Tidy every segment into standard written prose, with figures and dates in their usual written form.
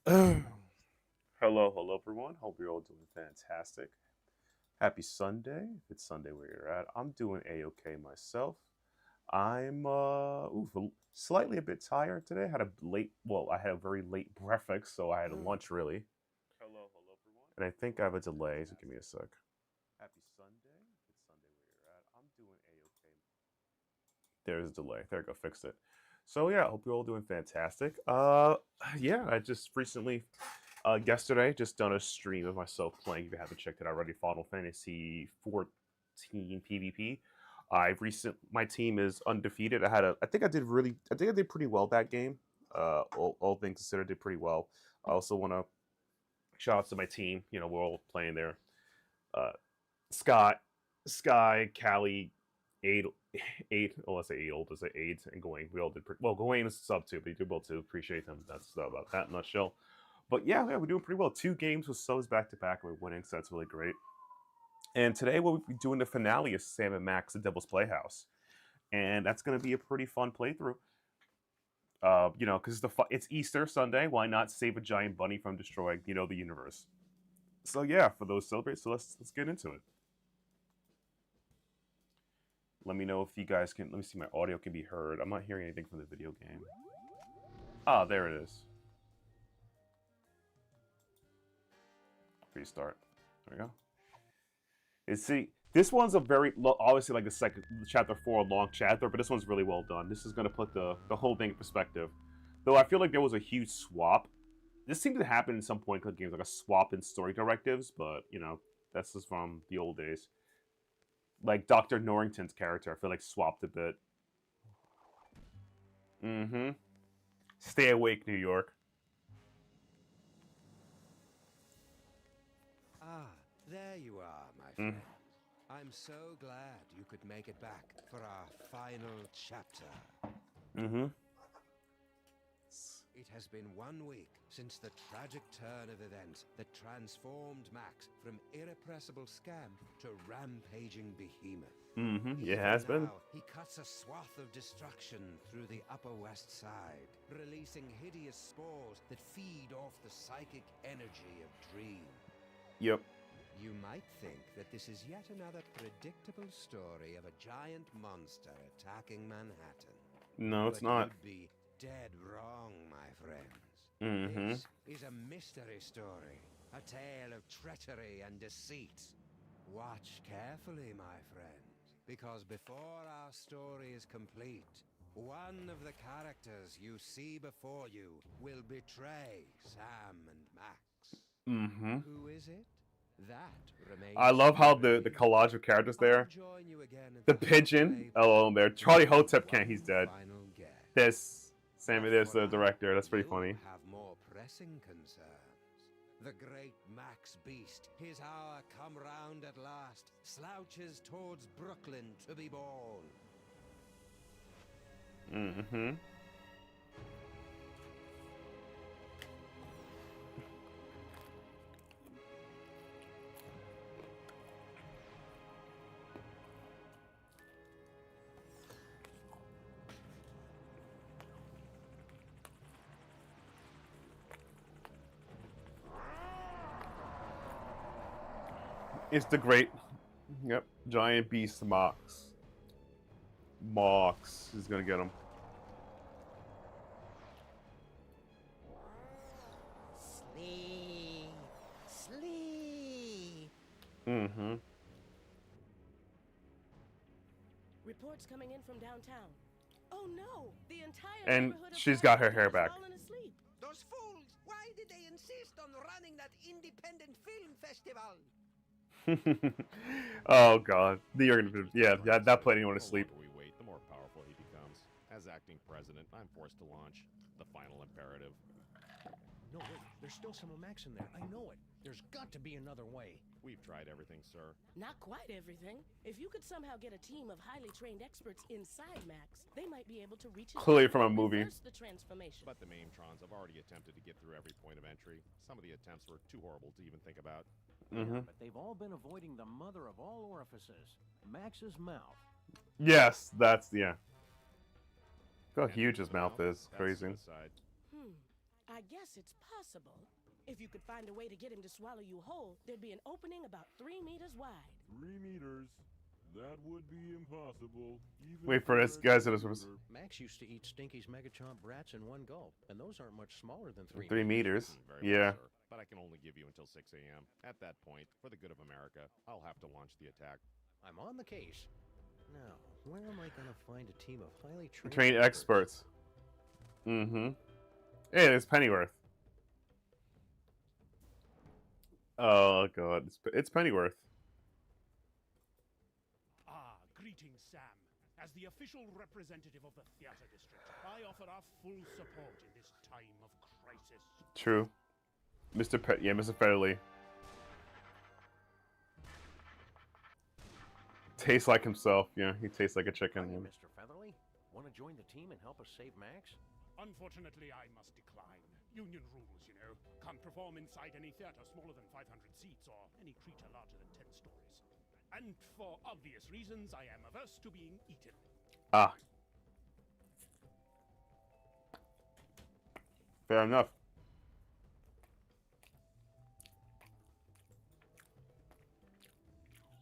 Hello, everyone. Hope you're all doing fantastic. Happy Sunday. If it's Sunday where you're at, I'm doing a-okay myself. I'm slightly a bit tired today. I had a very late breakfast, so I had a lunch really. Hello, everyone. And I think I have a delay, so give me a sec. Happy Sunday. If it's Sunday where you're at, I'm doing a-okay. There's a delay. There we go, fixed it. So yeah, I hope you're all doing fantastic. Yeah, I just recently yesterday, just done a stream of myself playing. If you haven't checked it out already, Final Fantasy 14 PvP. My team is undefeated. I think I did pretty well that game. All things considered, did pretty well. I also want to shout out to my team. You know, we're all playing there. Uh, Scott, Sky, Callie, Aid, Oh, let's say Aid, let's say Aid, and Gawain. We all did pretty well. Gawain is sub too, but you did well too. Appreciate them. That's about that in a nutshell. But yeah, we're doing pretty well. Two games with subs back to back, and we're winning, so that's really great. And today we'll be doing the finale of Sam and Max: The Devil's Playhouse, and that's going to be a pretty fun playthrough. Because it's Easter Sunday. Why not save a giant bunny from destroying, the universe? So yeah, for those celebrate. So let's get into it. Let me know if you guys can. Let me see my audio can be heard. I'm not hearing anything from the video game. Ah, there it is. Restart. There we go. See, this one's a obviously like the second chapter 4, a long chapter, but this one's really well done. This is going to put the whole thing in perspective. Though I feel like there was a huge swap. This seemed to happen in some point in games, like a swap in story directives, but that's just from the old days. Like Dr. Norrington's character, I feel like swapped a bit. Mm-hmm. Stay awake, New York. Ah, there you are, my Mm. friend. I'm so glad you could make it back for our final chapter. Mm-hmm. It has been 1 week since the tragic turn of events that transformed Max from irrepressible scam to rampaging behemoth. Mm-hmm. It Even has been. now, he cuts a swath of destruction through the Upper West Side, releasing hideous spores that feed off the psychic energy of Dream. Yep. You might think that this is yet another predictable story of a giant monster attacking Manhattan. No, it's But not. you'd be dead wrong, my friends. Mm-hmm. This is a mystery story, a tale of treachery and deceit. Watch carefully, my friends, because before our story is complete, one of the characters you see before you will betray Sam and Max. Mm-hmm. Who is it? That remains. I love how the collage of characters there. The pigeon. Oh, there. Charlie Hotep can't. He's dead. There's the director. That's pretty funny. Have more pressing concerns. The great Max Beast, his hour come round at last, slouches towards Brooklyn to be born. Mm-hmm. It's the great, yep, giant beast Mox. Mox is gonna get him. Sleep. Sleep. Mm-hmm. Reports coming in from downtown. Oh no! The entire And neighborhood of she's got her hair has back. fallen asleep. Those fools! Why did they insist on running that independent film festival? Oh god, that put anyone to The sleep. longer we wait, the more powerful he becomes. As acting president, I'm forced to launch the final imperative. No, wait. There's still some of Max in there. I know it. There's got to be another way. We've tried everything, sir. Not quite everything. If you could somehow get a team of highly trained experts inside Max, they might be able to reach his Clearly brain from a and movie. reverse the transformation. But the Maimtrons have already attempted to get through every point of entry. Some of the attempts were too horrible to even think about. Mm-hmm. But they've all been avoiding the mother of all orifices, Max's mouth. Yes, that's yeah. Look how Entry huge to his the mouth is. that's Crazy. suicide. Hmm. I guess it's possible. If you could find a way to get him to swallow you whole, there'd be an opening about 3 meters wide. 3 meters? That would be impossible. Even Wait for a this, guys. computer. Max used to eat Stinky's Megachomp brats in one gulp, and those aren't much smaller than 3 3 meters. Very Yeah. well, sir. But I can only give you until 6 a.m. At that point, for the good of America, I'll have to launch the attack. I'm on the case. Now, where am I going to find a team of highly Trained experts. Mm-hmm. Hey, it's Pennyworth. Oh god, it's Pennyworth. Ah, greetings, Sam. As the official representative of the theater district, I offer our full support in this time of crisis. True. Mr. Featherly. Tastes like himself. Yeah, he tastes like a chicken. Hi, Mr. Featherly. Want to join the team and help us save Max? Unfortunately, I must decline. Union rules, you know. Can't perform inside any theater smaller than 500 seats or any creature larger than 10 stories. And for obvious reasons, I am averse to being eaten. Ah. Fair enough.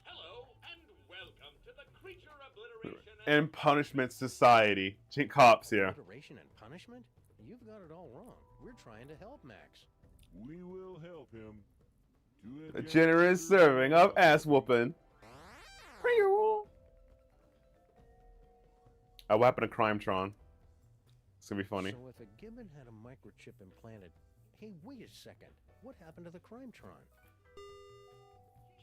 Hello and welcome to the Creature Obliteration And Punishment Society. Cops here. Obliteration and punishment? You've got it all wrong. We're trying to help Max. We will help him. To A generous serving of ass whooping. A weapon of Crimetron. It's gonna be funny. So if a gibbon had a microchip implanted... Hey, wait a second. What happened to the Crimetron?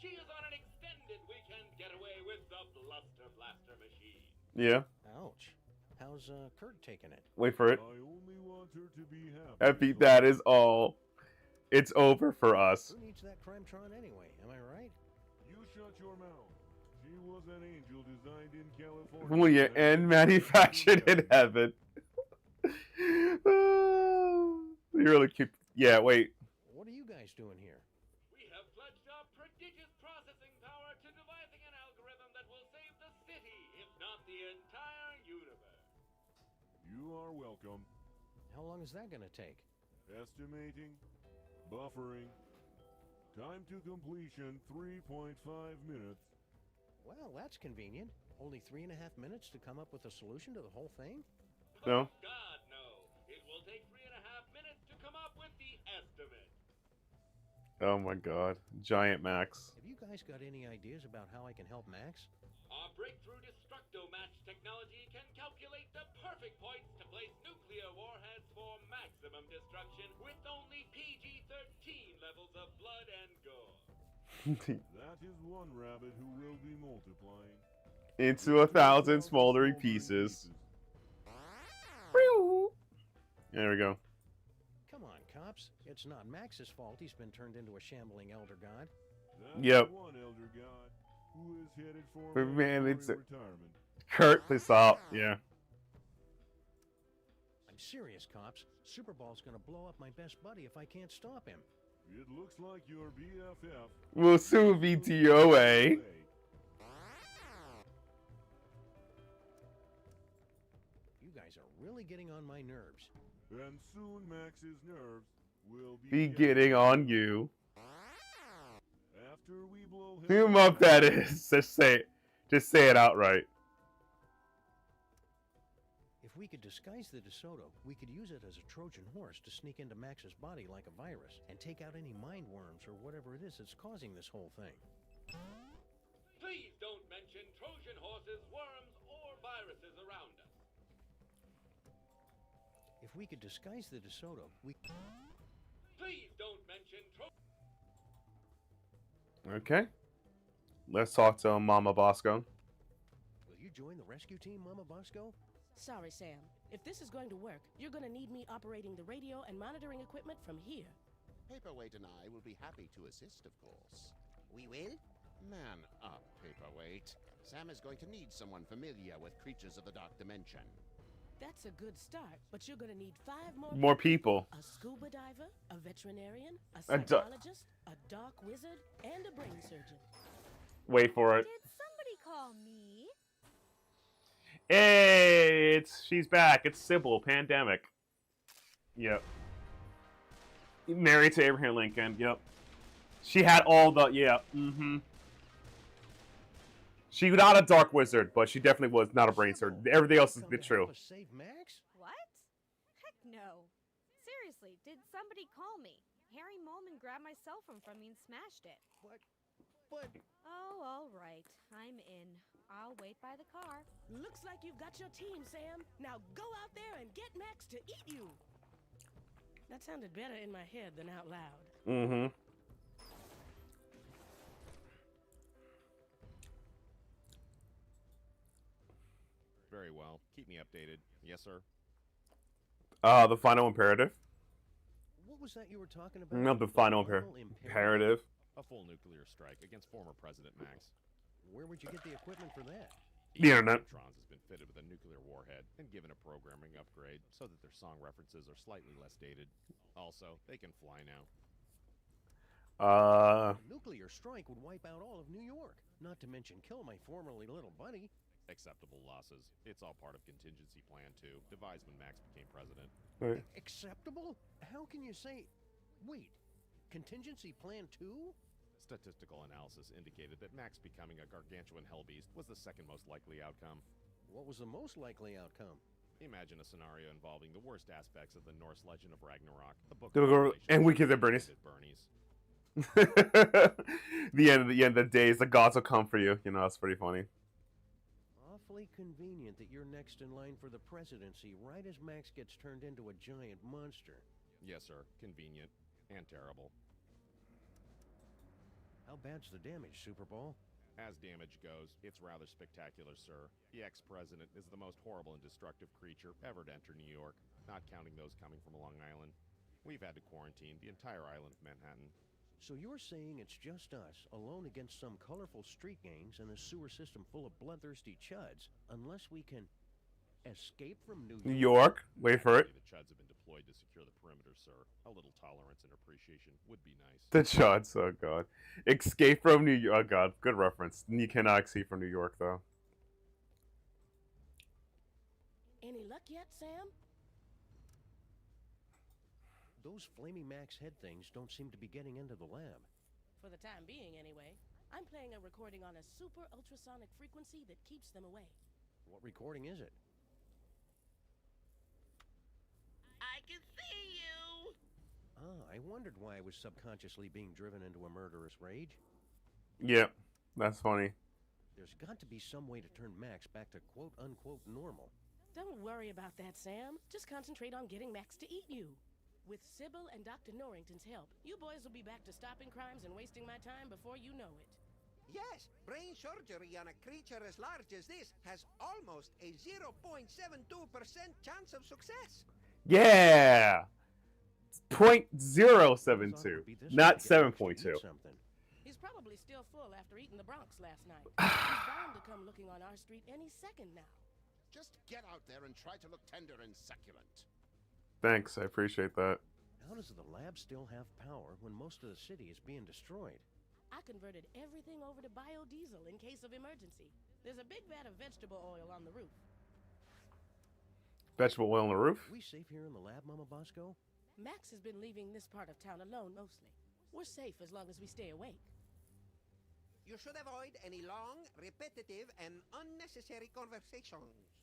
She is on an extended weekend getaway with the Bluster Blaster machine. Yeah. Ouch. How's Kurt taking it? Wait for it. I only want her to be happy. Effie, that is all. It's over for us. Who needs that Crimetron anyway? Am I right? You shut your mouth. She was an angel designed in California. California and manufactured in heaven. You really keep. Yeah, wait. What are you guys doing here? We have pledged our prodigious processing power to devising an algorithm that will save the city, if not the entire universe. You are welcome. How long is that going to take? Estimating. Buffering. Time to completion 3.5 minutes. Well, that's convenient. Only 3.5 minutes to come up with a solution to the whole thing? No. Oh, God, no. It will take 3.5 minutes to come up with the estimate. Oh my god. Giant Max. Have you guys got any ideas about how I can help Max? Our breakthrough Destructo-Match technology can calculate the perfect points to place nuclear warheads for maximum destruction with only PG-13 levels of blood and gore. That is one rabbit who will be multiplying. Into 1,000 smoldering pieces. There we go. Come on, cops. It's not Max's fault he's been turned into a shambling elder god. That's Yep. one elder god who is headed for For mandatory it's retirement. Kurt, please stop. Yeah. I'm serious, cops. Super Ball's gonna blow up my best buddy if I can't stop him. It looks like your BFF Will soon be DOA. You guys are really getting on my nerves. And soon Max's nerves will Be getting on you. After we blow Who up that is? Just say it. Just say it outright. If we could disguise the DeSoto, we could use it as a Trojan horse to sneak into Max's body like a virus and take out any mind worms or whatever it is that's causing this whole thing. Please don't mention Trojan horses, worms, or viruses around us. If we could disguise the DeSoto, we... Please don't mention Okay. Let's talk to Mama Bosco. Will you join the rescue team, Mama Bosco? Sorry, Sam. If this is going to work, you're going to need me operating the radio and monitoring equipment from here. Paperweight and I will be happy to assist, of course. We will? Man up, Paperweight. Sam is going to need someone familiar with creatures of the dark dimension. That's a good start, but you're going to need 5 More people. A scuba diver, a veterinarian, a A do- psychologist, a dark wizard, and a brain surgeon. Wait for it. Did somebody call me? Hey, she's back. It's Sybil, Pandemic. Yep. Married to Abraham Lincoln. Yep. She had all the She not a dark wizard, but she definitely was not a brain surgeon. Everything else is true. Save Max? What? Heck no. Seriously, did somebody call me? Harry Molman grabbed my cell phone from me and smashed it. But... Oh, all right. I'm in. I'll wait by the car. Looks like you've got your team, Sam. Now go out there and get Max to eat you. That sounded better in my head than out loud. Mm-hmm. Very well. Keep me updated. Yes, sir. The final imperative. What was that you were talking about? No, the final imperative. A full nuclear strike against former President Max. Where would you get the equipment for that? The internet. Electrons has been fitted with a nuclear warhead and given a programming upgrade so that their song references are slightly less dated. Also, they can fly now. A nuclear strike would wipe out all of New York. Not to mention kill my formerly little buddy. Acceptable losses. It's all part of contingency plan 2, devised when Max became president. Right. Acceptable? How can you say... Wait, contingency plan 2? Statistical analysis indicated that Max becoming a gargantuan hellbeast was the second most likely outcome. What was the most likely outcome? Imagine a scenario involving the worst aspects of the Norse legend of Ragnarok, the book and we give it Bernie's. the end of the days, the gods will come for you. You know, that's pretty funny. Awfully convenient that you're next in line for the presidency right as Max gets turned into a giant monster. Yes, sir. Convenient. And terrible. How bad's the damage, Super Bowl? As damage goes, it's rather spectacular, sir. The ex-president is the most horrible and destructive creature ever to enter New York, not counting those coming from Long Island. We've had to quarantine the entire island of Manhattan. So you're saying it's just us, alone against some colorful street gangs and a sewer system full of bloodthirsty chuds, unless we can escape from New York? Wait for it. The chuds have been deployed to secure the perimeter, sir. A little tolerance and appreciation would be nice. The chuds, oh god. Escape from New York. Oh god, good reference. You cannot escape from New York, though. Any luck yet, Sam? Those Flamey Max head things don't seem to be getting into the lab. For the time being, anyway. I'm playing a recording on a super ultrasonic frequency that keeps them away. What recording is it? I can see you! Ah, I wondered why I was subconsciously being driven into a murderous rage. Yep, that's funny. There's got to be some way to turn Max back to quote-unquote normal. Don't worry about that, Sam. Just concentrate on getting Max to eat you. With Sybil and Dr. Norrington's help, you boys will be back to stopping crimes and wasting my time before you know it. Yes, brain surgery on a creature as large as this has almost a 0.72% chance of success. Yeah! 0.072, not 7.2. He's probably still full after eating the Bronx last night. He's bound to come looking on our street any second now. Just get out there and try to look tender and succulent. Thanks, I appreciate that. How does the lab still have power when most of the city is being destroyed? I converted everything over to biodiesel in case of emergency. There's a big vat of vegetable oil on the roof. Vegetable oil on the roof? Are we safe here in the lab, Mama Bosco? Max has been leaving this part of town alone mostly. We're safe as long as we stay awake. You should avoid any long, repetitive, and unnecessary conversations.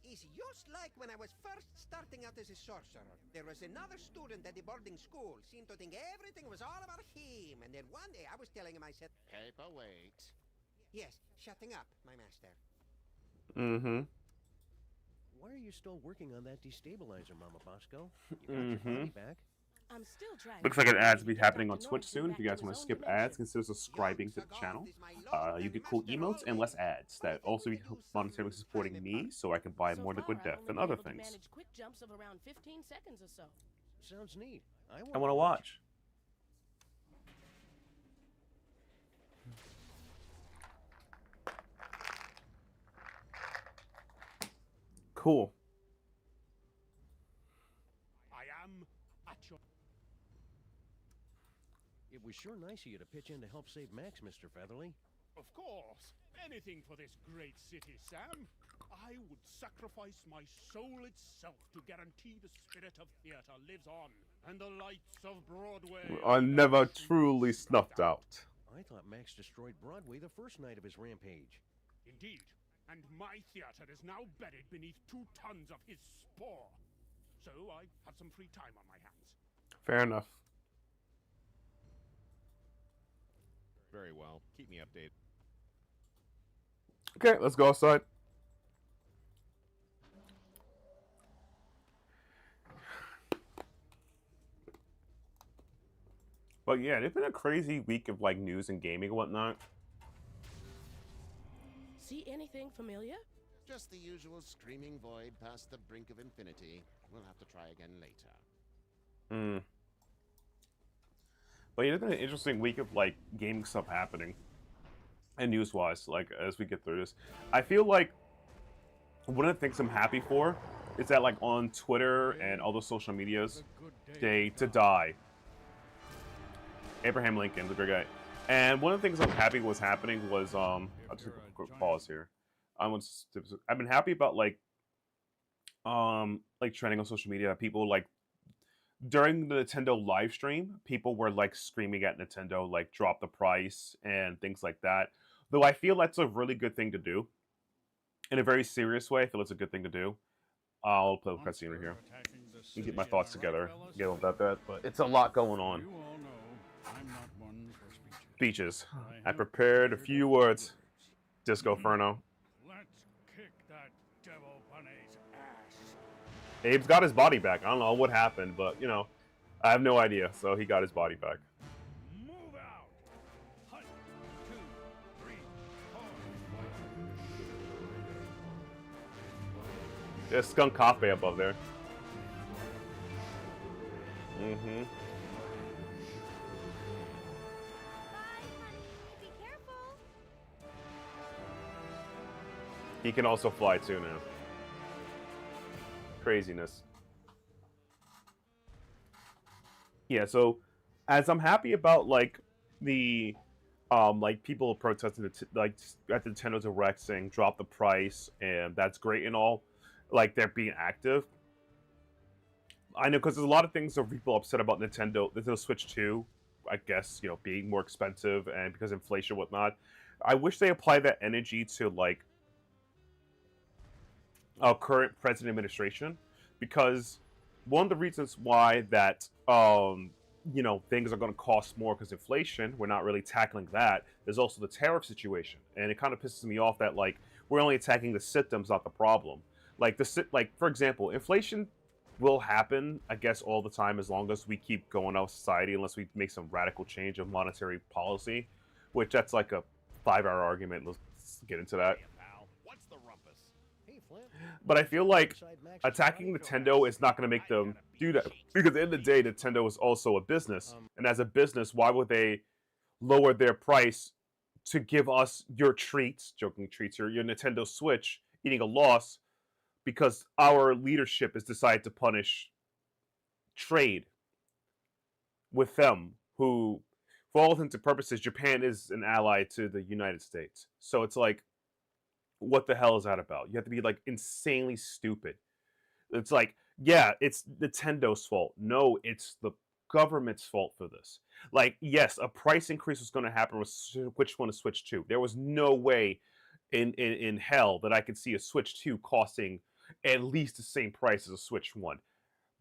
It's just like when I was first starting out as a sorcerer. There was another student at the boarding school, seemed to think everything was all about him, and then one day I was telling him, I said, Paperweight. Yes, shutting up, my master. Mm-hmm. Why are you still working on that destabilizer, Mama Bosco? You got your body back? I'm still trying. Looks like an ad's will be happening on Twitch soon. If you guys want to skip ads, consider subscribing to the channel. You get cool emotes and less ads. That also be monetarily supporting me, so I can buy more Liquid Death and other things. Manage quick jumps of around 15 seconds or so. Sounds neat. I want to watch. Cool. I am at your... It was sure nice of you to pitch in to help save Max, Mr. Featherly. Of course. Anything for this great city, Sam. I would sacrifice my soul itself to guarantee the spirit of theater lives on, and the lights of Broadway are never truly snuffed out. I thought Max destroyed Broadway the first night of his rampage. Indeed, and my theater is now buried beneath 2 tons of his spore. So I have some free time on my hands. Fair enough. Very well. Keep me updated. Okay, let's go outside. But yeah, it's been a crazy week of like news and gaming and whatnot. See anything familiar? Just the usual screaming void past the brink of infinity. We'll have to try again later. But yeah, it's been an interesting week of like gaming stuff happening. And news-wise, like as we get through this. I feel like one of the things I'm happy for is that like on Twitter and all those social medias, day to die. Abraham Lincoln, the great guy. And one of the things I'm happy was happening was I'll just take a quick pause here. I've been happy about like trending on social media. People like during the Nintendo live stream, people were like screaming at Nintendo, like drop the price and things like that. Though I feel that's a really good thing to do. In a very serious way, I feel it's a good thing to do. I'll play with cutscene right here and get my thoughts together. Get over that, but it's a lot going on. Speeches. I prepared a few words. Disco Inferno. Let's kick that devil bunny's ass. Abe's got his body back. I don't know what happened, but you know, I have no idea. So he got his body back. Move out. 1, 2, 3, 4. There's Skunk Cafe above there. Mm-hmm. Be careful. He can also fly too now. Craziness. Yeah, so as I'm happy about like the like people protesting like at the Nintendo Direct saying drop the price and that's great and all, like they're being active. I know because there's a lot of things that people are upset about Nintendo Switch 2, I guess, you know, being more expensive and because of inflation and whatnot. I wish they applied that energy to like our current president administration, because one of the reasons why that you know, things are going to cost more because inflation, we're not really tackling that. There's also the tariff situation, and it kind of pisses me off that like we're only attacking the symptoms, not the problem. Like for example, inflation will happen, I guess, all the time as long as we keep going out of society, unless we make some radical change of monetary policy, which that's like a 5-hour argument. Let's get into that. What's the rumpus? Hey, Flint. But I feel like attacking Nintendo is not going to make them do that, because at the end of the day, Nintendo is also a business, and as a business, why would they lower their price to give us your treats, joking treats, your Nintendo Switch, eating a loss, because our leadership has decided to punish trade with them, who, for all intents and purposes, Japan is an ally to the United States. So it's like, what the hell is that about? You have to be like insanely stupid. It's like, yeah, it's Nintendo's fault. No, it's the government's fault for this. Like, yes, a price increase was going to happen with which one to Switch 2. There was no way in hell that I could see a Switch 2 costing at least the same price as a Switch 1.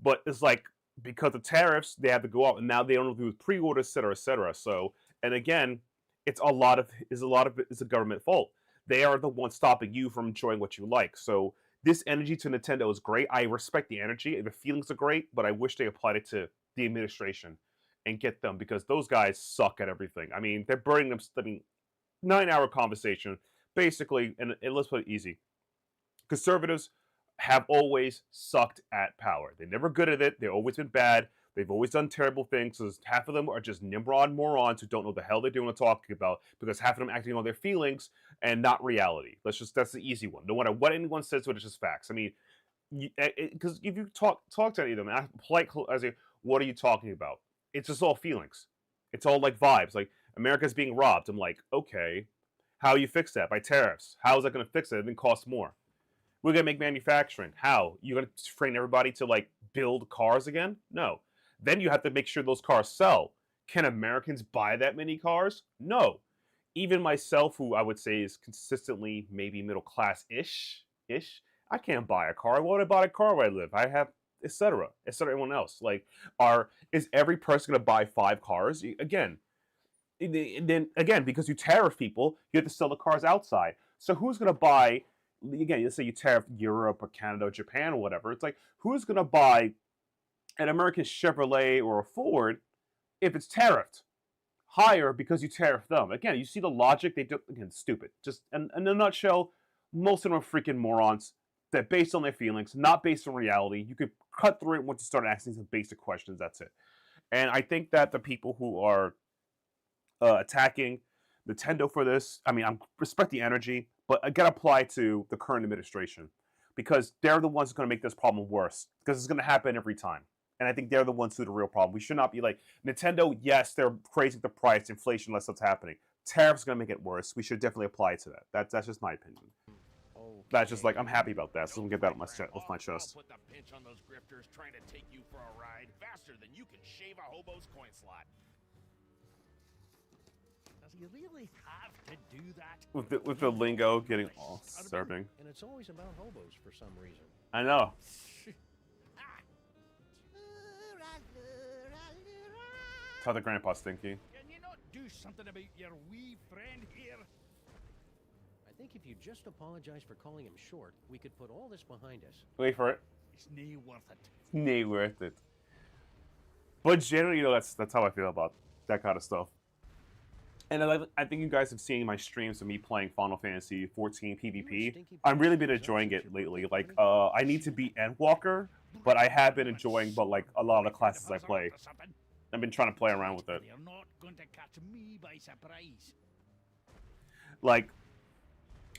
But it's like, because of tariffs, they have to go up, and now they don't do pre-orders, etc., etc. So, and again, it's a lot of it's a government fault. They are the ones stopping you from enjoying what you like. So this energy to Nintendo is great. I respect the energy. The feelings are great, but I wish they applied it to the administration and get them, because those guys suck at everything. I mean, they're burning them. I mean, 9-hour conversation, basically, and let's put it easy. Conservatives have always sucked at power. They're never good at it. They've always been bad. They've always done terrible things. So half of them are just Nimrod morons who don't know the hell they're doing and talking about, because half of them acting on their feelings and not reality. That's the easy one. No matter what anyone says to it, it's just facts. I mean, because if you talk to any of them, ask polite as a, what are you talking about? It's just all feelings. It's all like vibes. Like, America's being robbed. I'm like, okay, how you fix that? By tariffs. How is that going to fix it? It didn't cost more. We're gonna make manufacturing. How? You're gonna train everybody to like build cars again? No. Then you have to make sure those cars sell. Can Americans buy that many cars? No. Even myself, who I would say is consistently maybe middle class ish, I can't buy a car. Why would I buy a car where I live? I have etc. etc. Everyone else. Like, is every person gonna buy 5 cars? Again, and then again, because you tariff people, you have to sell the cars outside. So who's gonna buy? Again, let's say you tariff Europe or Canada or Japan or whatever. It's like, who's gonna buy an American Chevrolet or a Ford if it's tariffed higher because you tariff them? Again, you see the logic. They do, again, stupid. Just in a nutshell, most of them are freaking morons. That based on their feelings, not based on reality. You could cut through it once you start asking some basic questions. That's it. And I think that the people who are attacking Nintendo for this, I mean, I respect the energy, but I gotta apply to the current administration because they're the ones going to make this problem worse because it's going to happen every time. And I think they're the ones who are the real problem. We should not be like, Nintendo, yes, they're raising the price, inflation, less what's happening. Tariffs going to make it worse. We should definitely apply to that. That's just my opinion. That's just like, I'm happy about that, so I'm gonna get that off my chest. I'll put the pinch on those grifters trying to take you for a ride faster than you can shave a hobo's coin slot. Does he really have to do that? With the lingo getting all disturbing. And it's always about hobos for some reason. I know. Tell the grandpa Stinky. Can you not do something about your wee friend here? I think if you just apologize for calling him short, we could put all this behind us. Wait for it. It's nae worth it. Nay worth it. But generally, that's how I feel about that kind of stuff. And I think you guys have seen my streams of me playing Final Fantasy 14 PvP. I've really been enjoying it lately. Like, I need to beat Endwalker, but I have been enjoying, a lot of the classes I play. I've been trying to play around with it. They're not going to catch me by surprise. Like,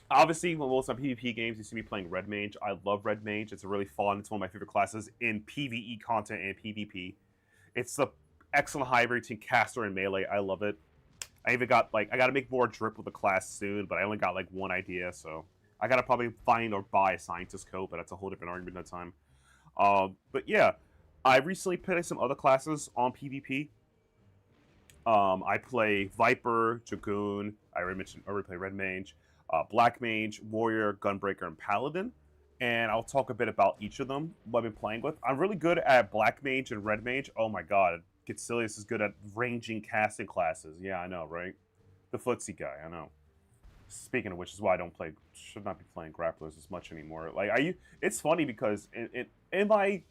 obviously, when most of my PvP games, you see me playing Red Mage. I love Red Mage. It's really fun. It's one of my favorite classes in PvE content and PvP. It's the excellent hybrid between caster and melee. I love it. I even got, I got to make more drip with the class soon, but I only got, one idea, so I got to probably find or buy a Scientist coat, but that's a whole different argument at that time. But yeah, I recently played some other classes on PvP. I play Viper, Dragoon, I already play Red Mage, Black Mage, Warrior, Gunbreaker, and Paladin. And I'll talk a bit about each of them, what I've been playing with. I'm really good at Black Mage and Red Mage. Oh my god, Getselious is good at ranging casting classes. Yeah, I know, right? The footsie guy, I know. Speaking of which, is why I should not be playing grapplers as much anymore. It's funny because in my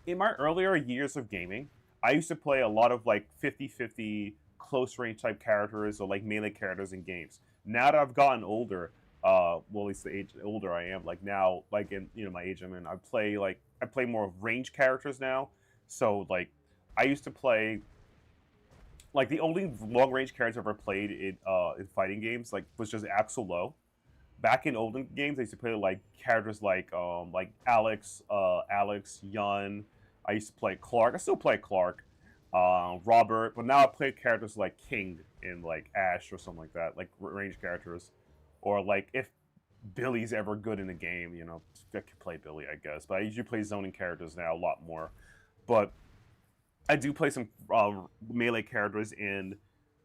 earlier years of gaming, I used to play a lot of 50-50 close range type characters or melee characters in games. Now that I've gotten older, well, at least the older I am, now, in my age I'm in, I play more of range characters now. So I used to play the only long range character I've ever played in fighting games was just Axel Low. Back in olden games, I used to play characters like Alex, Yun. I used to play Clark. I still play Clark, Robert, but now I play characters like King in Ash or something like that, range characters, or if Billy's ever good in the game, I could play Billy, I guess. But I usually play zoning characters now a lot more. But I do play some melee characters in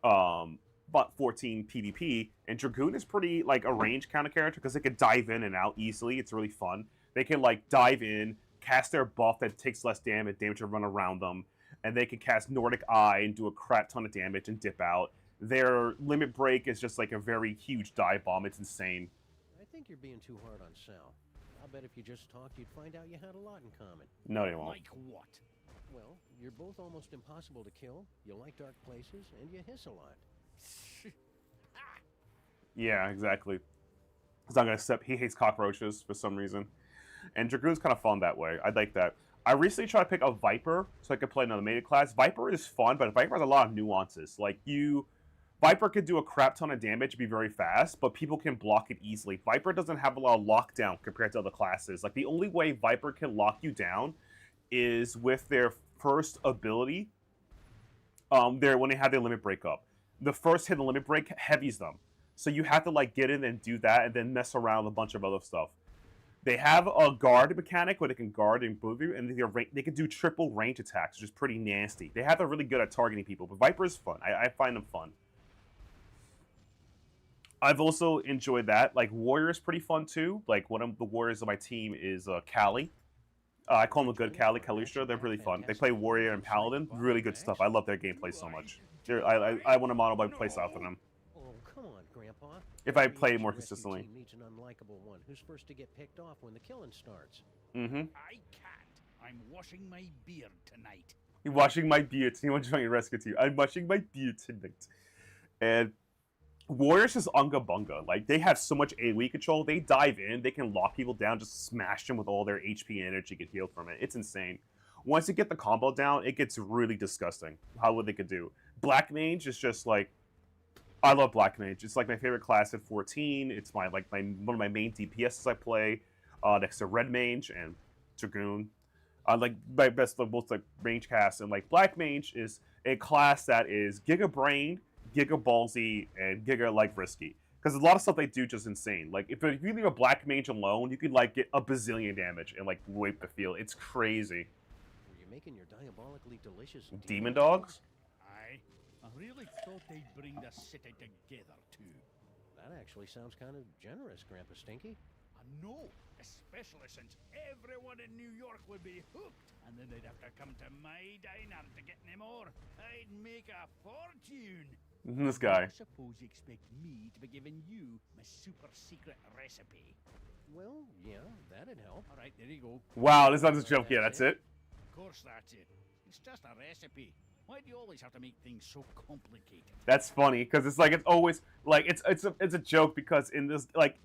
about 14 PvP, and Dragoon is pretty a range kind of character because they can dive in and out easily. It's really fun. They can dive in, cast their buff that takes less damage to run around them, and they can cast Nordic Eye and do a crap ton of damage and dip out. Their limit break is just a very huge dive bomb. It's insane. I think you're being too hard on Sal. I'll bet if you just talked, you'd find out you had a lot in common. No, you won't. Like what? Well, you're both almost impossible to kill, you like dark places, and you hiss a lot. Yeah, exactly. He's not gonna accept. He hates cockroaches for some reason, and Dragoon's kind of fun that way. I like that. I recently tried to pick up Viper so I could play another melee class. Viper is fun, but Viper has a lot of nuances. Viper could do a crap ton of damage, be very fast, but people can block it easily. Viper doesn't have a lot of lockdown compared to other classes. The only way Viper can lock you down is with their first ability. When they have their limit break up, the first hit of the limit break heavies them. So you have to get in and do that, and then mess around with a bunch of other stuff. They have a guard mechanic where they can guard and move you, and they can do triple range attacks, which is pretty nasty. They have, they're really good at targeting people, but Viper is fun. I find them fun. I've also enjoyed that. Like, Warrior is pretty fun, too. Like, one of the Warriors of my team is Callie. I call them a good Callie, Kalistra. They're really fun. They play Warrior and Paladin. Really good stuff. I love their gameplay so much. I want to model my playstyle for them. Oh, come on, Grandpa. If I play Every more rescue consistently. team needs an unlikable one who's first to get picked off when the killing starts. Mm-hmm. I can't. I'm washing my beard tonight. You're washing my beard. Anyone trying to rescue you? I'm washing my beard tonight. And Warriors is unga bunga. Like, they have so much AoE control. They dive in. They can lock people down, just smash them with all their HP and energy get healed from it. It's insane. Once you get the combo down, it gets really disgusting how what they could do. Black Mage is just like, I love Black Mage. It's like my favorite class at 14. It's my one of my main DPSs I play next to Red Mage and Dragoon. Like my best of both like range casts, and like Black Mage is a class that is Giga Brain, Giga Ballsy, and Giga like risky. Because a lot of stuff they do just insane. Like if you leave a Black Mage alone, you could like get a bazillion damage and like wipe the field. It's crazy. Were you making your diabolically delicious Demon dogs? I really thought they'd bring the city together too. That actually sounds kind of generous, Grandpa Stinky. I know, especially since everyone in New York would be hooked, and then they'd have to come to my diner to get any more. I'd make a fortune. This guy. I suppose you expect me to be giving you my super secret recipe. Well, yeah, that'd help. All right, there you go. Wow, this is not just a joke. Yeah, that's it. Of course, that's it. It's just a recipe. Why do you always have to make things so complicated? That's funny because it's like it's always like it's a joke because in this like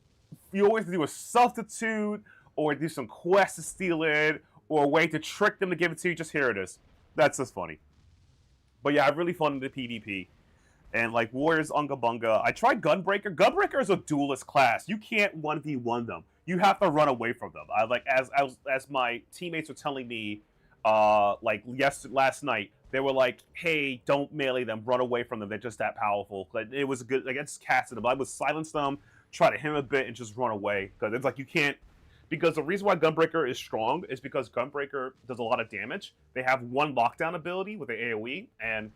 you always do a substitute or do some quest to steal it or a way to trick them to give it to you. Just here it is. That's just funny. But yeah, I really fun in the PvP. And like Warriors Unga Bunga. I tried Gunbreaker. Gunbreaker is a duelist class. You can't 1v1 them. You have to run away from them. I like as my teammates were telling me last night, they were like, hey, don't melee them, run away from them. They're just that powerful. Like, it was good. Like, I just casted them. I would silence them, try to hit them a bit, and just run away. Because it's like you can't. Because the reason why Gunbreaker is strong is because Gunbreaker does a lot of damage. They have one lockdown ability with the AoE, and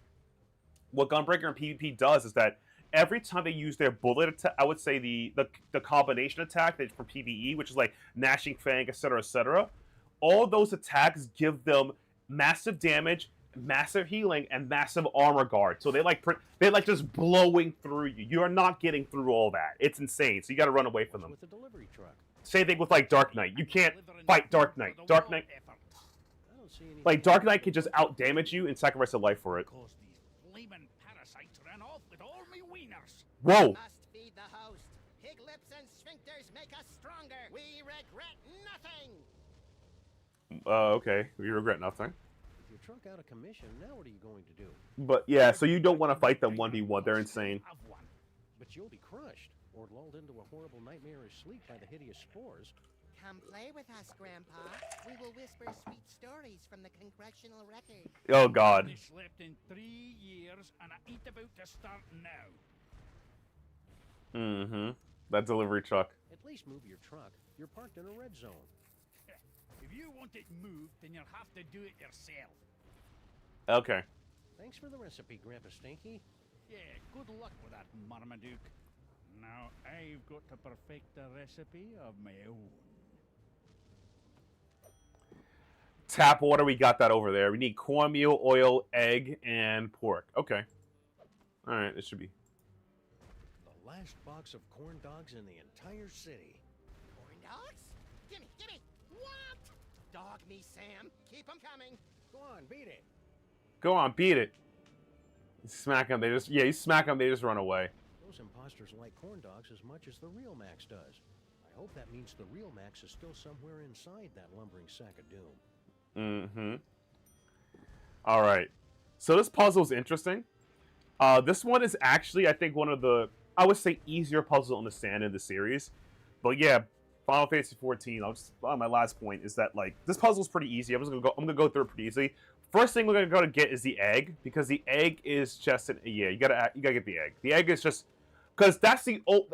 what Gunbreaker and PvP does is that every time they use their bullet attack, I would say the combination attack for PvE, which is like Gnashing Fang, etc., all those attacks give them massive damage, massive healing, and massive armor guard. So they're like just blowing through you. You are not getting through all that. It's insane. So you got to run away from them. With the delivery truck. Same thing with like Dark Knight. You can't fight Dark Knight. Dark Knight, like Dark Knight can just out damage you and sacrifice a life for it. Because these flaming parasites ran off with all me wieners. Whoa. Must feed the host. Pig lips and sphincters make us stronger. We regret nothing. Okay. We regret nothing. With your truck out of commission, now what are you going to do? But yeah, so you don't want to fight them 1v1. They're insane. But you'll be crushed, or lulled into a horrible nightmarish sleep by the hideous spores. Come play with us, Grandpa. We will whisper sweet stories from the congressional record. Oh, God. I slept in 3 years, and I ain't about to start now. Mm-hmm. That delivery truck. At least move your truck. You're parked in a red zone. If you want it moved, then you'll have to do it yourself. Okay. Thanks for the recipe, Grandpa Stinky. Yeah, good luck with that, Marmaduke. Now, I've got to perfect a recipe of my own. Tap water, we got that over there. We need cornmeal, oil, egg, and pork. Okay. Alright, this should be. The last box of corn dogs in the entire city. Corn dogs? Gimme, gimme! What? Dog me, Sam. Keep 'em coming. Go on, beat it. Go on, beat it. Smack them, you smack them, they just run away. Those imposters like corn dogs as much as the real Max does. I hope that means the real Max is still somewhere inside that lumbering sack of doom. Mm-hmm. Alright. So this puzzle is interesting. This one is actually, I think, one of the, I would say, easier puzzles to understand in the series. But yeah, Final Fantasy 14, my last point is that, like, this puzzle is pretty easy. I'm gonna go through it pretty easily. First thing we're gonna get is the egg, because the egg is just you gotta get the egg. The egg is just Because that's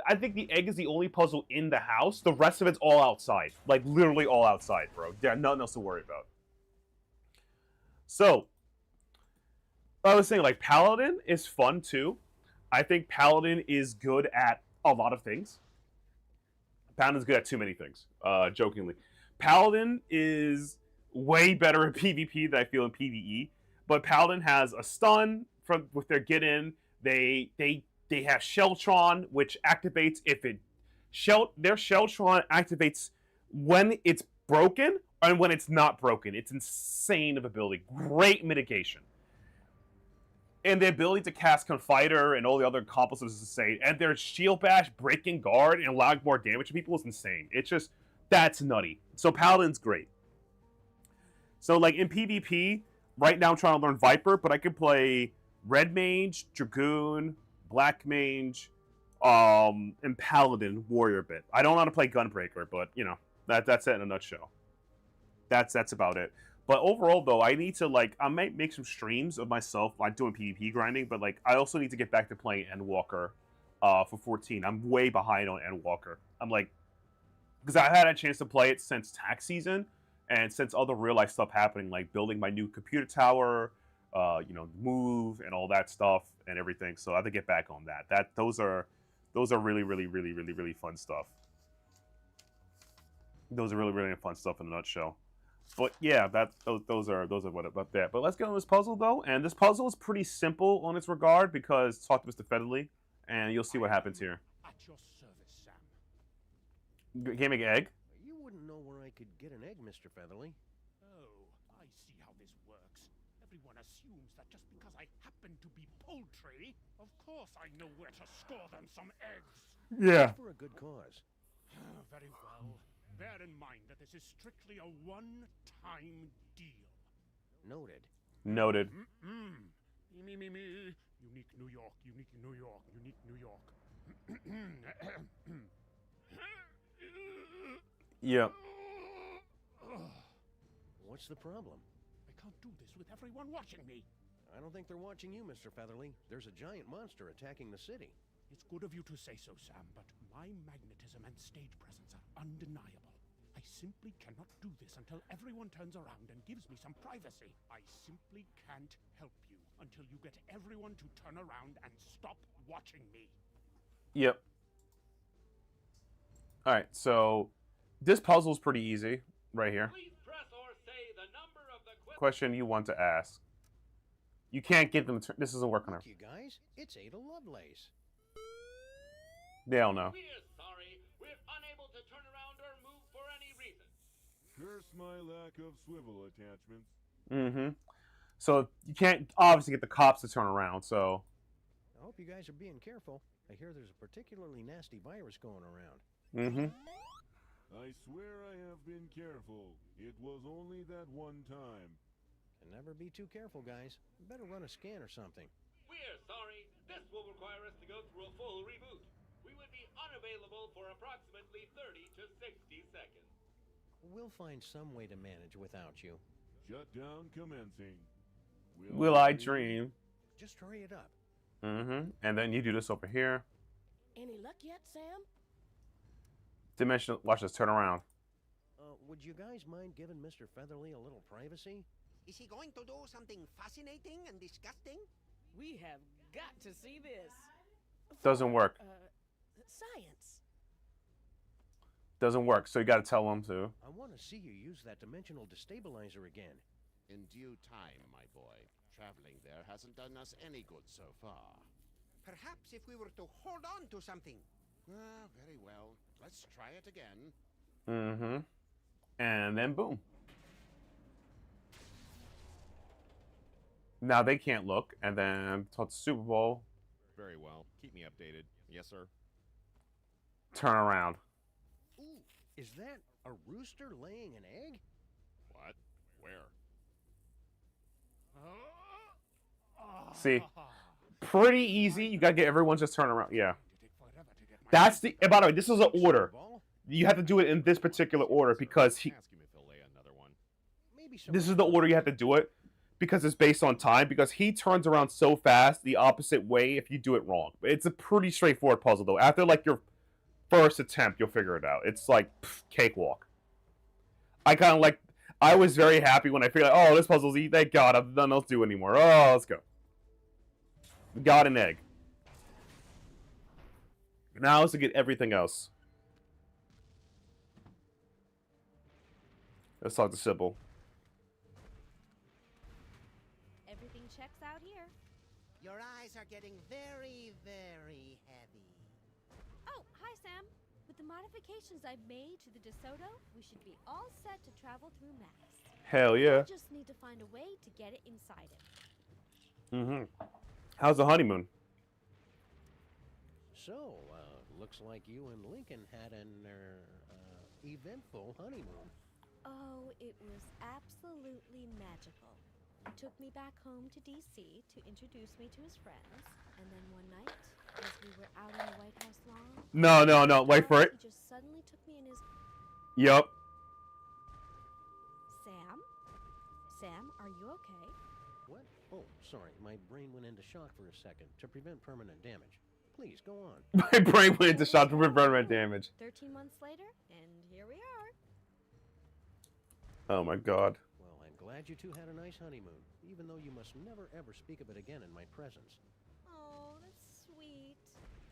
I think the egg is the only puzzle in the house. The rest of it's all outside. Like, literally all outside, bro. There's nothing else to worry about. So, I was saying, like, Paladin is fun, too. I think Paladin is good at a lot of things. Paladin's good at too many things, jokingly. Paladin is way better at PvP than I feel in PvE. But Paladin has a stun with their get in. They have Sheltron, which activates if it their Sheltron activates when it's broken and when it's not broken. It's insane of ability. Great mitigation. And the ability to cast Confiter and all the other accomplices is insane. And their Shield Bash, Breaking Guard, and allowing more damage to people is insane. It's just, that's nutty. So Paladin's great. So like in PvP, right now I'm trying to learn Viper, but I can play Red Mage, Dragoon, Black Mage, and Paladin Warrior bit. I don't know how to play Gunbreaker, but you know, that's it in a nutshell. That's about it. But overall, though, I need to, like, I might make some streams of myself, like, doing PvP grinding, but, like, I also need to get back to playing Endwalker for 14. I'm way behind on Endwalker. I'm, like, because I had a chance to play it since tax season, and since all the real-life stuff happening, like, building my new computer tower, you know, move, and all that stuff, and everything, so I have to get back on that. Those are really, really, really, really, really fun stuff. Those are really, really fun stuff in a nutshell. But yeah, those are what about that. But let's get on this puzzle though, and this puzzle is pretty simple on its regard because talk to Mr. Featherly, and you'll see what happens here. At your service, Sam. Can I make an egg? You wouldn't know where I could get an egg, Mr. Featherly. Oh, I see how this works. Everyone assumes that just because I happen to be poultry, of course I know where to score them some eggs. Yeah. For a good cause. Very well. Bear in mind that this is strictly a one-time deal. Noted. Noted. Me. Unique New York, unique New York, unique New York. Yeah. What's the problem? I can't do this with everyone watching me. I don't think they're watching you, Mr. Featherly. There's a giant monster attacking the city. It's good of you to say so, Sam, but my magnetism and stage presence are undeniable. I simply cannot do this until everyone turns around and gives me some privacy. I simply can't help you until you get everyone to turn around and stop watching me. Yep. Alright, so this puzzle's pretty easy right here. Please press or say the number of the Question you want to ask. You can't give them... This isn't working. Look, you guys, it's Ada Lovelace. They don't know. We're sorry. We're unable to turn around or move for any reason. Curse my lack of swivel attachments. Mm-hmm. So you can't obviously get the cops to turn around, so... I hope you guys are being careful. I hear there's a particularly nasty virus going around. Mm-hmm. I swear I have been careful. It was only that one time. Can never be too careful, guys. You better run a scan or something. We're sorry. This will require us to go through a full reboot. We would be unavailable for approximately 30 to 60 seconds. We'll find some way to manage without you. Shutdown commencing. Will I dream? Just hurry it up. Mm-hmm. And then you do this over here. Any luck yet, Sam? Dimension. Watch this. Turn around. Would you guys mind giving Mr. Featherly a little privacy? Is he going to do something fascinating and disgusting? We have got to see this. Doesn't work. Science. Doesn't work, so you gotta tell them to. I want to see you use that dimensional destabilizer again. In due time, my boy. Traveling there hasn't done us any good so far. Perhaps if we were to hold on to something. Ah, very well. Let's try it again. Mm-hmm. And then boom. Now they can't look, and then talk to Super Bowl. Very well. Keep me updated. Yes, sir. Turn around. Ooh, is that a rooster laying an egg? What? Where? See? Pretty easy. You gotta get everyone just turn around. Yeah. That's the... And by the way, this is an order. You have to do it in this particular order because he... Ask him if he'll lay another one. Maybe This is the order you have to do it. because it's based on time, because he turns around so fast the opposite way if you do it wrong. It's a pretty straightforward puzzle, though. After, like, your first attempt, you'll figure it out. It's like, cakewalk. I was very happy when I figured out, oh, this puzzle's easy. Thank God, I've nothing else to do anymore. Oh, let's go. Got an egg. Now let's get everything else. Let's talk to Sybil. Everything checks out here. Your eyes are getting very, very heavy. Oh, hi, Sam. With the modifications I've made to the DeSoto, we should be all set to travel through Max. Hell yeah. We just need to find a way to get it inside it. Mm-hmm. How's the honeymoon? So, looks like you and Lincoln had an eventful honeymoon. Oh, it was absolutely magical. He took me back home to D.C. to introduce me to his friends, and then one night, as we were out on the White House lawn... No, wait for it. He just suddenly took me in his... Yup. Sam? Sam, are you okay? What? Oh, sorry. My brain went into shock for a second to prevent permanent damage. Please, go on. My brain went into shock to prevent permanent damage. 13 months later, and here we are. Oh my God. Well, I'm glad you two had a nice honeymoon, even though you must never ever speak of it again in my presence. Oh, that's sweet.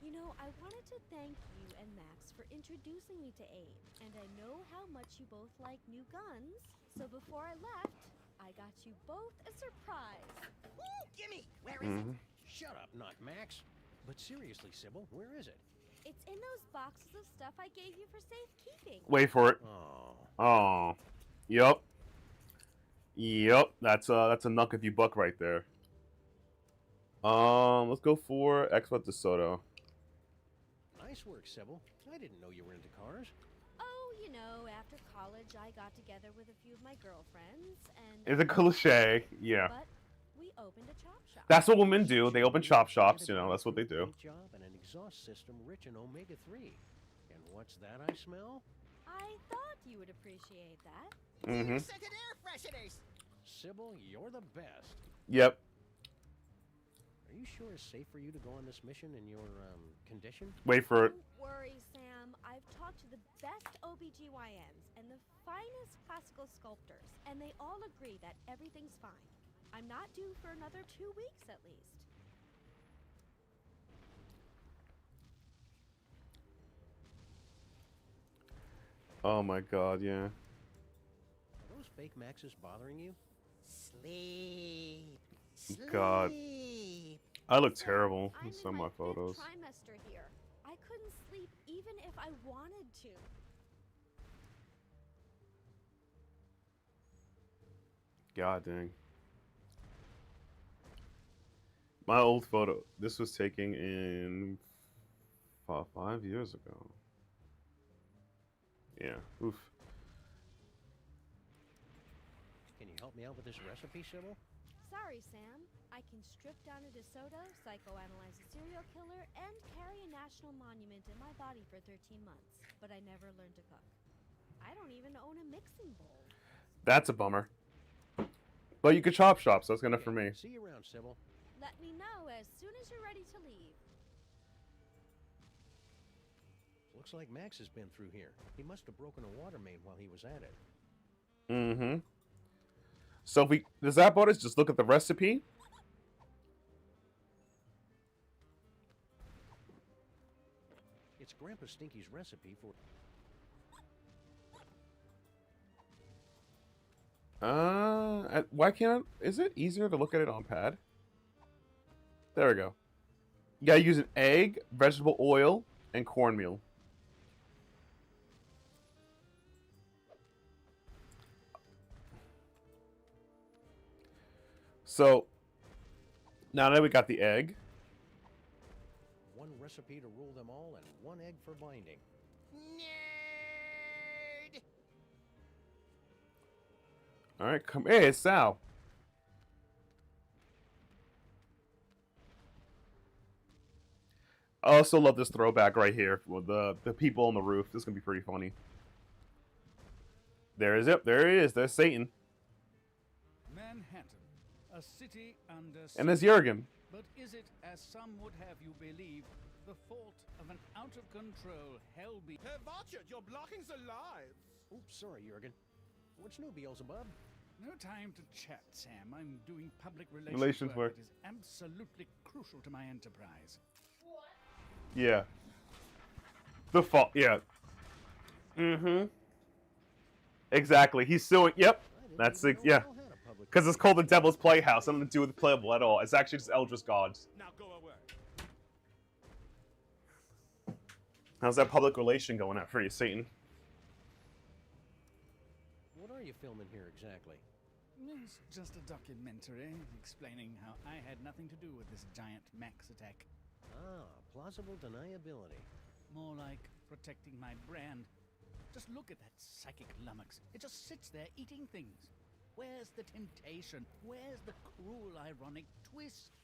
You know, I wanted to thank you and Max for introducing me to Abe, and I know how much you both like new guns, so before I left, I got you both a surprise. Ooh, gimme! Where is it? Shut up, not Max. But seriously, Sybil, where is it? It's in those boxes of stuff I gave you for safekeeping. Wait for it. Oh. Yup. That's a nuck if you buck right there. Let's go for Expert DeSoto. Nice work, Sybil. I didn't know you were into cars. Oh, you know, after college, I got together with a few of my girlfriends, and... It's a cliche, yeah. But we opened a chop shop. That's what women do. They open chop shops, you know, that's what they do. Paint job and an exhaust system rich in omega-3. And what's that I smell? I thought you would appreciate that. Mm-hmm. Scented air fresheners! Sybil, you're the best. Yep. Are you sure it's safe for you to go on this mission in your, condition? Wait for it. Don't worry, Sam. I've talked to the best OBGYNs and the finest classical sculptors, and they all agree that everything's fine. I'm not due for another 2 weeks at least. Oh my God, yeah. Are those fake Maxes bothering you? Sleep. God. I look terrible in some of my I'm in photos. fifth trimester here. I couldn't sleep even if I wanted to. God dang. My old photo. This was taken in 5 years ago. Yeah. Oof. Can you help me out with this recipe, Sybil? Sorry, Sam. I can strip down a DeSoto, psychoanalyze a serial killer, and carry a national monument in my body for 13 months. But I never learned to cook. I don't even own a mixing bowl. That's a bummer. But you could chop shop, so that's good enough for me. See you around, Sybil. Let me know as soon as you're ready to leave. Looks like Max has been through here. He must have broken a water main while he was at it. Mm-hmm. So if we does that bonus just look at the recipe? It's Grandpa Stinky's recipe for... Why can't is it easier to look at it on pad? There we go. You gotta use an egg, vegetable oil, and cornmeal. So, now that we got the egg. One recipe to rule them all and one egg for binding. Nerd! Alright, come. Hey, it's Sal. I also love this throwback right here with the people on the roof. This is gonna be pretty funny. There is it. There he is. There's Satan. Manhattan, A city under And there's siege. Jurgen. But is it, as some would have you believe, the fault of an out-of-control hellbeast? Hey, watch it! You're blocking the lights! Oops, sorry, Jurgen. What's new, Beelzebub? No time to chat, Sam. I'm doing public Relations relations work. that is absolutely crucial to my enterprise. Yeah. The fault. Yeah. Mm-hmm. Exactly. He's suing. Yep. That's it. Yeah. Because it's called the Devil's Playhouse. Nothing to do with the playable at all. It's actually just Eldritch Gods. Now go away. How's that public relation going out for you, Satan? What are you filming here exactly? It's just a documentary explaining how I had nothing to do with this giant Max attack. Ah, plausible deniability. More like protecting my brand. Just look at that psychic lummox. It just sits there eating things. Where's the temptation? Where's the cruel, ironic twist?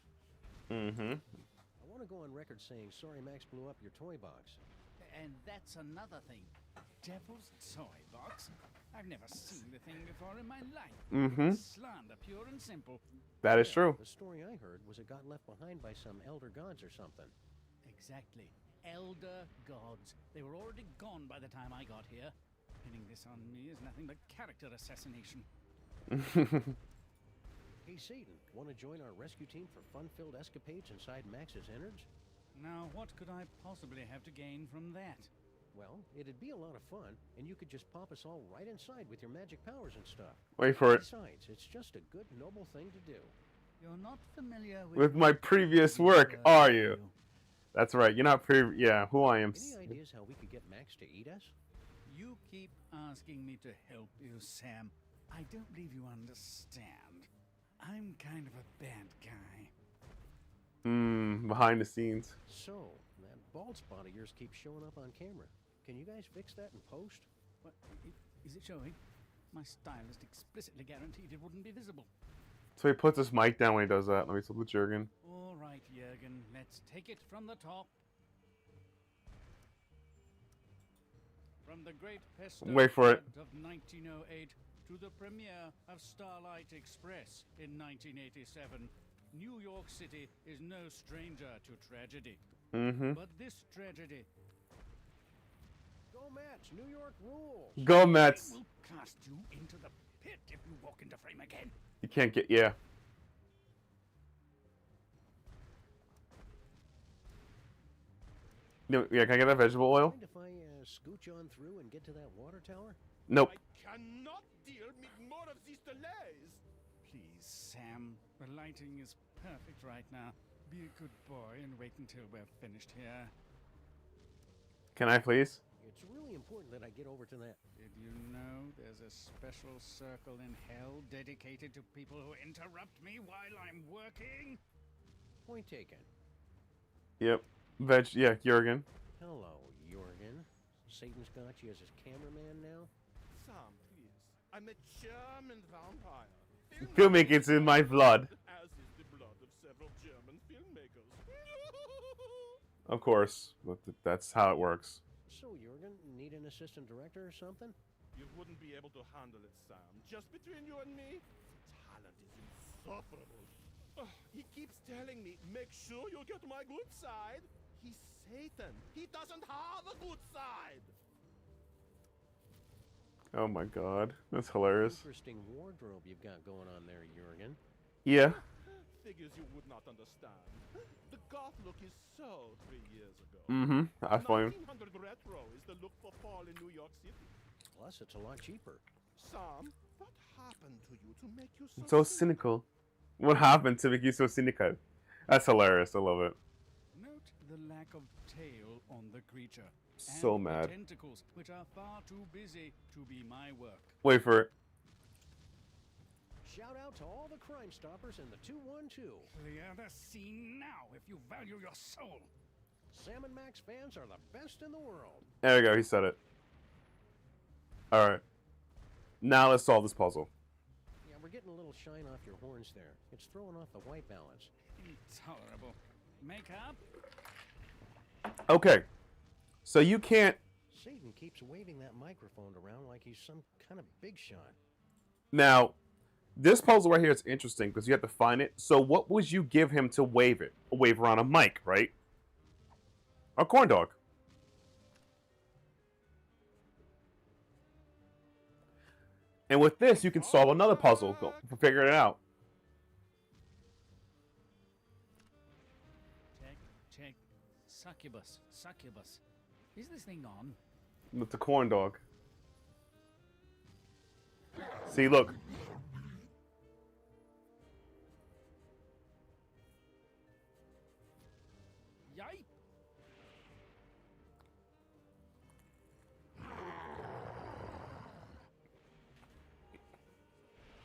Mm-hmm. I want to go on record saying sorry Max blew up your toy box. And that's another thing. Devil's toy box? I've never seen the thing before in my life. Mm-hmm. Slander, pure and simple. That is true. The story I heard was it got left behind by some elder gods or something. Exactly. Elder gods. They were already gone by the time I got here. Pinning this on me is nothing but character assassination. Hey, Satan, want to join our rescue team for fun-filled escapades inside Max's innards? Now, what could I possibly have to gain from that? Well, it'd be a lot of fun, and you could just pop us all right inside with your magic powers and stuff. Wait for it. Besides, it's just a good, noble thing to do. You're not familiar With my previous work, are you? That's right. You're not yeah, who I am. Any ideas how we could get Max to eat us? You keep asking me to help you, Sam. I don't believe you understand. I'm kind of a bad guy. Behind the scenes. So, that bald spot of yours keeps showing up on camera. Can you guys fix that in post? What? Is it showing? My stylist explicitly guaranteed it wouldn't be visible. So he puts his mic down when he does that. Let me salute Jurgen. All right, Jurgen, let's take it from the top. From the great pesto Wait for it. of 1908 to the premiere of Starlight Express in 1987, New York City is no stranger to tragedy. Mm-hmm. But this tragedy... Go Mets! New York rules! Go Mets! will cast you into the pit if you walk into frame again. You can't get, yeah. No, yeah, can I get that vegetable oil? Mind if I scooch on through and get to that water tower? Nope. I cannot deal with more of these delays. Please, Sam. The lighting is perfect right now. Be a good boy and wait until we're finished here. Can I please? It's really important that I get over to that. Did you know there's a special circle in hell dedicated to people who interrupt me while I'm working? Point taken. Yep. Yeah, Jurgen. Hello, Jurgen. Satan's got you as his cameraman now? Sam, please. I'm a German vampire. Filmmaking's in my blood. As is the blood of several German filmmakers. Of course. That's how it works. So, Jurgen, need an assistant director or something? You wouldn't be able to handle it, Sam. Just between you and me, the talent is insufferable. He keeps telling me, make sure you get my good side. He's Satan. He doesn't have a good side. Oh my god. That's hilarious. Interesting wardrobe you've got going on there, Jurgen. Yeah. Figures you would not understand. The goth look is so 3 years ago. Mm-hmm. I find 1900 retro is the look for fall in New York City. Plus, it's a lot cheaper. Sam, what happened to you to make you so cynical. What happened to make you so cynical? That's hilarious. I love it. Note the lack of tail on the creature. So and mad. The tentacles, which are far too busy to be my work. Wait for it. Shout out to all the Crime Stoppers in the 212. Clear the scene now if you value your soul. Sam and Max fans are the best in the world. There we go. He said it. All right. Now let's solve this puzzle. Yeah, we're getting a little shine off your horns there. It's throwing off the white balance. Intolerable. Makeup? Okay. So you can't... Satan keeps waving that microphone around like he's some kind of big shot. Now, This puzzle right here is interesting because you have to find it. So what would you give him to wave it? A wave around a mic, right? A corn dog. And with this, you can solve another puzzle for figuring it out. Check. Succubus. Is this thing on? With the corn dog. See, look. Yipe!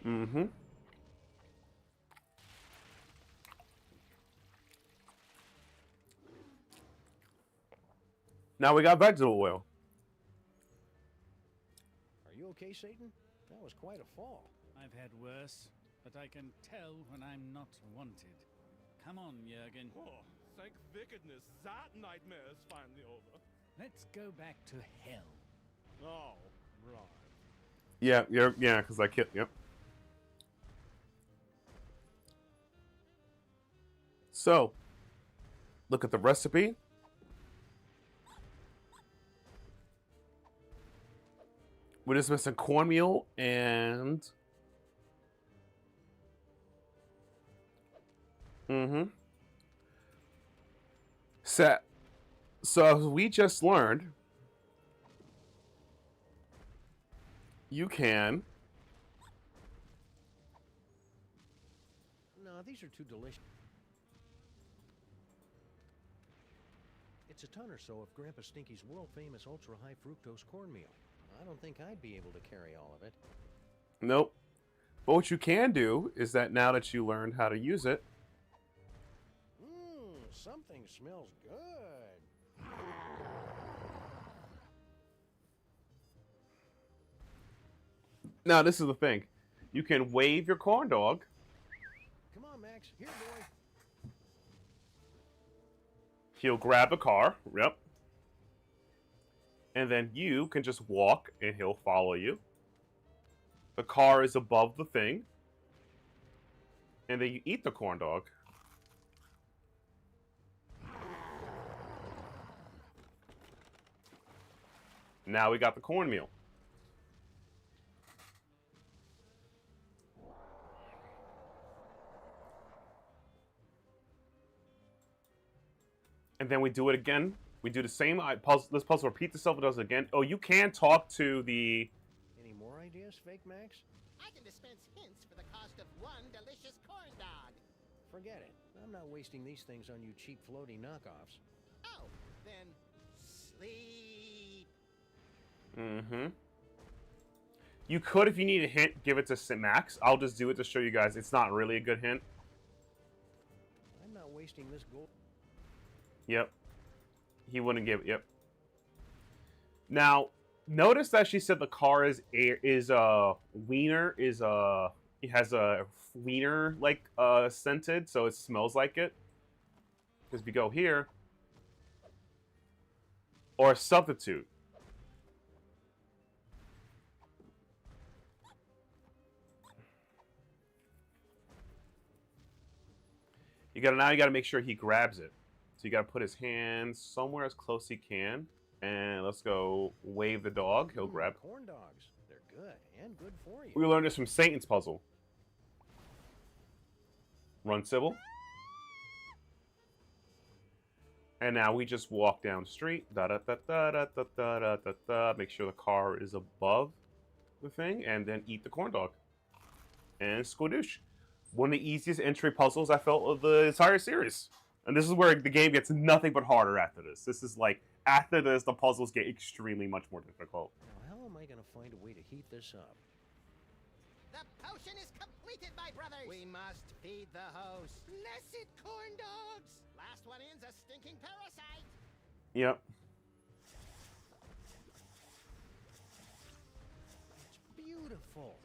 Mm-hmm. Now we got vegetable oil. Are you okay, Satan? That was quite a fall. I've had worse, but I can tell when I'm not wanted. Come on, Jurgen. Oh, thank wickedness, that nightmare is finally over. Let's go back to hell. Oh, right. Yeah, because I killed. Yep. So, look at the recipe. We're just missing cornmeal and... So as we just learned, you can... No, these are too delicious. It's a ton or so of Grandpa Stinky's world-famous ultra-high fructose cornmeal. I don't think I'd be able to carry all of it. Nope. But what you can do is that now that you learned how to use it... Something smells good. Now, this is the thing. You can wave your corn dog. Come on, Max. Here, boy. He'll grab a car. Yep. And then you can just walk and he'll follow you. The car is above the thing. And then you eat the corn dog. Now we got the cornmeal. And then we do it again. We do the same puzzle. This puzzle repeats itself. It does it again. Oh, you can talk to the... Any more ideas, Fake Max? I can dispense hints for the cost of one delicious corn dog. Forget it. I'm not wasting these things on you cheap floaty knockoffs. Oh, then sleep. Mm-hmm. You could, if you need a hint, give it to Max. I'll just do it to show you guys. It's not really a good hint. I'm not wasting this gold. Yep. He wouldn't give it. Yep. Now, notice that she said the car is wiener it has a wiener like scented, so it smells like it. Because we go here, or a substitute. You gotta make sure he grabs it. So you gotta put his hands somewhere as close as he can. And let's go wave the dog. He'll grab. Corn dogs. They're good and good for you. We learned this from Satan's puzzle. Run, Sybil. And now we just walk down the street. Da da da da da da da da da. Make sure the car is above the thing, and then eat the corn dog. And squadoosh. One of the easiest entry puzzles I felt of the entire series. And this is where the game gets nothing but harder after this. This is like, after this, the puzzles get extremely much more difficult. Now, how am I going to find a way to heat this up? The potion is completed, my brothers. We must feed the host. Blessed corn dogs. Last one in's a stinking parasite. Yep. It's beautiful.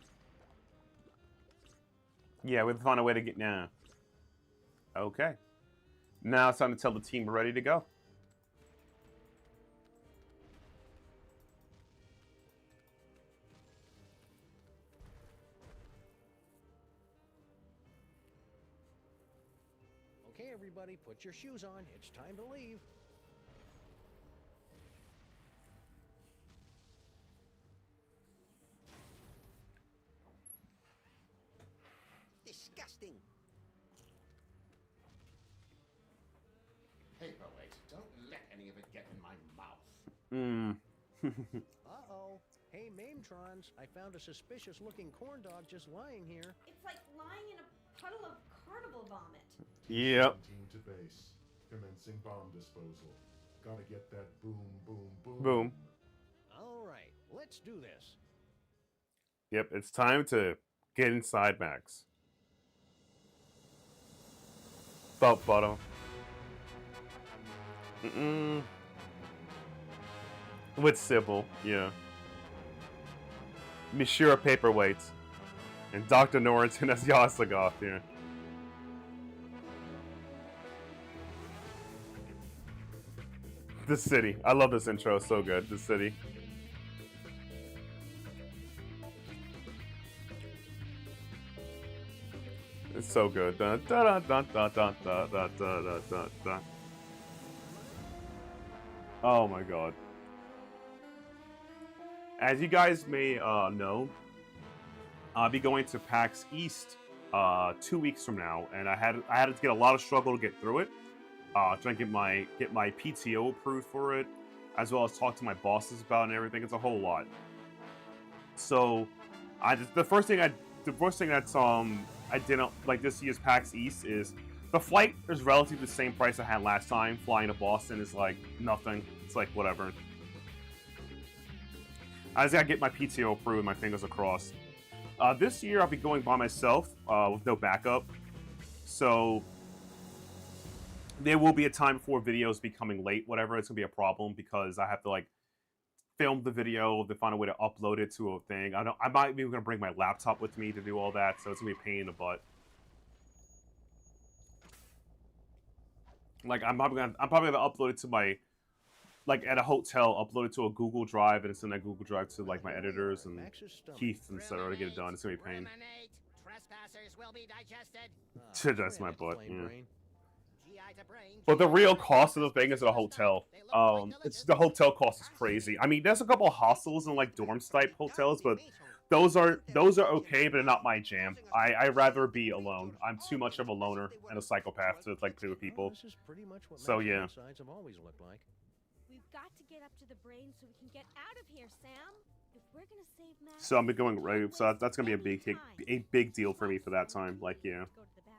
Yeah, we'll find a way to get now. Okay. Now it's time to tell the team we're ready to go. Okay, everybody, put your shoes on. It's time to leave. Disgusting. Paperweight. Don't let any of it get in my mouth. Uh-oh. Hey, Mametrons, I found a suspicious-looking corn dog just lying here. It's like lying in a puddle of carnival vomit. Yep. Team to base. Commencing bomb disposal. Gotta get that boom, boom, boom. Boom. All right, let's do this. Yep, it's time to get inside Max. Thought bottom. With Sybil, yeah. Monsieur Paperweights. And Dr. Norrington as Yaslagoth, yeah. The city. I love this intro, it's so good. The city. It's so good. Dun, dun, dun, dun, dun, dun, dun, dun, dun, dun, dun. Oh my god. As you guys may know, I'll be going to PAX East 2 weeks from now, and I had to get a lot of struggle to get through it. Trying to get my PTO approved for it, as well as talk to my bosses about it and everything. It's a whole lot. So, the first thing that's I didn't like this year's PAX East is the flight is relatively the same price I had last time. Flying to Boston is like nothing. It's like whatever. I just gotta get my PTO approved, my fingers are crossed. This year I'll be going by myself with no backup. So there will be a time before videos becoming late, whatever. It's gonna be a problem because I have to like film the video, to find a way to upload it to a thing. I might be gonna bring my laptop with me to do all that, so it's gonna be a pain in the butt. Like I'm probably gonna upload it to my, like at a hotel, upload it to a Google Drive, and send that Google Drive to like my editors and Keith and etc. to get it done. It's gonna be a pain. Trespassers will be digested. That's my butt. Yeah. GI to brain. But the real cost of the thing is at a hotel. It's the hotel cost is crazy. I mean, there's a couple of hostels and like dorm type hotels, but those are okay, but they're not my jam. I'd rather be alone. I'm too much of a loner and a psychopath to like play with people. This is pretty much what So yeah. sides have always looked like. We've got to get up to the brain so we can get out of here, Sam. If we're gonna save Max, So I'm going right. So that's gonna be a big deal for me for that time. Like yeah. go to the bathroom.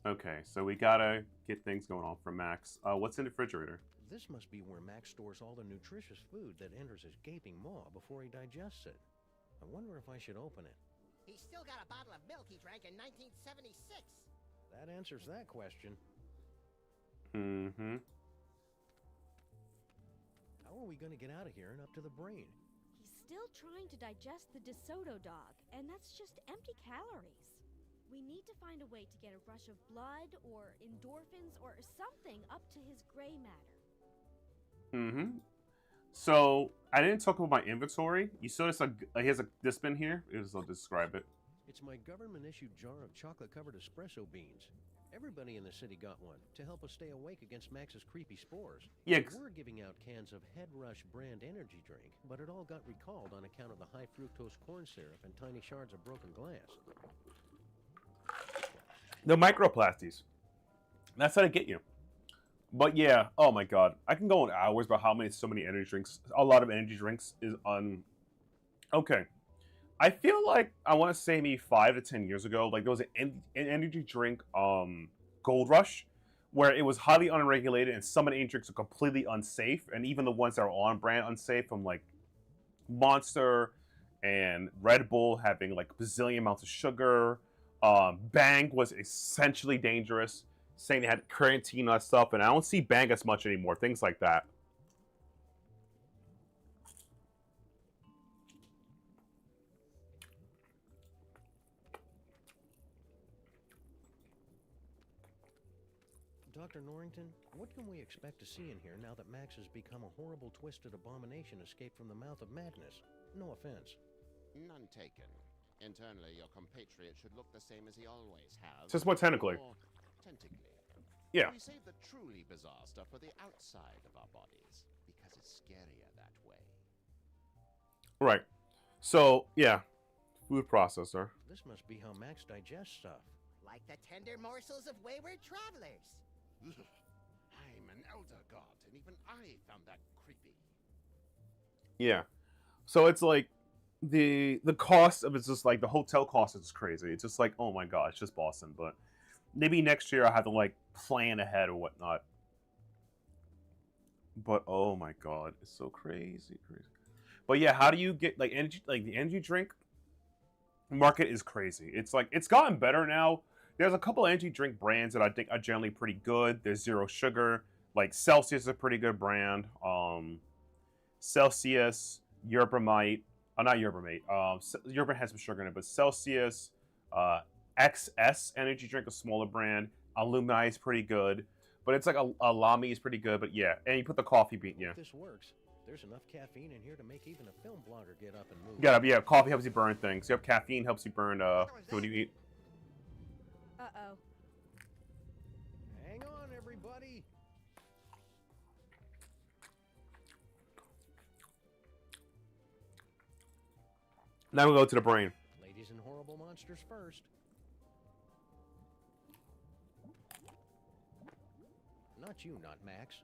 Okay, so we gotta get things going on for Max. What's in the refrigerator? This must be where Max stores all the nutritious food that enters his gaping maw before he digests it. I wonder if I should open it. He's still got a bottle of milk he drank in 1976. That answers that question. Mm-hmm. How are we going to get out of here and up to the brain? He's still trying to digest the DeSoto dog, and that's just empty calories. We need to find a way to get a rush of blood or endorphins or something up to his gray matter. Mm-hmm. So I didn't talk about my inventory. You saw this here's this bin here. I'll describe it. It's my government-issued jar of chocolate-covered espresso beans. Everybody in the city got one to help us stay awake against Max's creepy spores. Yeah, We're giving out cans of Head Rush brand energy drink, but it all got recalled on account of the high fructose corn syrup and tiny shards of broken glass. The microplastics. That's how to get you. But yeah, oh my god, I can go on hours about so many energy drinks. A lot of energy drinks is okay. I feel like I want to say maybe 5 to 10 years ago, like there was an energy drink, Gold Rush, where it was highly unregulated, and some of the energy drinks are completely unsafe, and even the ones that are on brand unsafe, from like Monster and Red Bull having like bazillion amounts of sugar. Bang was essentially dangerous, saying they had quarantine and stuff, and I don't see Bang as much anymore. Things like that. Dr. Norrington, what can we expect to see in here now that Max has become a horrible, twisted abomination escaped from the mouth of madness? No offense. None taken. Internally, your compatriot should look the same as he always has. Just more technically. Or tentacly. Yeah. We save the truly bizarre stuff for the outside of our bodies, because it's scarier that way. Right. So, yeah. Food processor. This must be how Max digests stuff. Like the tender morsels of wayward travelers. I'm an elder god, and even I found that creepy. Yeah. So it's like the cost of it's just like the hotel cost is crazy. It's just like, oh my god, it's just Boston. But maybe next year I'll have to like plan ahead or whatnot. But oh my god, it's so crazy. But yeah, how do you get like energy? Like the energy drink market is crazy. It's like it's gotten better now. There's a couple energy drink brands that I think are generally pretty good. There's zero sugar. Like Celsius is a pretty good brand. Celsius, Yerba Mate. Not Yerba Mate. Yerba has some sugar in it, but Celsius, XS energy drink, a smaller brand. Alumni is pretty good, but it's like a Lamy is pretty good. But yeah, and you put the coffee bean. Yeah. If this works, there's enough caffeine in here to make even a film blogger get up and move. Yeah. Coffee helps you burn things. Yep, caffeine helps you burn. What do you eat? Uh-oh. Hang on, everybody. Now we go to the brain. Ladies and horrible monsters first. Not you, not Max.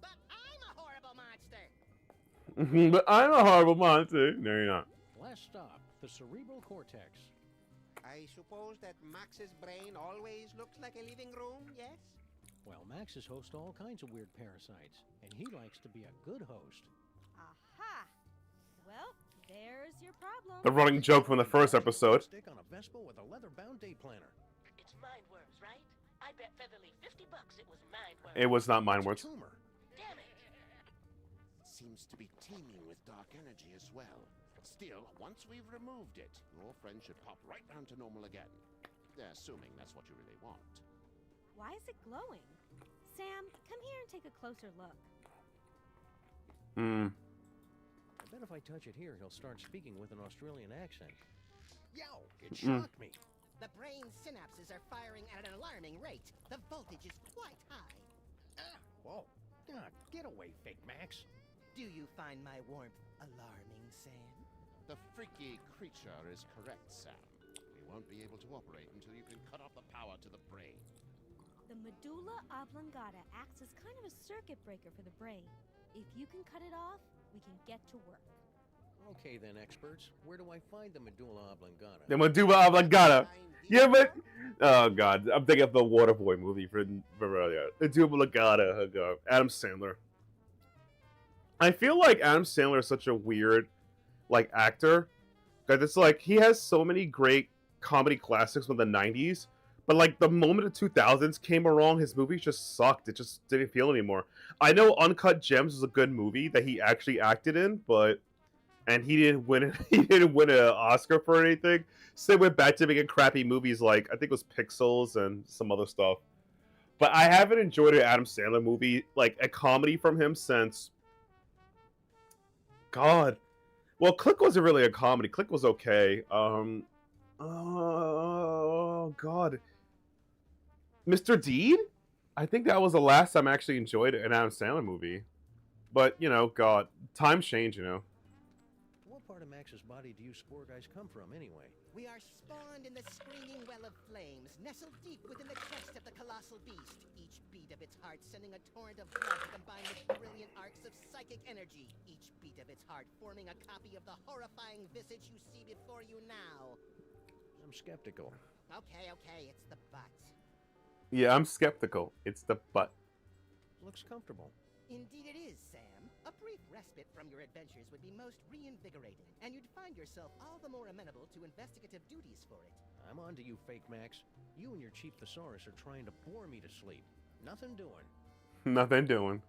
But I'm a horrible monster. But I'm a horrible monster. No, you're not. Last stop, the cerebral cortex. I suppose that Max's brain always looks like a living room, yes? Well, Maxes host all kinds of weird parasites, and he likes to be a good host. Aha! Well, there's your problem. The running joke from the first episode. Stick on a Vespa with a leather-bound day planner. It's mind worms, right? I bet Featherly $50 it was mind worms. It was not mind worms. Tumor. Damn it. Seems to be teeming with dark energy as well. Still, once we've removed it, your friend should pop right round to normal again. Assuming that's what you really want. Why is it glowing? Sam, come here and take a closer look. I bet if I touch it here, he'll start speaking with an Australian accent. Yow! It shocked me. The brain synapses are firing at an alarming rate. The voltage is quite high. Whoa. Get away, fake Max. Do you find my warmth alarming, Sam? The freaky creature is correct, Sam. We won't be able to operate until you can cut off the power to the brain. The medulla oblongata acts as kind of a circuit breaker for the brain. If you can cut it off, we can get to work. Okay then, experts. Where do I find the medulla oblongata? The medulla oblongata. Yeah, but oh god, I'm thinking of the Waterboy movie from earlier. Medulla oblongata. Oh god, Adam Sandler. I feel like Adam Sandler is such a weird, like, actor. That it's like he has so many great comedy classics from the '90s, but like the moment of 2000s came along, his movies just sucked. It just didn't feel anymore. I know Uncut Gems was a good movie that he actually acted in, but and he didn't win it. He didn't win an Oscar for anything. So he went back to making crappy movies like I think it was Pixels and some other stuff. But I haven't enjoyed an Adam Sandler movie, like a comedy from him, since God. Well, Click wasn't really a comedy. Click was okay. Oh God, Mr. Deed. I think that was the last time I actually enjoyed an Adam Sandler movie. But you know, God, times change. You know. What part of Max's body do you spore guys come from, anyway? We are spawned in the screaming well of flames, nestled deep within the chest of the colossal beast. Each beat of its heart sending a torrent of blood combined with brilliant arcs of psychic energy. Each beat of its heart forming a copy of the horrifying visage you see before you now. I'm skeptical. Okay, it's the butt. Yeah, I'm skeptical. It's the butt. Looks comfortable. Indeed it is, Sam. A brief respite from your adventures would be most reinvigorating, and you'd find yourself all the more amenable to investigative duties for it. I'm on to you, fake Max. You and your cheap thesaurus are trying to bore me to sleep. Nothing doing. Nothing doing.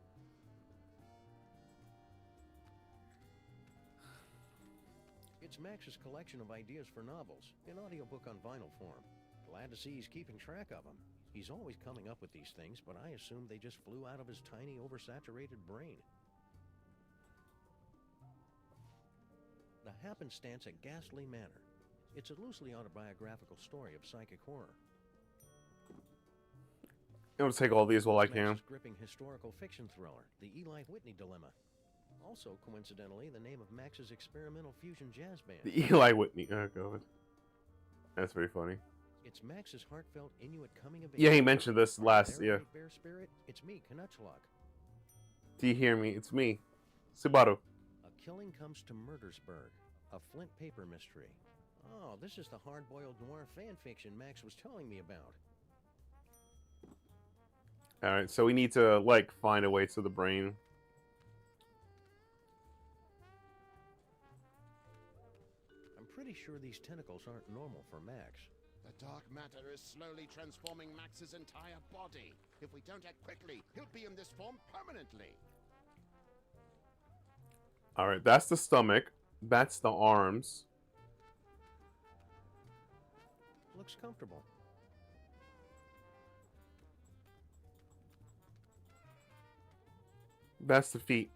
It's Max's collection of ideas for novels, in audiobook on vinyl form. Glad to see he's keeping track of them. He's always coming up with these things, but I assume they just flew out of his tiny, oversaturated brain. The happenstance at Ghastly Manor. It's a loosely autobiographical story of psychic horror. I'm gonna take all these while I can. Max's gripping historical fiction thriller, The Eli Whitney Dilemma. Also, coincidentally, the name of Max's experimental fusion jazz band. The Eli Whitney. Oh, God. That's pretty funny. It's Max's heartfelt Inuit coming of age. Yeah, he mentioned this last, Bear yeah. Great Bear Spirit, it's me, Canuchalok. Do you hear me? It's me, Subaru. A Killing Comes to Murdersburg, a Flint paper mystery. Oh, this is the hard-boiled noir fan fiction Max was telling me about. Alright, so we need to, like, find a way to the brain. I'm pretty sure these tentacles aren't normal for Max. The dark matter is slowly transforming Max's entire body. If we don't act quickly, he'll be in this form permanently. Alright, that's the stomach. That's the arms. Looks comfortable. That's the feet.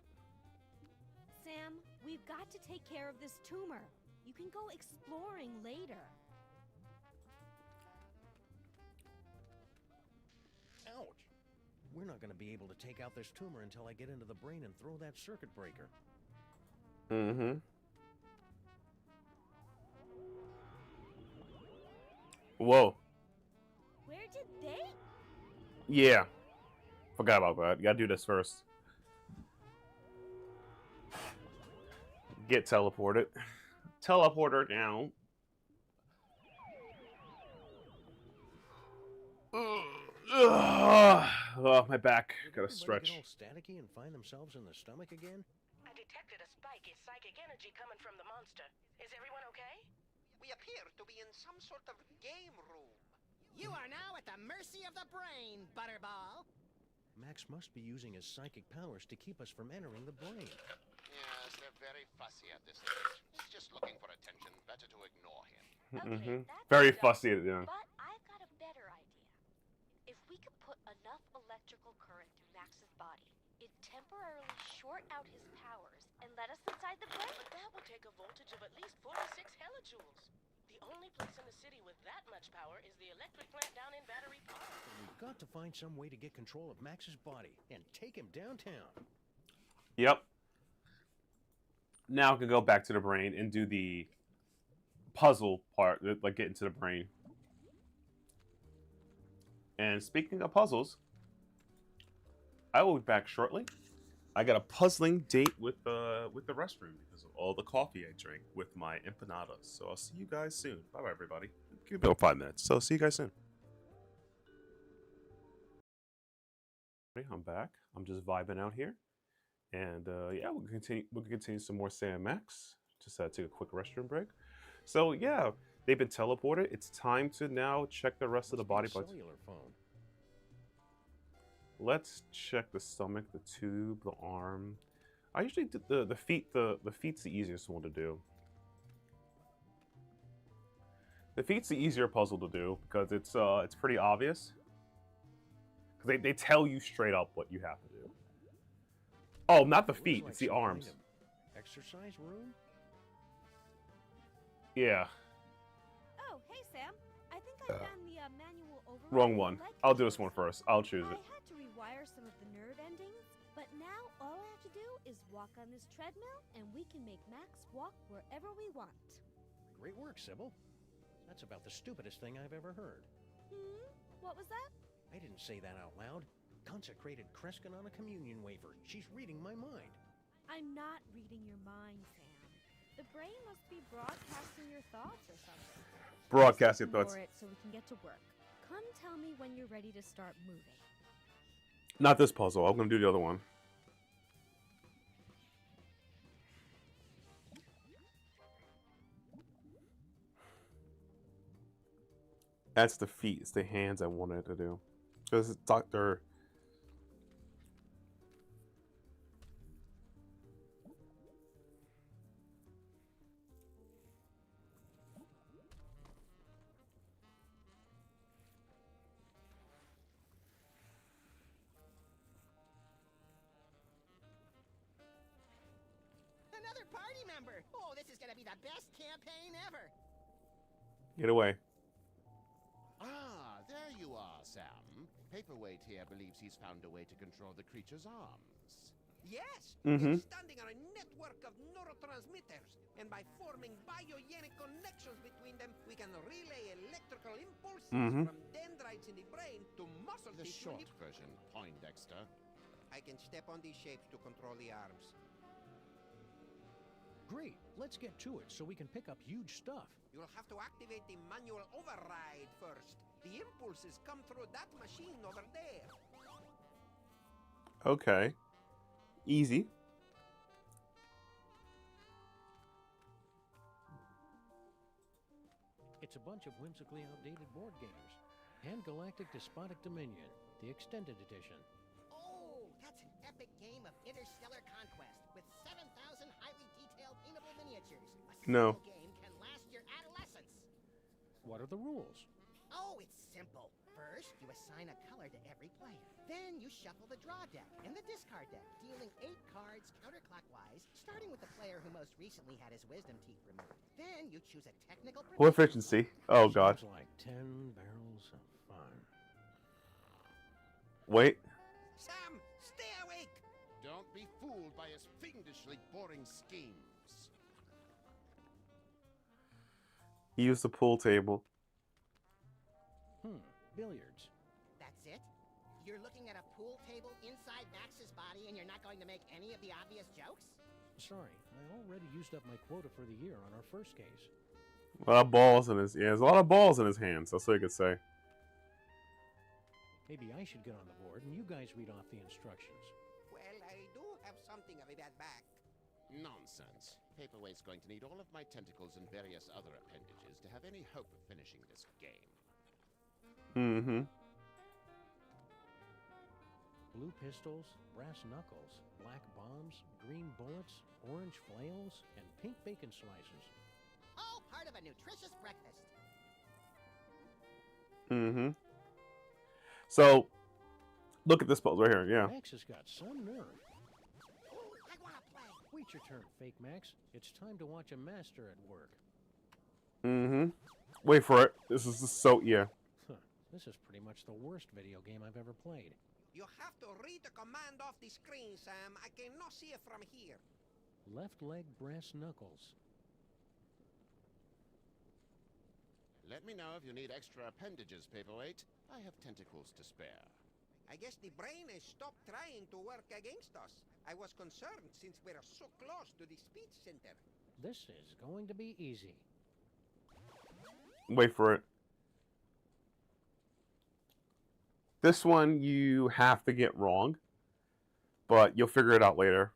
Sam, we've got to take care of this tumor. You can go exploring later. Ouch! We're not going to be able to take out this tumor until I get into the brain and throw that circuit breaker. Mm-hmm. Whoa. Where did they? Yeah. Forgot about that. You gotta do this first. Get teleported. Teleporter down. Oh, my back. Gotta stretch. Get all staticky and find themselves in the stomach again? I detected a spike in psychic energy coming from the monster. Is everyone okay? We appear to be in some sort of game room. You are now at the mercy of the brain, Butterball. Max must be using his psychic powers to keep us from entering the brain. Yes, they're very fussy at this stage. He's just looking for attention. Better to ignore him. Mm-hmm. Very fussy, yeah. But I've got a better idea. If we could put enough electrical current through Max's body, it'd temporarily short out his powers and let us inside the brain. But that would take a voltage of at least 46 hellijoules. The only place in the city with that much power is the electric plant down in Battery Park. We've got to find some way to get control of Max's body and take him downtown. Yep. Now I can go back to the brain and do the puzzle part, like get into the brain. And speaking of puzzles, I will be back shortly. I got a puzzling date with the restroom because of all the coffee I drank with my empanadas. So I'll see you guys soon. Bye bye, everybody. Give me about 5 minutes. So see you guys soon. I'm back. I'm just vibing out here, and yeah, we'll continue some more Sam Max. Just take a quick restroom break. So yeah, they've been teleported. It's time to now check the rest of the body parts. Cellular phone. Let's check the stomach, the tube, the arm. I usually do the feet. The feet's the easiest one to do. The feet's the easier puzzle to do because it's pretty obvious. Because they tell you straight up what you have to do. Oh, not the feet. It's the arms. Exercise room? Yeah. Oh, hey Sam. I think I found the manual override. Wrong one. I'll do this one first. I'll choose it. I had to rewire some of the nerve endings, but now all I have to do is walk on this treadmill, and we can make Max walk wherever we want. Great work, Sybil. That's about the stupidest thing I've ever heard. What was that? I didn't say that out loud. Consecrated Kreskin on a communion wafer. She's reading my mind. I'm not reading your mind, Sam. The brain must be broadcasting your thoughts or something. Broadcast your Let's thoughts. ignore it so we can get to work. Come tell me when you're ready to start moving. Not this puzzle. I'm gonna do the other one. That's the feet. It's the hands I wanted to do. This is Dr. Another party member! Oh, this is gonna be the best campaign ever! Get away. Ah, there you are, Sam. Paperweight here believes he's found a way to control the creature's arms. Yes, Mm-hmm. it's standing on a network of neurotransmitters, and by forming biogenic connections between them, we can relay electrical impulses from dendrites in the brain to muscle The tissue. short version, Poindexter. I can step on these shapes to control the arms. Great. Let's get to it so we can pick up huge stuff. You'll have to activate the manual override first. The impulses come through that machine over there. Okay. Easy. It's a bunch of whimsically outdated board games. Pan Galactic Despotic Dominion, the extended edition. Oh, that's an epic game of interstellar conquest with 7,000 highly detailed paintable miniatures. A No. single game can last your adolescence. What are the rules? Oh, it's simple. First, you assign a color to every player. Then you shuffle the draw deck and the discard deck, dealing 8 cards counterclockwise, starting with the player who most recently had his wisdom teeth removed. Then you choose a technical Proficiency. Oh god. Sounds like 10 barrels of fun. Wait. Sam, stay awake! Don't be fooled by his fiendishly boring schemes. Use the pool table. Billiards. That's it? You're looking at a pool table inside Max's body and you're not going to make any of the obvious jokes? Sorry, I already used up my quota for the year on our first case. A lot of balls in his... Yeah, there's a lot of balls in his hands. That's what you could say. Maybe I should get on the board and you guys read off the instructions. Well, I do have something of a bad back. Nonsense. Paperweight's going to need all of my tentacles and various other appendages to have any hope of finishing this game. Mm-hmm. Blue pistols, brass knuckles, black bombs, green bullets, orange flails, and pink bacon slices. All part of a nutritious breakfast. Mm-hmm. So, look at this pose right here. Yeah. Max has got some nerve. I want to play. Wait your turn, Fake Max. It's time to watch a master at work. Mm-hmm. Wait for it. This is so... Yeah. This is pretty much the worst video game I've ever played. You have to read the command off the screen, Sam. I cannot see it from here. Left leg brass knuckles. Let me know if you need extra appendages, Paperweight. I have tentacles to spare. I guess the brain has stopped trying to work against us. I was concerned since we're so close to the speech center. This is going to be easy. Wait for it. This one you have to get wrong, but you'll figure it out later.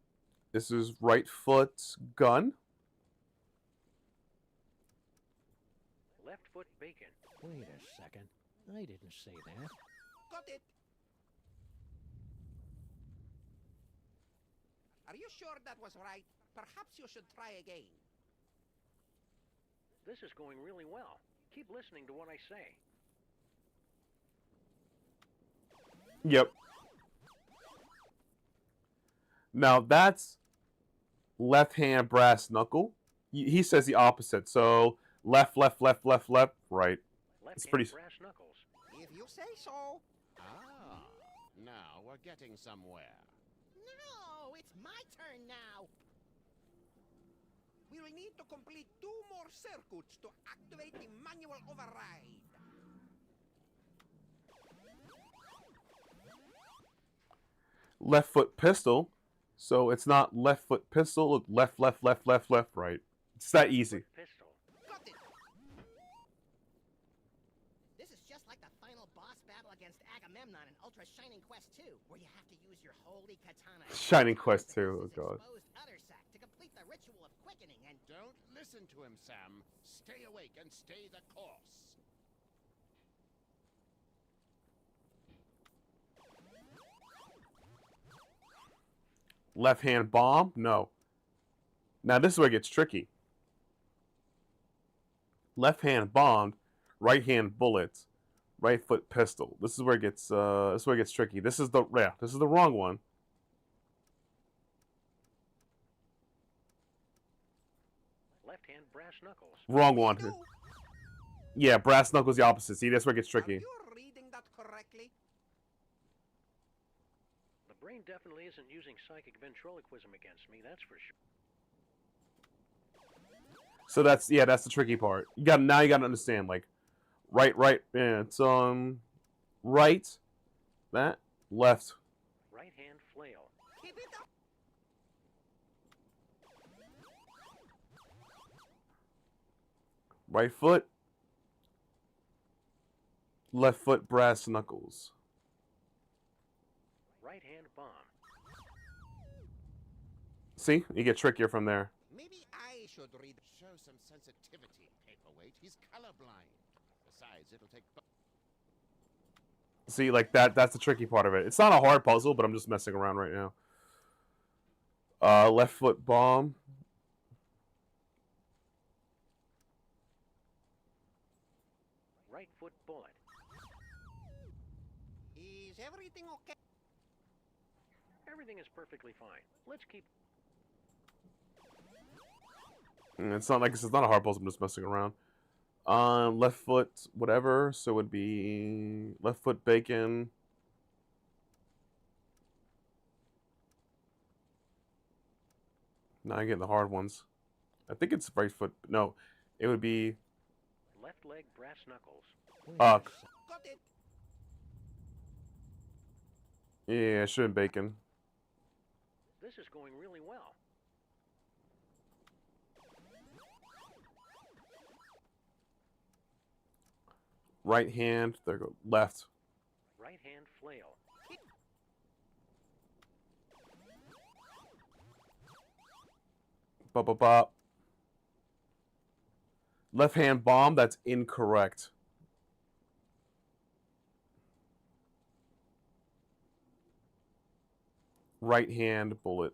This is right foot gun. Left foot bacon. Wait a second. I didn't say that. Got it. Are you sure that was right? Perhaps you should try again. This is going really well. Keep listening to what I say. Yep. Now that's left hand brass knuckle. He says the opposite. So left, left, left, left, left, right. It's pretty. Brass knuckles. If you say so. Ah, now we're getting somewhere. No, it's my turn now. We will need to complete 2 more circuits to activate the manual override. Left foot pistol. So it's not left foot pistol. Look, left, left, left, left, left, right. It's that easy. Pistol. Got it. This is just like the final boss battle against Agamemnon in Ultra Shining Quest 2, where you have to use your holy katana. Shining Quest 2. Oh god. Exposed udder sac to complete the ritual of quickening and Don't listen to him, Sam. Stay awake and stay the course. Left hand bomb? No. Now this is where it gets tricky. Left hand bombed, right hand bullets, right foot pistol. This is where it gets tricky. This is the wrong one. Left hand brass knuckles. Wrong one. Yeah, brass knuckles the opposite. See, that's where it gets tricky. Are you reading that correctly? The brain definitely isn't using psychic ventriloquism against me, that's for sure. So that's the tricky part. You got now you got to understand like right, yeah, it's right, that, left. Right hand flail. Keep it up. Right foot, left foot, brass knuckles. Right hand bomb. See, you get trickier from there. Maybe I should read. Show some sensitivity, Paperweight. He's colorblind. Besides, it'll take. See, like that's the tricky part of it. It's not a hard puzzle, but I'm just messing around right now. Left foot bomb. Right foot bullet. Is everything okay? Everything is perfectly fine. Let's keep. It's not like it's not a hard puzzle. I'm just messing around. Left foot, whatever. So it would be left foot bacon. Now I get the hard ones. I think it's right foot. No, it would be Left leg brass knuckles. Got it. Yeah, it should have been bacon. This is going really well. Right hand. There go. Left. Right hand flail. Bop, bop, bop. Left hand bomb. That's incorrect. Right hand bullet.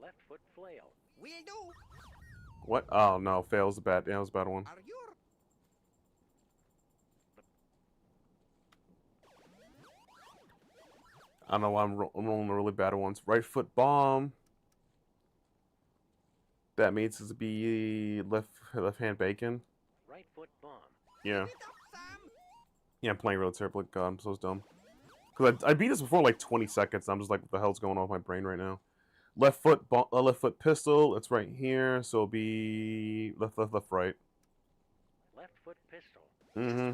Left foot flail. Will do. What? Oh no, fails the bad. Yeah, that was a bad one. Are you? I don't know why I'm rolling the really bad ones. Right foot bomb. That means to be left hand bacon. Right foot bomb. Yeah. Yeah, I'm playing really terribly. God, I'm so dumb. Because I beat this before like 20 seconds. I'm just like, what the hell's going on with my brain right now? Left foot pistol. It's right here. So it'll be left, right. Left foot pistol. Mm-hmm.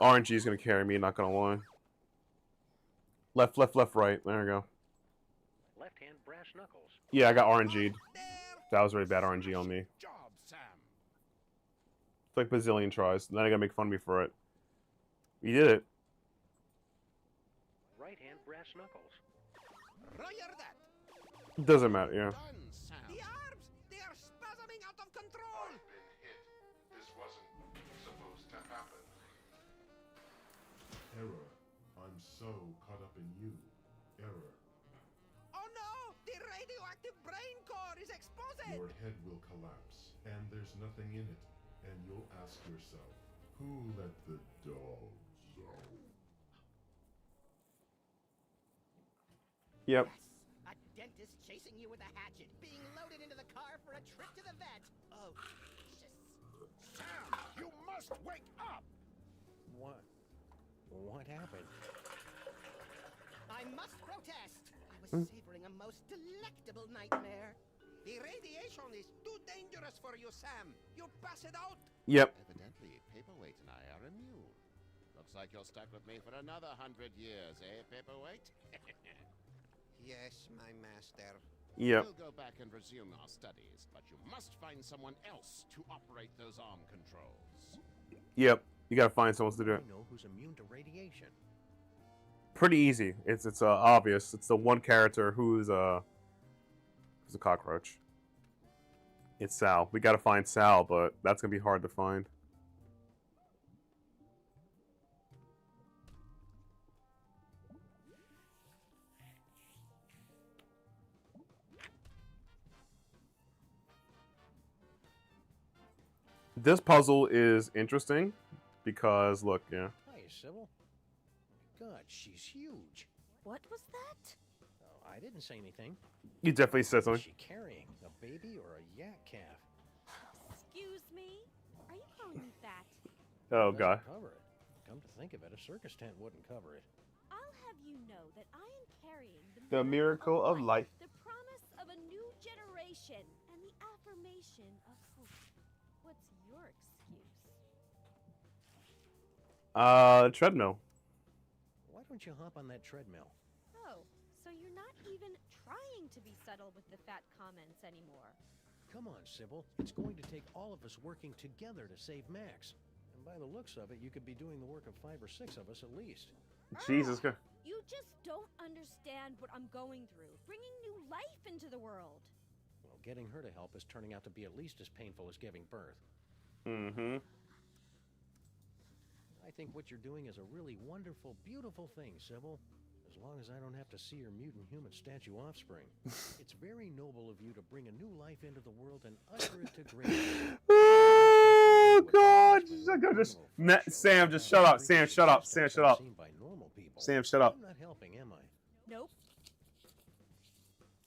RNG is gonna carry me. Not gonna lie. Left, right. There we go. Left hand brass knuckles. Yeah, I got RNG'd. That was really bad RNG on me. Job, Sam. It's like bazillion tries. And then I gotta make fun of me for it. You did it. Right hand brass knuckles. Roger that. Doesn't matter, yeah. Done, Sam. The arms, they are spasming out of control. I've been hit. This wasn't supposed to happen. Error. I'm so caught up in you. Error. Oh no! The radioactive brain core is exposed! Your head will collapse, and there's nothing in it. And you'll ask yourself, who let the dogs out? Yep. A dentist chasing you with a hatchet, being loaded into the car for a trip to the vet. Oh, Jesus. Sam, you must wake up! What? What happened? I must protest. I was savoring a most delectable nightmare. The radiation is too dangerous for you, Sam. You'll pass it out. Yep. Evidently, Paperweight and I are immune. Looks like you're stuck with me for another 100 years, eh, Paperweight? Yes, my master. Yep. We'll go back and resume our studies, but you must find someone else to operate those arm controls. Yep. You gotta find someone to do it. I know who's immune to radiation. Pretty easy. It's obvious. It's the one character who's a cockroach. It's Sal. We gotta find Sal, but that's gonna be hard to find. This puzzle is interesting because look, yeah. Hi, Sybil. God, she's huge. What was that? Oh, I didn't say anything. You definitely said Is something. she carrying a baby or a yak calf? Excuse me? calling me fat. Oh It god. doesn't cover it. Come to think of it, a circus tent wouldn't cover it. I'll have you know that I am carrying The miracle of life. the promise of a new generation, and the affirmation of hope. What's your excuse? Treadmill. Why don't you hop on that treadmill? Oh, so you're not even trying to be subtle with the fat comments anymore. Come on, Sybil. It's going to take all of us working together to save Max. And by the looks of it, you could be doing the work of 5 or 6 of us at least. Jesus Christ. You just don't understand what I'm going through. Bringing new life into the world. Well, getting her to help is turning out to be at least as painful as giving birth. Mm-hmm. I think what you're doing is a really wonderful, beautiful thing, Sybil. As long as I don't have to see your mutant human statue offspring. It's very noble of you to bring a new life into the world and usher it to greatness. Oh god! Sam, just shut up. Sam, shut up. Sam, shut up. Sam, shut up. I'm not helping, am I? Nope.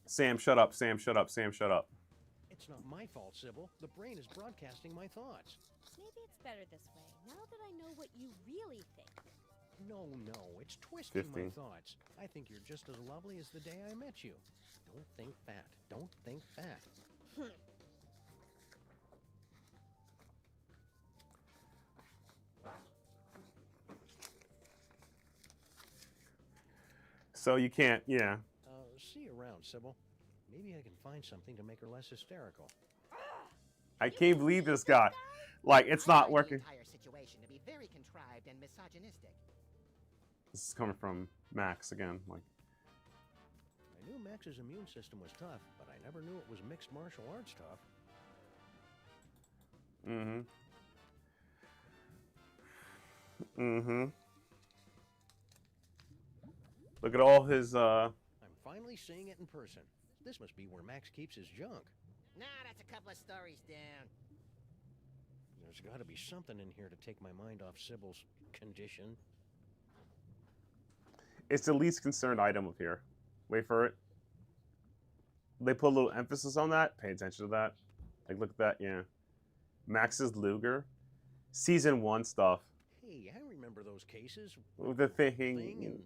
Sam, shut up. Sam, shut up. Sam, shut up. It's not my fault, Sybil. The brain is broadcasting my thoughts. Maybe it's better this way, now that I know what you really think. No, it's twisting 15. my thoughts. I think you're just as lovely as the day I met you. Don't think fat. Don't think fat. So you can't, yeah. See you around, Sybil. Maybe I can find something to make her less hysterical. I can't believe this guy. Like, it's not The working. entire situation to be very contrived and misogynistic. This is coming from Max again. Like, I knew Max's immune system was tough, but I never knew it was mixed martial arts tough. mm-hmm. Mm-hmm. Look at all his, I'm finally seeing it in person. This must be where Max keeps his junk. Nah, that's a couple of stories down. There's got to be something in here to take my mind off Sybil's condition. It's the least concerned item of here. Wait for it. They put a little emphasis on that. Pay attention to that. Like, look at that, yeah. Max's Luger. Season 1 stuff. Hey, I remember those cases. The thing. and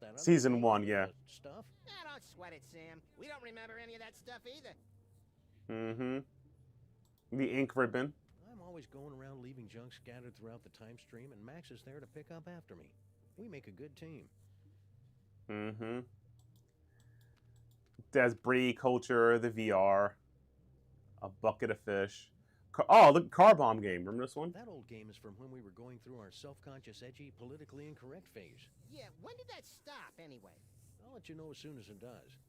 that other Season thing, 1, yeah. Stuff. Nah, don't sweat it, Sam. We don't remember any of that stuff either. Mm-hmm. The ink ribbon. I'm always going around leaving junk scattered throughout the time stream, and Max is there to pick up after me. We make a good team. Mm-hmm. There's Brady culture, the VR, a bucket of fish. Oh, the car bomb game. Remember this one? That old game is from when we were going through our self-conscious, edgy, politically incorrect phase. Yeah, when did that stop, anyway? I'll let you know as soon as it does.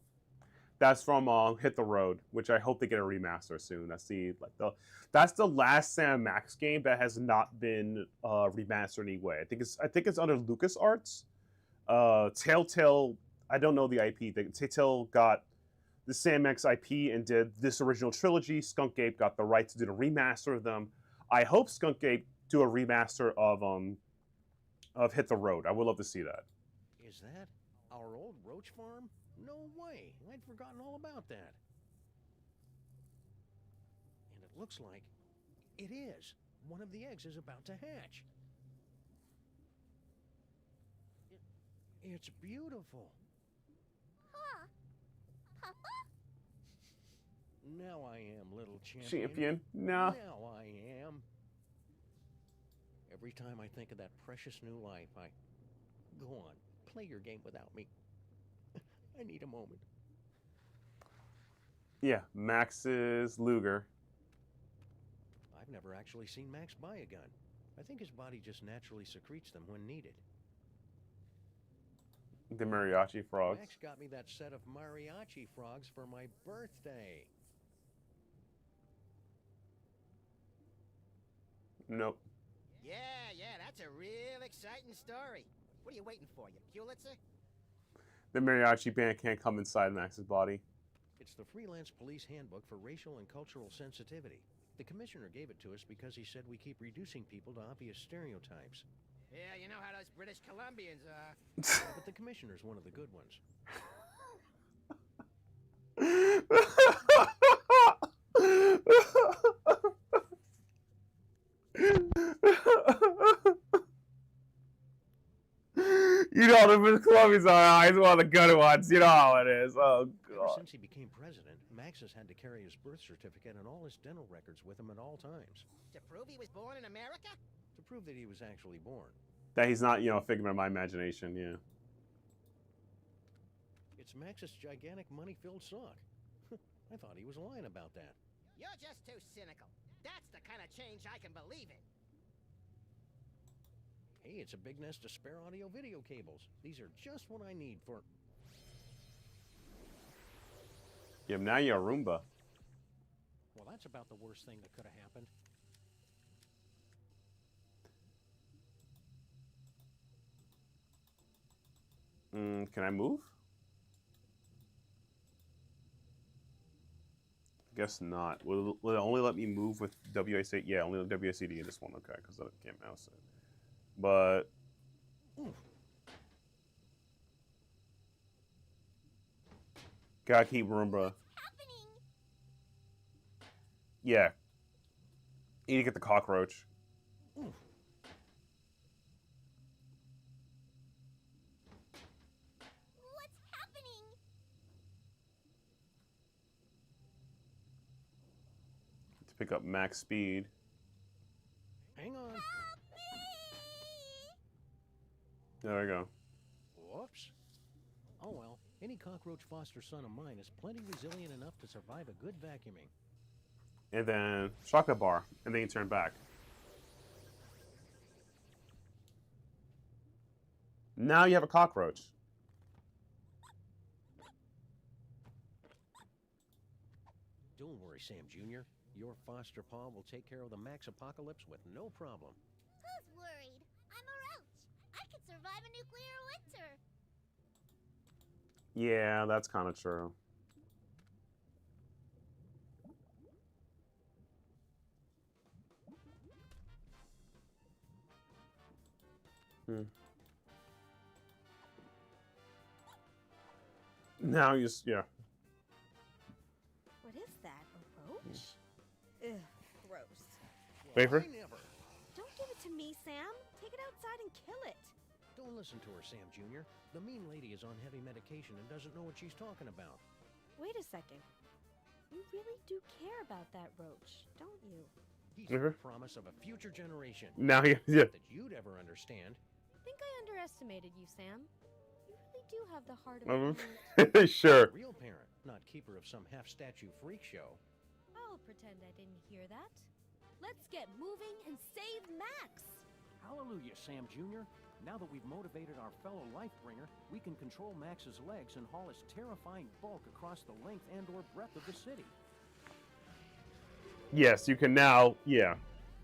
That's from Hit the Road, which I hope they get a remaster soon. That's the last Sam Max game that has not been remastered anyway. I think it's under LucasArts. Telltale, I don't know the IP. Telltale got the Sam Max IP and did this original trilogy. Skunk Ape got the right to do the remaster of them. I hope Skunk Ape do a remaster of Hit the Road. I would love to see that. Is that our old roach farm? No way. I'd forgotten all about that. And it looks like it is. One of the eggs is about to hatch. It's beautiful. Now I am, little champion. No. Now I am. Every time I think of that precious new life, I... Go on, play your game without me. I need a moment. Yeah, Max's Luger. I've never actually seen Max buy a gun. I think his body just naturally secretes them when needed. The mariachi frogs. Max got me that set of mariachi frogs for my birthday. Nope. Yeah, that's a real exciting story. What are you waiting for, you Pulitzer? The mariachi band can't come inside Max's body. It's the Freelance Police Handbook for Racial and Cultural Sensitivity. The commissioner gave it to us because he said we keep reducing people to obvious stereotypes. Yeah, you know how those British Columbians are. Yeah, but the commissioner's one of the good ones. You know, the Colombians are he's one of the good ones. You know how it is. Oh, Ever God. since he became president, Max has had to carry his birth certificate and all his dental records with him at all times. To prove he was born in America? To prove that he was actually born. That he's not, you know, a figment of my imagination, yeah. It's Max's gigantic money-filled sock. I thought he was lying about that. You're just too cynical. That's the kind of change I can believe in. Hey, it's a big nest of spare audio-video cables. These are just what I need for... Yeah, now you're a Roomba. Well, that's about the worst thing that could have happened. Can I move? Guess not. Will it only let me move with WASD? Yeah, only WASD in this one. Okay, because I can't mouse it. But gotta keep Roomba. Yeah. Need to get the cockroach. To pick up max speed. Hang on. There we go. Whoops. Oh well, any cockroach foster son of mine is plenty resilient enough to survive a good vacuuming. And then chocolate bar, and then you turn back. Now you have a cockroach. Don't worry, Sam Jr. Your foster paw will take care of the Max apocalypse with no problem. Who's worried? I'm a roach. I could survive a nuclear winter. Yeah, that's kind of true. Now you yeah. What is that? A roach? Ugh, gross. Wafer? Don't give it to me, Sam. Take it outside and kill it. Don't listen to her, Sam Jr. The mean lady is on heavy medication and doesn't know what she's talking about. Wait a second. You really do care about that roach, don't you? He's the promise of a future generation. Now he, yeah. That you'd ever understand. I think I underestimated you, Sam. You really do have the heart of a parent. Sure. Real parent, not keeper of some half-statue freak show. I'll pretend I didn't hear that. Let's get moving and save Max! Hallelujah, Sam Jr. Now that we've motivated our fellow Lifebringer, we can control Max's legs and haul his terrifying bulk across the length and/or breadth of the city. Yes, you can now, yeah.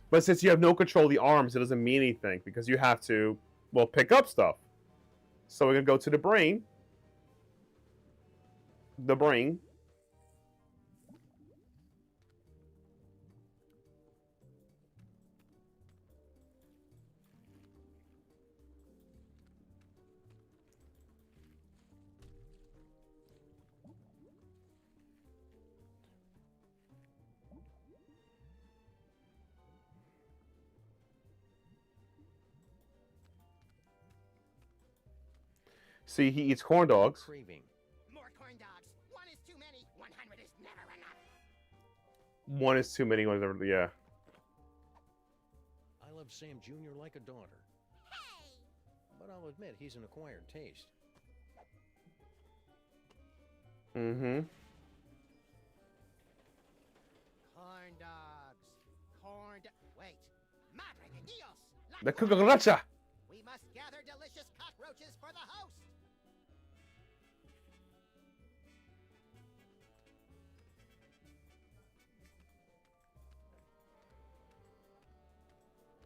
But since you have no control of the arms, it doesn't mean anything because you have to, well, pick up stuff. So we're going to go to the brain. The brain. See, he eats corn dogs. Craving. More corn dogs. One is too many. 100 is never enough. One is too many. Whatever. Yeah. I love Sam Jr. like a daughter. Hey! But I'll admit he's an acquired taste. Mm-hmm. Corn dogs. Wait. Madre de Dios! The cucaracha. We must gather delicious cockroaches for the host.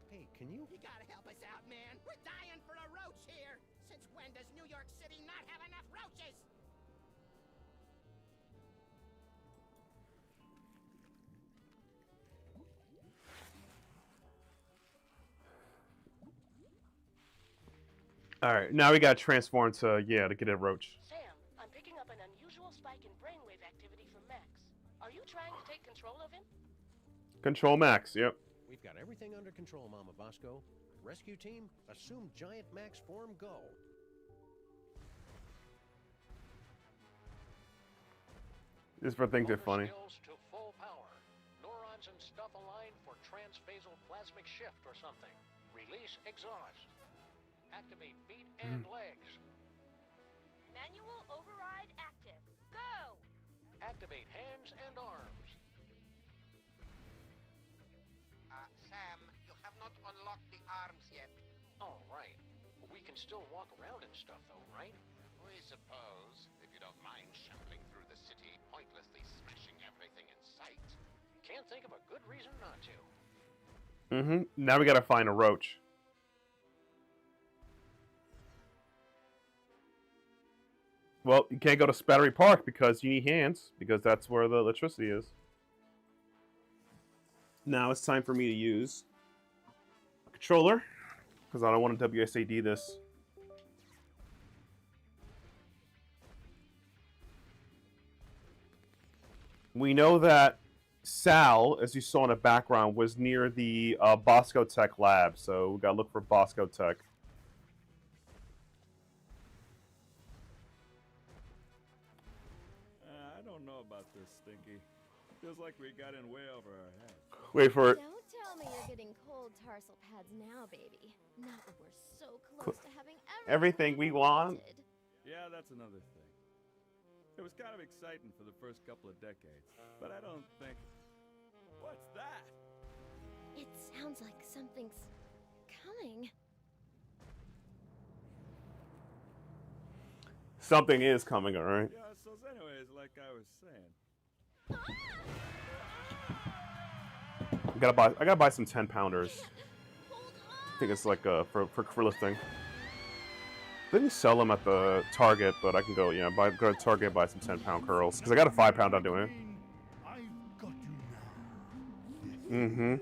Hey, can you? You gotta help us out, man. We're dying for a roach here. Since when does New York City not have enough roaches? All right, now we got to transform to, yeah, to get a roach. Sam, I'm picking up an unusual spike in brainwave activity from Max. Are you trying to take control of him? Control Max, yep. We've got everything under control, Mama Vasco. Rescue team, assume Giant Max form, go. Just for things are funny. Skills to full power. Neurons and stuff align for transphasal plasmic shift or something. Release exhaust. Activate feet and legs. Manual override active. Go! Activate hands and arms. Sam, you have not unlocked the arms yet. Oh, right. We can still walk around and stuff, though, right? We suppose, if you don't mind shambling through the city, pointlessly smashing everything in sight. Can't think of a good reason not to. Now we gotta find a roach. Well, you can't go to Spattery Park because you need hands, because that's where the electricity is. Now it's time for me to use a controller, because I don't want to WSAD this. We know that Sal, as you saw in the background, was near the Bosco Tech lab, so we gotta look for Bosco Tech. I don't know about this, Stinky. Feels like we got in way over our heads. Wait for it. Don't tell me you're getting cold tarsal pads now, baby. Not when we're so close to having Everything we want. Yeah, that's another thing. It was kind of exciting for the first couple of decades, but I don't think... What's that? It sounds like something's coming. Something is coming, alright? Yeah, so anyways, like I was saying... I gotta buy some 10-pounders. I think it's like for lifting. They didn't sell them at the Target, but I can go go to Target, buy some 10-pound curls because I got a 5-pound on doing it. I've got you now.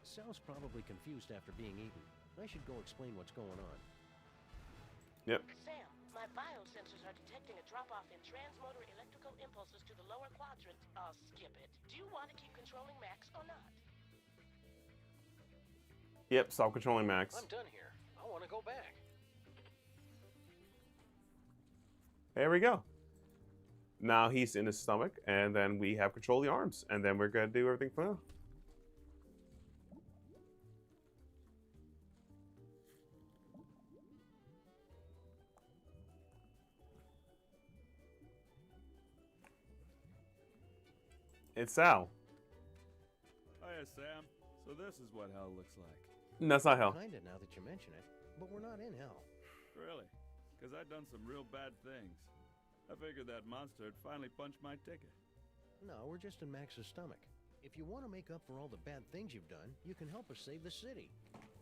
Sal's probably confused after being eaten. I should go explain what's going on. Yep. Sam, my biosensors are detecting a drop-off in transmotor electrical impulses to the lower quadrant. I'll skip it. Do you want to keep controlling Max or not? Yep, stop controlling Max. I'm done here. I want to go back. There we go. Now he's in his stomach, and then we have control of the arms, and then we're gonna do everything for now. It's Sal. Hiya, Sam. So this is what hell looks like. No, that's not hell. Kinda now that you mention it, but we're not in hell. Really? Because I've done some real bad things. I figured that monster had finally punched my ticket. No, we're just in Max's stomach. If you want to make up for all the bad things you've done, you can help us save the city.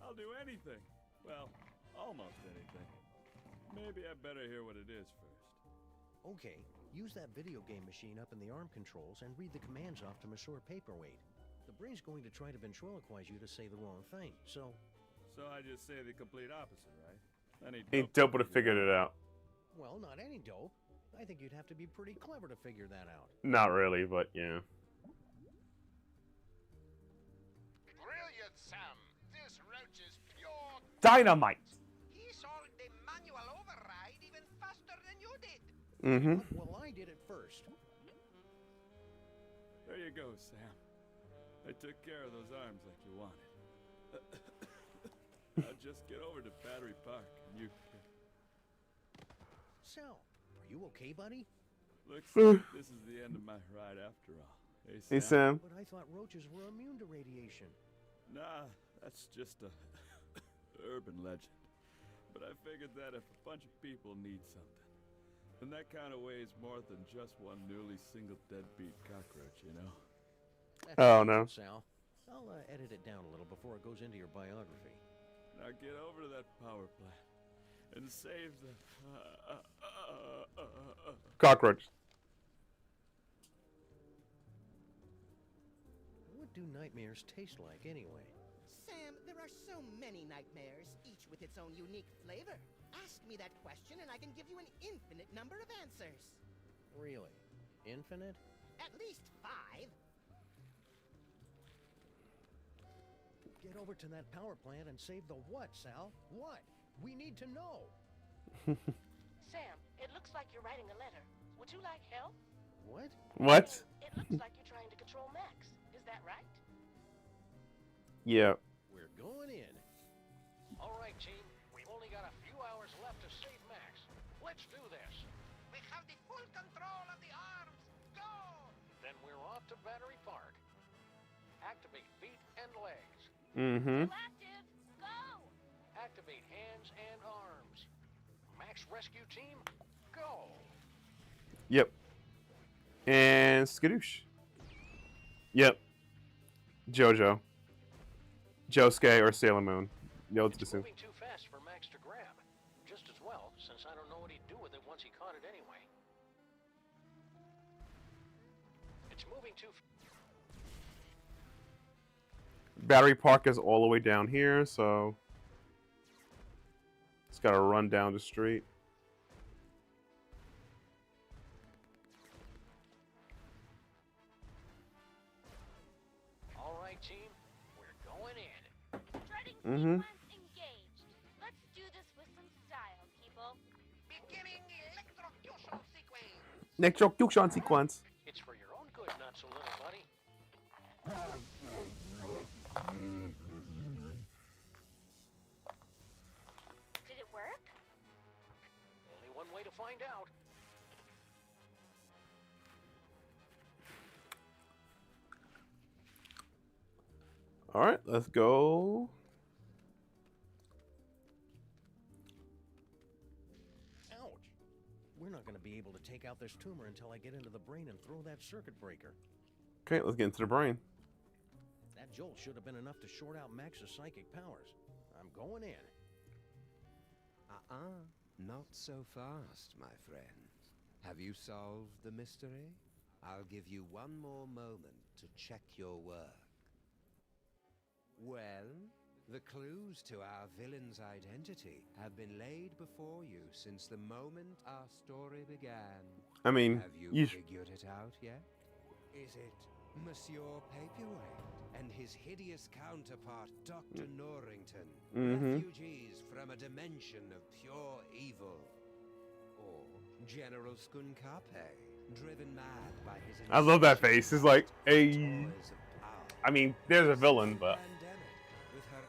I'll do anything. Well, almost anything. Maybe I better hear what it is first. Okay, use that video game machine up in the arm controls and read the commands off to Monsieur Paperweight. The brain's going to try to ventriloquize you to say the wrong thing, so... So I just say the complete opposite, right? Ain't dope would have figured it out. Well, not any dope. I think you'd have to be pretty clever to figure that out. Not really, but yeah. Brilliant, Sam! This roach is pure... Dynamite! He solved the manual override even faster than you did. Well, I did it first. There you go, Sam. I took care of those arms like you wanted. I'll just get over to Battery Park and you can... Sal, are you okay, buddy? Looks like this is the end of my ride after all. Hey, Sam. But I thought roaches were immune to radiation. Nah, that's just a urban legend. But I figured that if a bunch of people need something, then that kind of weighs more than just one newly single deadbeat cockroach, you know? Oh, no. Sal, I'll edit it down a little before it goes into your biography. Now get over to that power plant and save the... Cockroach. What do nightmares taste like, anyway? Sam, there are so many nightmares, each with its own unique flavor. Ask me that question and I can give you an infinite number of answers. Really? Infinite? At least 5. Get over to that power plant and save the what, Sal? What? We need to know. Sam, it looks like you're writing a letter. Would you like help? What? What? It looks like you're trying to control Max. Is that right? Yeah. We're going in. All right, team. We've only got a few hours left to save Max. Let's do this. We have the full control of the arms. Go! Then we're off to Battery Park. Activate feet and legs. Mm-hmm. Active. Go! Activate hands and arms. Max rescue team, go! Yep. And skadoosh. Yep. Jojo. Josuke or Sailor Moon. Yo, it's It's moving too fast for Max to grab. Just as well, since I don't know what he'd do with it once he caught it anyway. It's moving too Battery Park is all the way down here, so it's got to run down the street. All right, team. We're going in. Dreading Mm-hmm. sequence engaged. Let's do this with some style, people. Beginning electrocution sequence. Electrocution sequence. It's for your own good, not so little, buddy. Did it work? Only one way to find out. All right, let's go. Ouch. We're not going to be able to take out this tumor until I get into the brain and throw that circuit breaker. Okay, let's get into the brain. That jolt should have been enough to short out Max's psychic powers. I'm going in. Not so fast, my friend. Have you solved the mystery? I'll give you one more moment to check your work. Well, the clues to our villain's identity have been laid before you since the moment our story began. I mean, have you you figured it out yet? Is it Monsieur Paperweight and his hideous counterpart, Dr. Norrington, refugees from a dimension of pure evil? Or General Skunkape, driven mad by his... I love that face. It's like a... I mean, there's a villain, but... With her...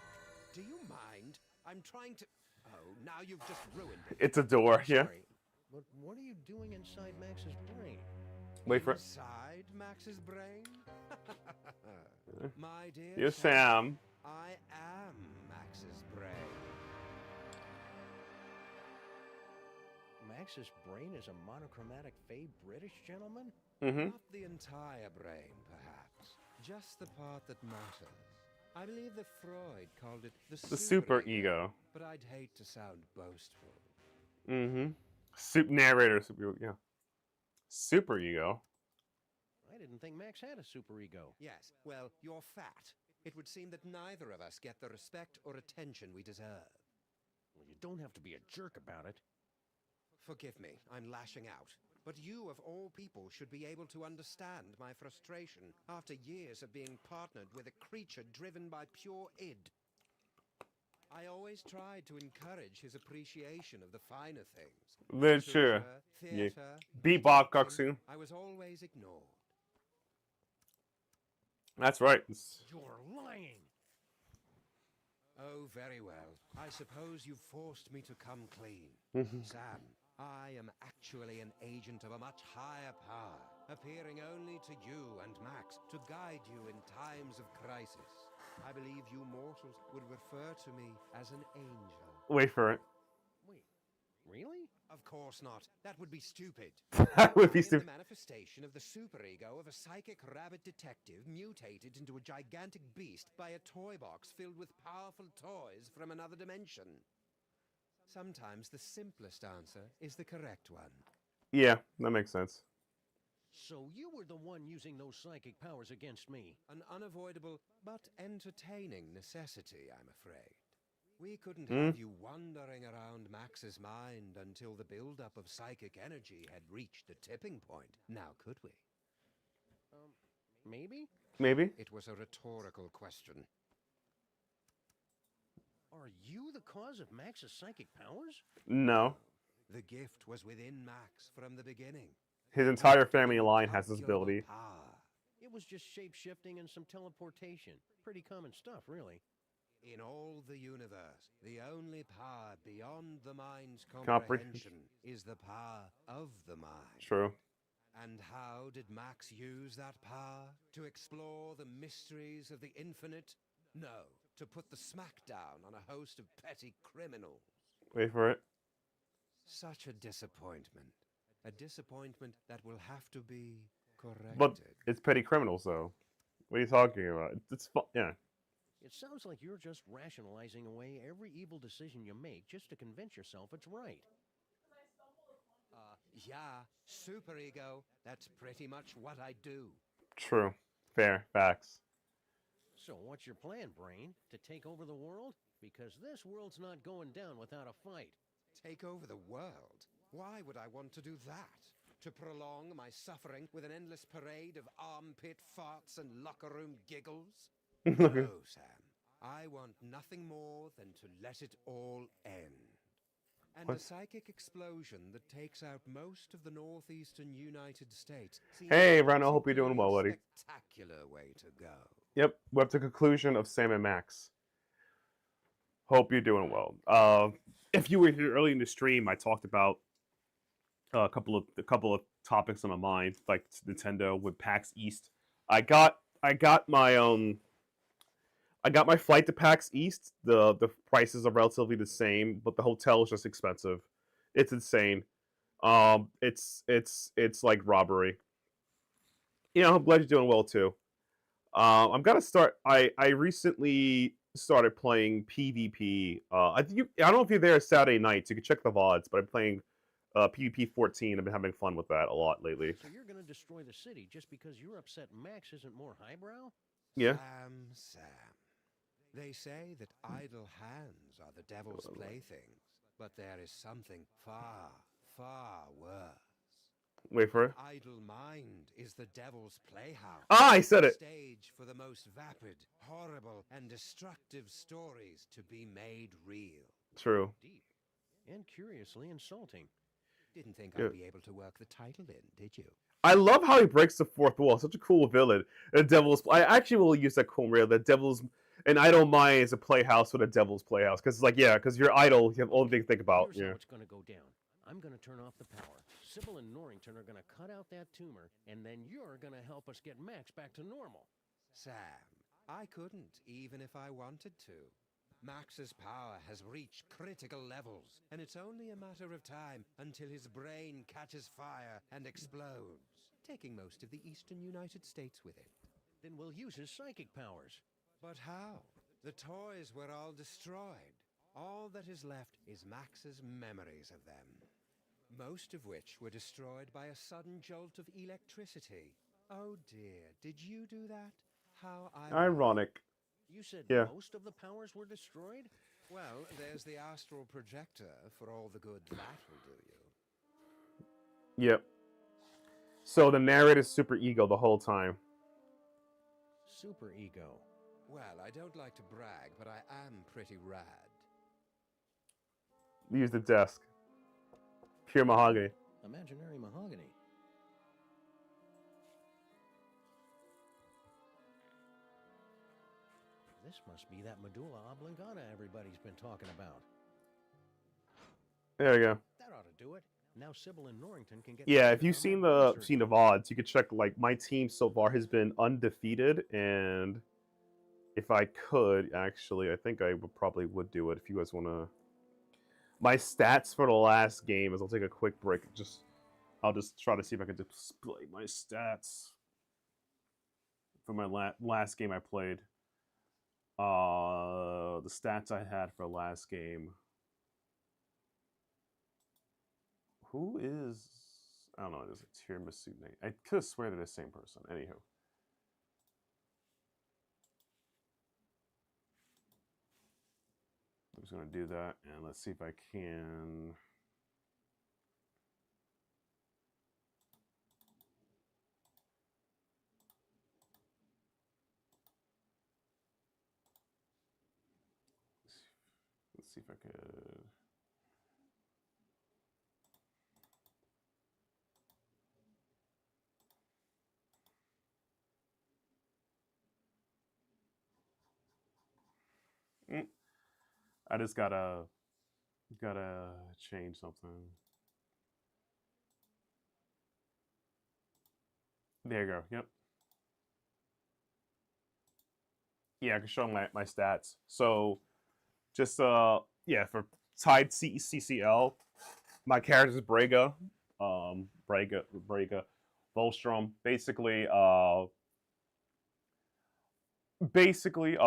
Do you mind? I'm trying to... Oh, now you've just ruined it. It's a door, yeah. But what are you doing inside Max's brain? Wait for it. Inside Max's brain? My dear You're Sam. I am Max's brain. Max's brain is a monochromatic fey British gentleman? Not the entire brain, perhaps. Just the part that matters. I believe that Freud called it The super ego. But I'd hate to sound boastful. Narrator, super, yeah. Super ego. I didn't think Max had a super ego. Yes, well, you're fat. It would seem that neither of us get the respect or attention we deserve. Well, you don't have to be a jerk about it. Forgive me, I'm lashing out. But you, of all people, should be able to understand my frustration after years of being partnered with a creature driven by pure id. I always tried to encourage his appreciation of the finer things. Literature. Theater, Beatboxing. I was always ignored. That's right. You're lying. Oh, very well. I suppose you've forced me to come clean. Sam, I am actually an agent of a much higher power, appearing only to you and Max to guide you in times of crisis. I believe you mortals would refer to me as an angel. Wait for it. Wait, really? Of course not. That would be stupid. That would be I am stupid. the manifestation of the superego of a psychic rabbit detective mutated into a gigantic beast by a toy box filled with powerful toys from another dimension. Sometimes the simplest answer is the correct one. Yeah, that makes sense. So you were the one using those psychic powers against me. An unavoidable but entertaining necessity, I'm afraid. We couldn't Hmm? have you wandering around Max's mind until the buildup of psychic energy had reached the tipping point. Now, could we? Maybe? Maybe? It was a rhetorical question. Are you the cause of Max's psychic powers? No. The gift was within Max from the beginning. His entire family line has this Incalculable ability. power. It was just shape-shifting and some teleportation. Pretty common stuff, really. In all the universe, the only power beyond the mind's Comprehension. comprehension is the power of the mind. True. And how did Max use that power? To explore the mysteries of the infinite? No, to put the smackdown on a host of petty criminals. Wait for it. Such a disappointment. A disappointment that will have to be corrected. But it's petty criminals, though. What are you talking about? It's fun. Yeah. It sounds like you're just rationalizing away every evil decision you make just to convince yourself it's right. Yeah, superego. That's pretty much what I do. True. Fair. Facts. So what's your plan, Brain? To take over the world? Because this world's not going down without a fight. Take over the world? Why would I want to do that? To prolong my suffering with an endless parade of armpit farts and locker room giggles? No, Sam. I want nothing more than to let it all end. And What? a psychic explosion that takes out most of the northeastern United States. Hey, Reno, hope you're doing well, buddy. Spectacular way to go. Yep, we're up to the conclusion of Sam and Max. Hope you're doing well. If you were here early in the stream, I talked about a couple of topics on my mind, like Nintendo with PAX East. I got my flight to PAX East. The prices are relatively the same, but the hotel is just expensive. It's insane. It's like robbery. You know, I'm glad you're doing well too. I'm gonna start. I recently started playing PvP. I don't know if you're there Saturday nights. You can check the VODs, but I'm playing PvP 14. I've been having fun with that a lot lately. So you're gonna destroy the city just because you're upset Max isn't more highbrow? Yeah. Sam. They say that idle hands are the devil's playthings, but there is something far, far worse. Wait for it. An idle mind is the devil's playhouse. Ah, I said it. Stage for the most vapid, horrible, and destructive stories to be made real. True. Deep and curiously insulting. Didn't think Yeah. I'd be able to work the title in, did you? I love how he breaks the fourth wall. Such a cool villain. The devil's. I actually will use that cool rail. The devil's. An idle mind is a playhouse with a devil's playhouse. Because like because you're idle, you have only thing to think about. Here's Yeah. how it's gonna go down. I'm gonna turn off the power. Sybil and Norrington are gonna cut out that tumor, and then you're gonna help us get Max back to normal. Sam, I couldn't, even if I wanted to. Max's power has reached critical levels, and it's only a matter of time until his brain catches fire and explodes, taking most of the eastern United States with it. Then we'll use his psychic powers. But how? The toys were all destroyed. All that is left is Max's memories of them. Most of which were destroyed by a sudden jolt of electricity. Oh dear, did you do that? How Ironic. You said Yeah. most of the powers were destroyed? Well, there's the astral projector for all the good that will do you. Yep. So the narrator's super ego the whole time. Super ego. Well, I don't like to brag, but I am pretty rad. Use the desk. Pure mahogany. Imaginary mahogany. This must be that medulla oblongata everybody's been talking about. There we go. That ought to do it. Now Sybil and Norrington can get... Yeah, if you've seen the VODs, you could check like my team so far has been undefeated, and if I could actually, I think I would do it if you guys want to. My stats for the last game is I'll take a quick break. I'll just try to see if I can display my stats for my last game I played. The stats I had for last game. Who is... I don't know, there's a tiramisu name. I could have swear they're the same person. Anywho. I'm just going to do that, and let's see if I can... see if I could. I just gotta change something. There you go. Yep. Yeah, I can show my stats. So just yeah, for tied CCL, my character is Braga. Braga Volstrom. Basically backstory,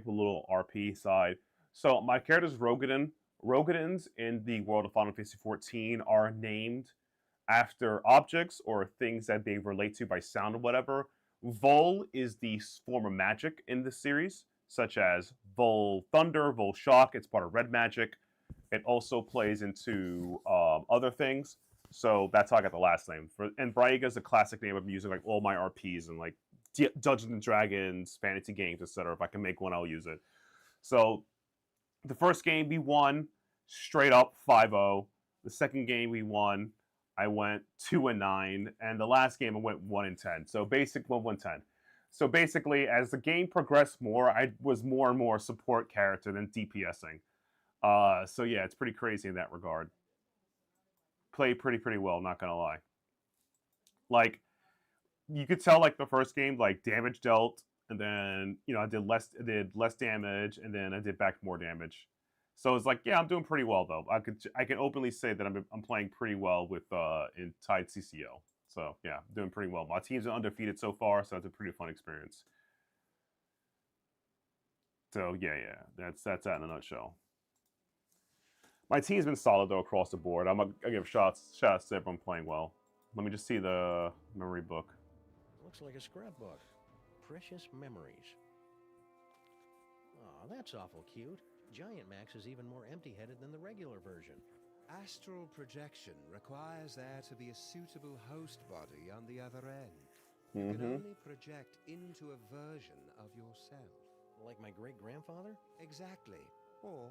a little RP side. So my character is Rogadin. Rogadins in the world of Final Fantasy XIV are named after objects or things that they relate to by sound or whatever. Vol is the form of magic in this series, such as Vol Thunder, Vol Shock. It's part of red magic. It also plays into other things. So that's how I got the last name. And Braiga is a classic name I'm using like all my RPs and like Dungeons and Dragons, fantasy games, etc. If I can make one, I'll use it. So the first game we won straight up 5-0. The second game we won, I went 2-9, and the last game I went 1-10. So basic 1-10. So basically, as the game progressed more, I was more and more support character than DPSing. So yeah, it's pretty crazy in that regard. Played pretty well, not gonna lie. Like, you could tell like the first game, like damage dealt, and then I did less damage, and then I did back more damage. So it's like, yeah, I'm doing pretty well though. I can openly say that I'm playing pretty well with in tied CCO. So yeah, I'm doing pretty well. My team's are undefeated so far, so it's a pretty fun experience. So yeah, that's that in a nutshell. My team's been solid though across the board. I give shots to everyone playing well. Let me just see the memory book. Looks like a scrapbook. Precious memories. Aw, that's awful cute. Giant Max is even more empty-headed than the regular version. Astral projection requires there to be a suitable host body on the other end. You can only project into a version of yourself. Like my great-grandfather? Exactly. Or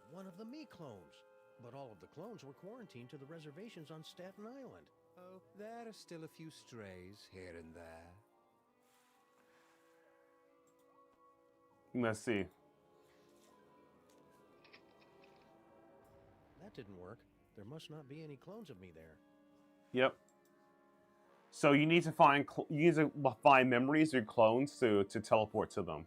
one of the me clones. But all of the clones were quarantined to the reservations on Staten Island. Oh, there are still a few strays here and there. Let's see. That didn't work. There must not be any clones of me there. Yep. So you need to find memories or clones to teleport to them.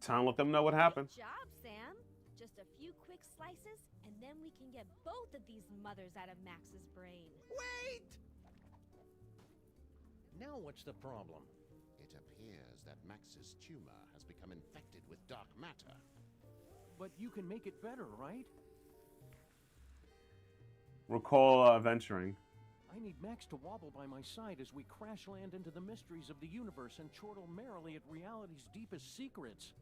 Time to let them know what happened. Good job, Sam. Just a few quick slices, and then we can get both of these mothers out of Max's brain. Wait! Now what's the problem? It appears that Max's tumor has become infected with dark matter. But you can make it better, right? Recall venturing. I need Max to wobble by my side as we crash land into the mysteries of the universe and chortle merrily at reality's deepest secrets.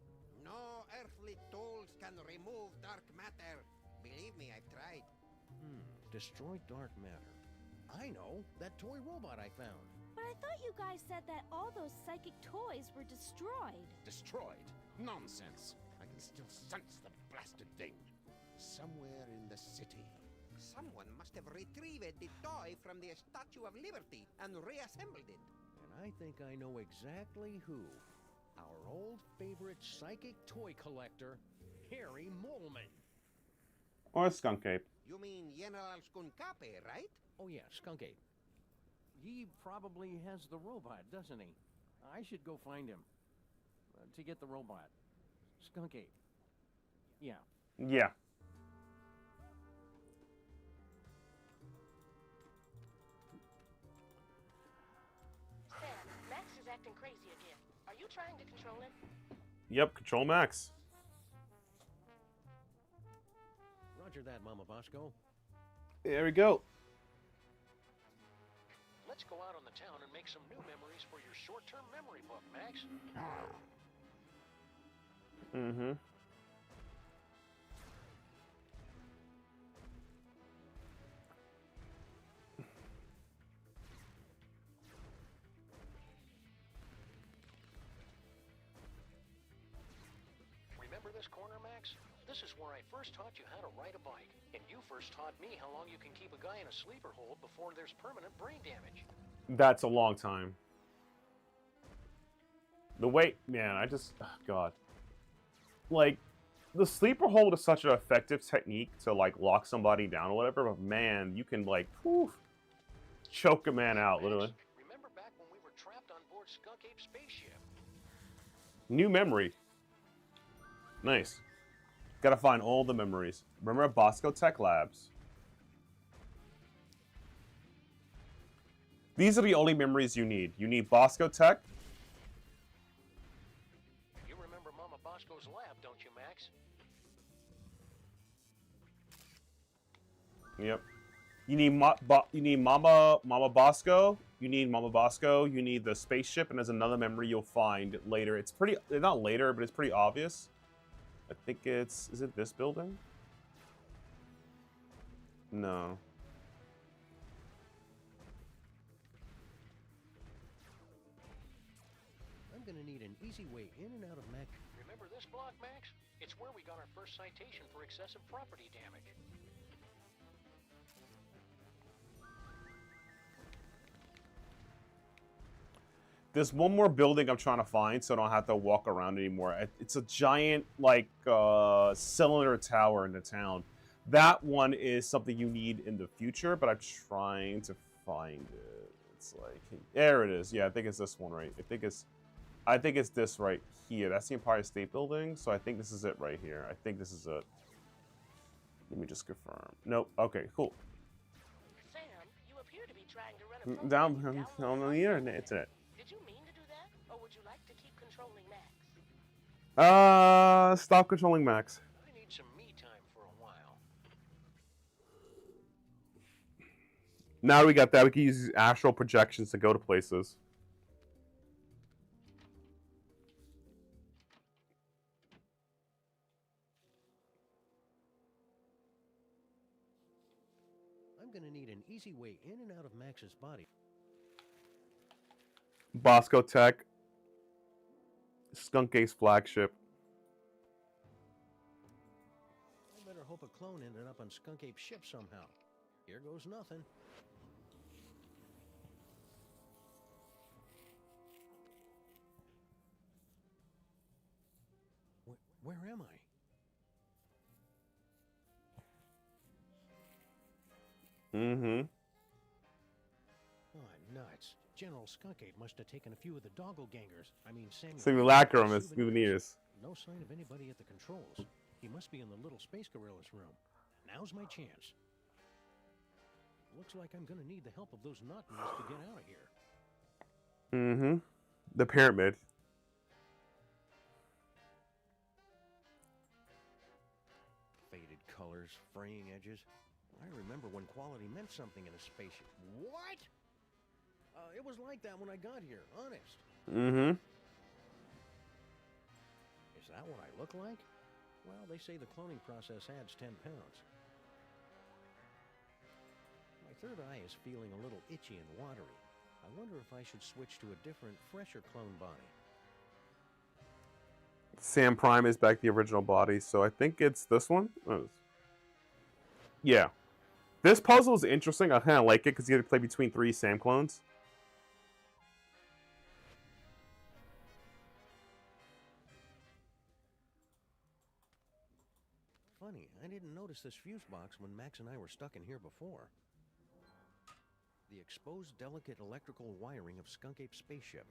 No earthly tools can remove dark matter. Believe me, I've tried. Destroy dark matter. I know, that toy robot I found. But I thought you guys said that all those psychic toys were destroyed. Destroyed? Nonsense. I can still sense the blasted thing. Somewhere in the city. Someone must have retrieved the toy from the Statue of Liberty and reassembled it. And I think I know exactly who. Our old favorite psychic toy collector, Harry Moleman. Or Skunk Ape. You mean General Skunkape, right? Oh yeah, Skunk Ape. He probably has the robot, doesn't he? I should go find him. To get the robot. Skunk Ape. Yeah. Yeah. Sam, Max is acting crazy again. Are you trying to control him? Yep, control Max. Roger that, Mama Bosco. There we go. Let's go out on the town and make some new memories for your short-term memory book, Max. this corner, Max? This is where I first taught you how to ride a bike. And you first taught me how long you can keep a guy in a sleeper hold before there's permanent brain damage. That's a long time. The weight, man, I just, oh God. Like, the sleeper hold is such an effective technique to, like, lock somebody down or whatever, but man, you can, like, poof, choke a man out, literally. Remember back when we were trapped on board Skunk Ape spaceship? New memory. Nice. Gotta find all the memories. Remember Bosco Tech Labs. These are the only memories you need. You need Bosco Tech. You remember Mama Bosco's lab, don't you, Max? Yep. You need Mama Bosco. You need Mama Bosco. You need the spaceship, and there's another memory you'll find later. It's pretty, not later, but it's pretty obvious. I think it's, is it this building? No. I'm gonna need an easy way in and out of Mac. Remember this block, Max? It's where we got our first citation for excessive property damage. There's one more building I'm trying to find so I don't have to walk around anymore. It's a giant, like, cylinder tower in the town. That one is something you need in the future, but I'm trying to find it. It's like, there it is. Yeah, I think it's this one, right? I think it's this right here. That's the Empire State Building, so I think this is it right here. I think this is it. Let me just confirm. Nope. Okay, cool. Sam, you appear to be trying to run a Down on the internet. Did you mean to do that, or would you like to keep controlling Max? Stop controlling Max. I need some me time for a while. Now we got that, we can use astral projections to go to places. I'm gonna need an easy way in and out of Max's body. Bosco Tech. Skunk Ace flagship. I better hope a clone ended up on Skunk Ape's ship somehow. Here goes nothing. Where am I? Mm-hmm. Oh, nuts. General Skunk Ape must have taken a few of the doppelgangers. I mean, Simulacrum is souvenirs. No sign of anybody at the controls. He must be in the little space gorillas room. Now's my chance. Looks like I'm gonna need the help of those nut-nuts to get out of here. Mm-hmm. The pyramid. Faded colors, fraying edges. I remember when quality meant something in a spaceship. What? It was like that when I got here, honest. Mm-hmm. Is that what I look like? Well, they say the cloning process adds 10 pounds. My third eye is feeling a little itchy and watery. I wonder if I should switch to a different, fresher clone body. Sam Prime is back the original body, so I think it's this one. Yeah. This puzzle is interesting. I kind of like it because you have to play between 3 Sam clones. Funny, I didn't notice this fuse box when Max and I were stuck in here before. The exposed delicate electrical wiring of Skunk Ape's spaceship.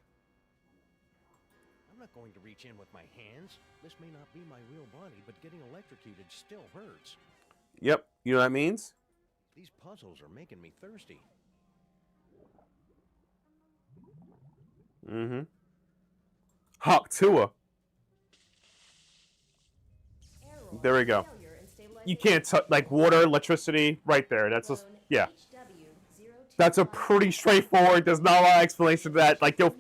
I'm not going to reach in with my hands. This may not be my real body, but getting electrocuted still hurts. Yep. You know what that means? These puzzles are making me thirsty. Mm-hmm. Hawk Tua. There we go. You can't touch, like, water, electricity, right there. That's just, yeah. That's a pretty straightforward, there's not a lot of explanation to that. Like, you'll...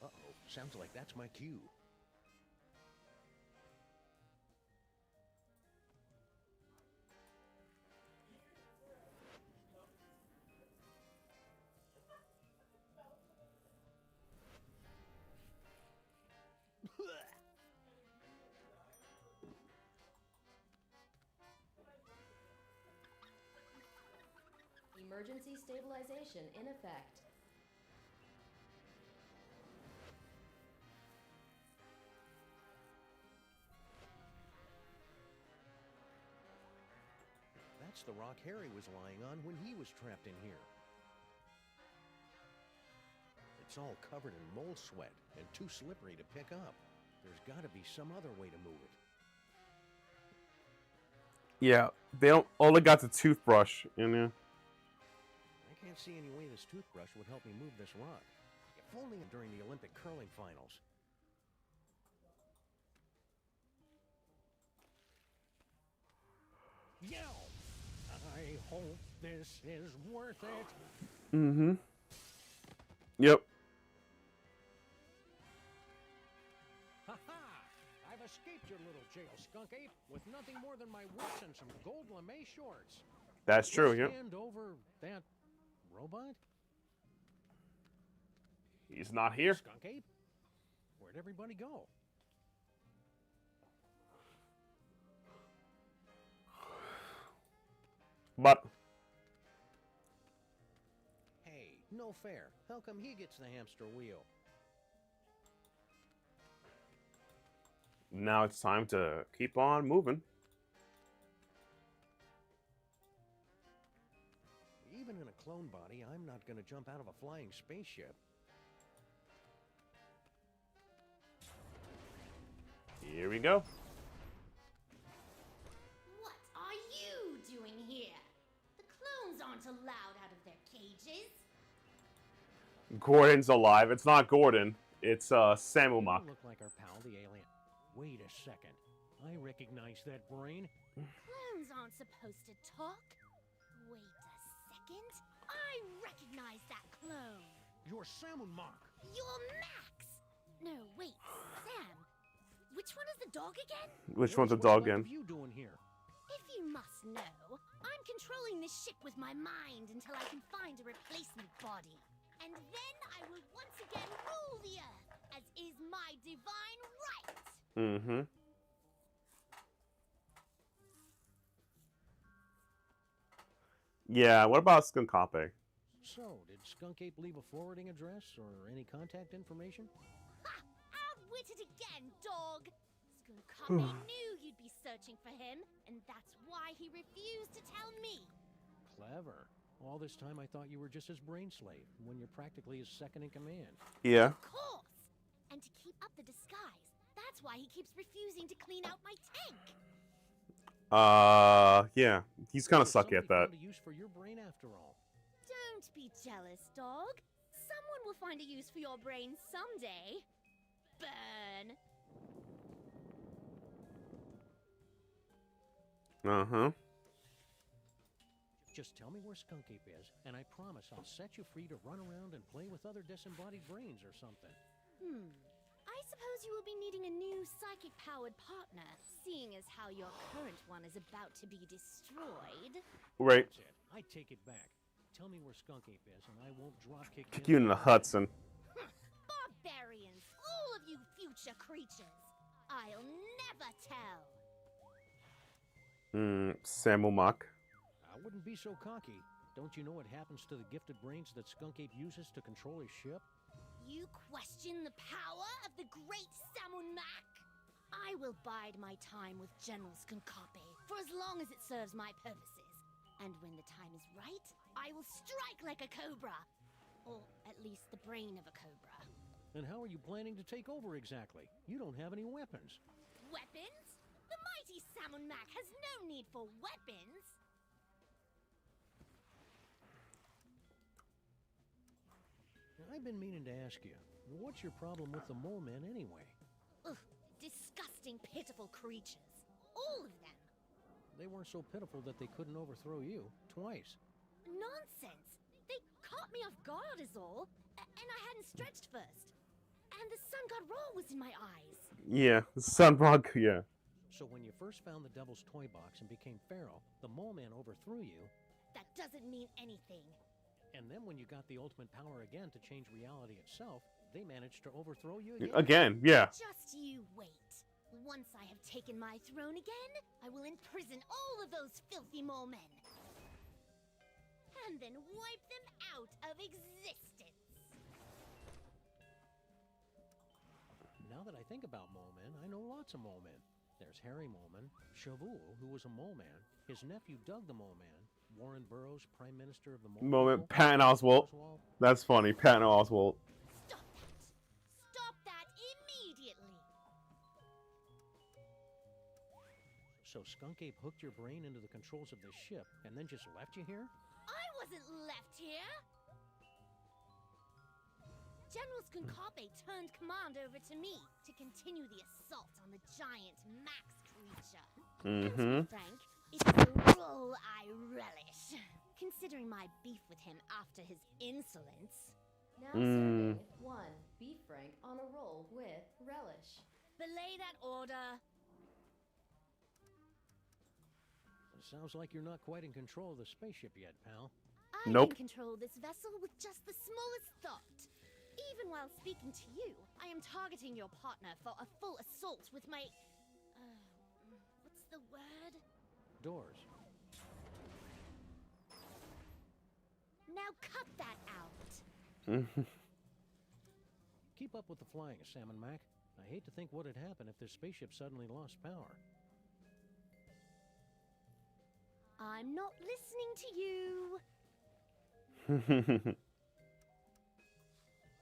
Uh-oh, sounds like that's my cue. Emergency stabilization in effect. That's the rock Harry was lying on when he was trapped in here. It's all covered in mole sweat and too slippery to pick up. There's got to be some other way to move it. Yeah, they don't. All they got's a toothbrush in there. I can't see any way this toothbrush would help me move this rock. If only during the Olympic curling finals. Yo! I hope this is worth it. Mm-hmm. Yep. Ha-ha! I've escaped your little jail, skunk ape, with nothing more than my wits and some gold lame shorts. That's true, yep. Stand over that robot? He's not here. Skunk ape? Where'd everybody go? But Hey, no fair. How come he gets the hamster wheel? now it's time to keep on moving. Even in a clone body, I'm not going to jump out of a flying spaceship. Here we go. What are you doing here? The clones aren't allowed out of their cages. Gordon's alive. It's not Gordon. It's Samumok. You look like our pal, the alien. Wait a second. I recognize that brain. Clones aren't supposed to talk. Wait a second. I recognize that clone. You're Samumok. You're Max. No, wait, Sam. Which one is the dog again? Which one's the dog again? What are you doing here? If you must know, I'm controlling this ship with my mind until I can find a replacement body. And then I will once again rule the Earth, as is my divine right. Mm-hmm. Yeah, what about Skunkape? So, did Skunk Ape leave a forwarding address or any contact information? Ha! Outwitted again, dog! Skunkape knew you'd be searching for him, and that's why he refused to tell me. Clever. All this time I thought you were just his brain slave, when you're practically his second in command. Yeah. Of course! And to keep up the disguise, that's why he keeps refusing to clean out my tank. Yeah. He's kind of sucky at that. Found a use for your brain after all. Don't be jealous, dog. Someone will find a use for your brain someday. Burn. Uh-huh. Just tell me where Skunk Ape is, and I promise I'll set you free to run around and play with other disembodied brains or something. I suppose you will be needing a new psychic-powered partner, seeing as how your current one is about to be destroyed. Right. That's it. I take it back. Tell me where Skunk Ape is, and I won't dropkick Kick you in the Hudson. Barbarians, all of you future creatures. I'll never tell. Samumok. I wouldn't be so cocky. Don't you know what happens to the gifted brains that Skunk Ape uses to control his ship? You question the power of the great Samunmak? I will bide my time with General Skunkape for as long as it serves my purposes. And when the time is right, I will strike like a cobra. Or at least the brain of a cobra. And how are you planning to take over exactly? You don't have any weapons. Weapons? The mighty Samunmak has no need for weapons. I've been meaning to ask you, what's your problem with the mole men anyway? Ugh, disgusting, pitiful creatures. All of them. They weren't so pitiful that they couldn't overthrow you twice. Nonsense. They caught me off guard is all. And I hadn't stretched first. And the sun god Ra was in my eyes. Yeah, Sunbug, yeah. So when you first found the Devil's Toy Box and became Pharaoh, the mole man overthrew you. That doesn't mean anything. And then when you got the ultimate power again to change reality itself, they managed to overthrow you again? Again, yeah. Just you wait. Once I have taken my throne again, I will imprison all of those filthy mole men. and then wipe them out of existence. Now that I think about mole men, I know lots of mole men. There's Harry Moleman, Chauvel, who was a mole man, his nephew Doug the Mole Man, Warren Burroughs, Prime Minister of the Mole Moment. People, Patton Oswalt. That's funny. Patton Oswalt. Stop that immediately! So Skunk Ape hooked your brain into the controls of this ship and then just left you here? I wasn't left here! General Skunkape turned command over to me to continue the assault on the giant Max creature. And to be frank, it's a role I relish, considering my beef with him after his insolence. Now serving 1 beef frank on a roll with relish. Belay that order. Sounds like you're not quite in control of the spaceship yet, pal. I can control this vessel with just the smallest thought. Even while speaking to you, I am targeting your partner for a full assault with my... what's the word? Doors. Now cut that out! Keep up with the flying, Salmon Mac. I hate to think what'd happen if this spaceship suddenly lost power. I'm not listening to you!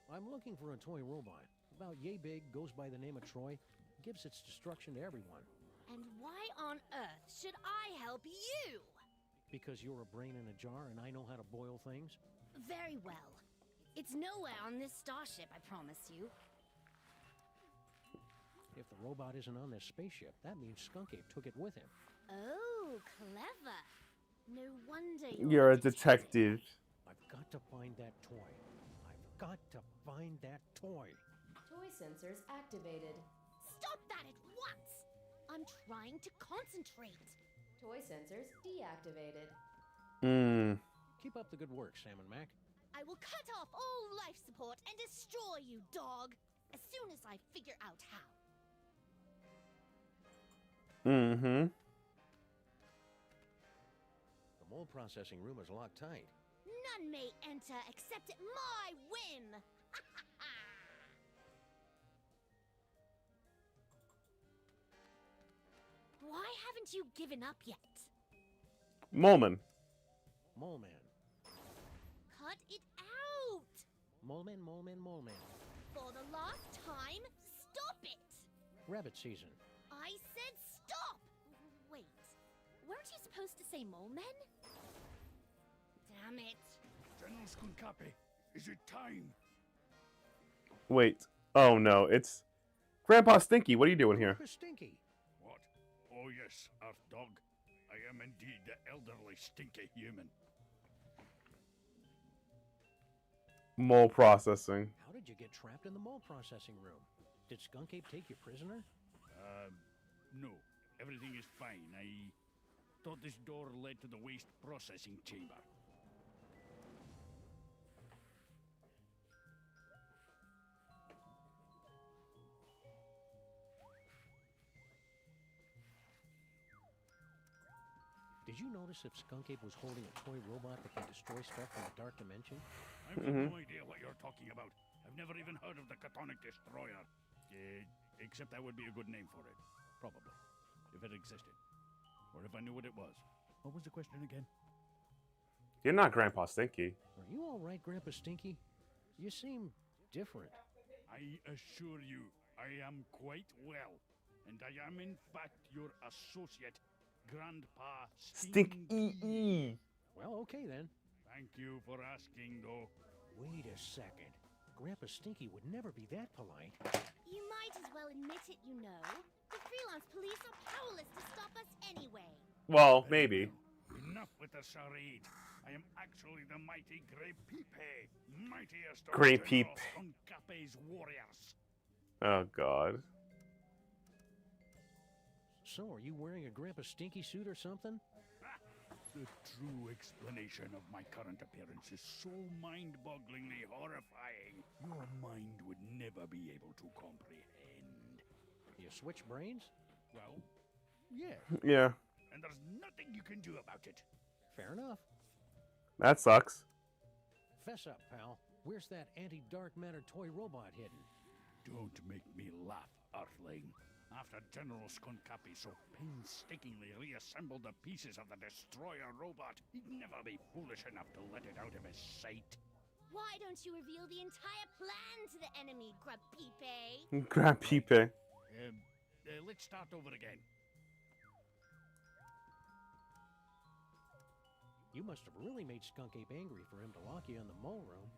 I'm looking for a toy robot. About yay big, goes by the name of Troy, gives its destruction to everyone. And why on earth should I help you? Because you're a brain in a jar and I know how to boil things? Very well. It's nowhere on this starship, I promise you. If the robot isn't on this spaceship, that means Skunk Ape took it with him. Oh, clever. No wonder You're a detective. I've got to find that toy. I've got to find that toy. Toy sensors activated. Stop that at once! I'm trying to concentrate. Toy sensors deactivated. Keep up the good work, Salmon Mac. I will cut off all life support and destroy you, dog, as soon as I figure out how. The mole processing room is locked tight. None may enter except at my whim. Why haven't you given up yet? Moleman. Moleman. Cut it out! Moleman, Moleman, Moleman. For the last time, stop it! Rabbit season. I said stop! Wait, weren't you supposed to say mole men? Damn it. General Skunkape, is it time? Wait. Oh no, it's Grandpa Stinky. What are you doing here? Stinky. What? Oh yes, Earth Dog. I am indeed the elderly stinky human. Mole processing. How did you get trapped in the mole processing room? Did Skunk Ape take you prisoner? No. Everything is fine. I thought this door led to the waste processing chamber. Did you notice if Skunk Ape was holding a toy robot that can destroy stuff from the dark dimension? I've got no idea what you're talking about. I've never even heard of the Catonic Destroyer. Except that would be a good name for it. Probably. If it existed. Or if I knew what it was. What was the question again? You're not Grandpa Stinky. Are you all right, Grandpa Stinky? You seem different. I assure you, I am quite well. And I am in fact your associate, Grandpa Stinky. Well, okay then. Thank you for asking, though. Wait a second. Grandpa Stinky would never be that polite. You might as well admit it, you know. The freelance police are powerless to stop us anyway. Well, maybe. Enough with the charade. I am actually the mighty Grey Pepe, mightiest of Grey Pepe. Skunkape's warriors. Oh God. So, are you wearing a Grandpa Stinky suit or something? The true explanation of my current appearance is so mind-bogglingly horrifying, your mind would never be able to comprehend. You switch brains? Well, yeah. Yeah. And there's nothing you can do about it. Fair enough. That sucks. Fess up, pal. Where's that anti-dark matter toy robot hidden? Don't make me laugh, Earthling. After General Skunkapi so painstakingly reassembled the pieces of the destroyer robot, he'd never be foolish enough to let it out of his sight. Why don't you reveal the entire plan to the enemy, Grubpepe? Grab Pipe. Let's start over again. You must have really made Skunk Ape angry for him to lock you in the mole room.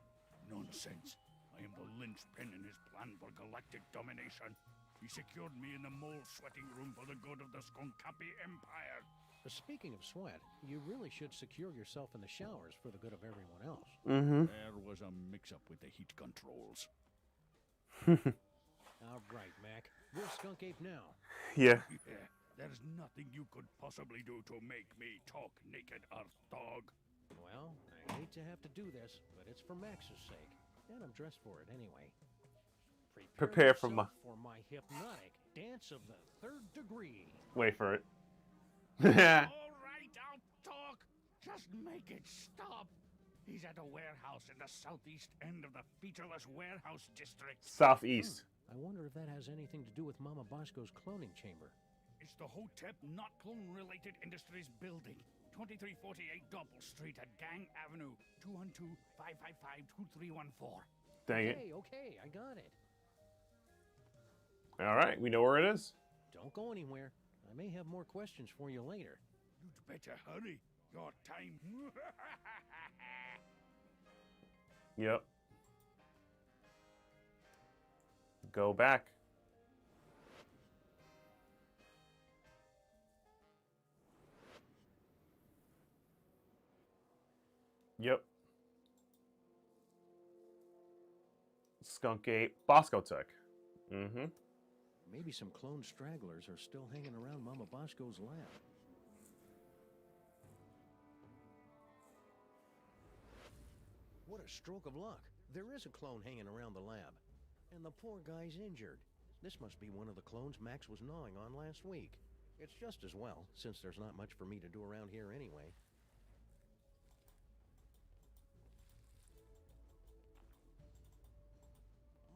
Nonsense. I am the linchpin in his plan for galactic domination. He secured me in the mole sweating room for the good of the Skunkapi Empire. Speaking of sweat, you really should secure yourself in the showers for the good of everyone else. Mm-hmm. There was a mix-up with the heat controls. All right, Mac. We're Skunk Ape now. Yeah. There's nothing you could possibly do to make me talk naked, Earth Dog. Well, I hate to have to do this, but it's for Max's sake. And I'm dressed for it anyway. Prepare for my hypnotic dance of the 3rd degree. Wait for it. All right, I'll talk. Just make it stop. He's at a warehouse in the southeast end of the featureless warehouse district. Southeast. I wonder if that has anything to do with Mama Bosco's cloning chamber. It's the Hotep Not Clone-Related Industries building. 2348 Doppel Street at Gang Avenue, 212-555-2314. Dang it. Okay, I got it. All right, we know where it is. Don't go anywhere. I may have more questions for you later. You'd better hurry. Your time. Yep. Go back. Yep. Skunk Ape, Bosco Tech. Mm-hmm. Maybe some clone stragglers are still hanging around Mama Bosco's lab. What a stroke of luck. There is a clone hanging around the lab. And the poor guy's injured. This must be one of the clones Max was gnawing on last week. It's just as well, since there's not much for me to do around here anyway.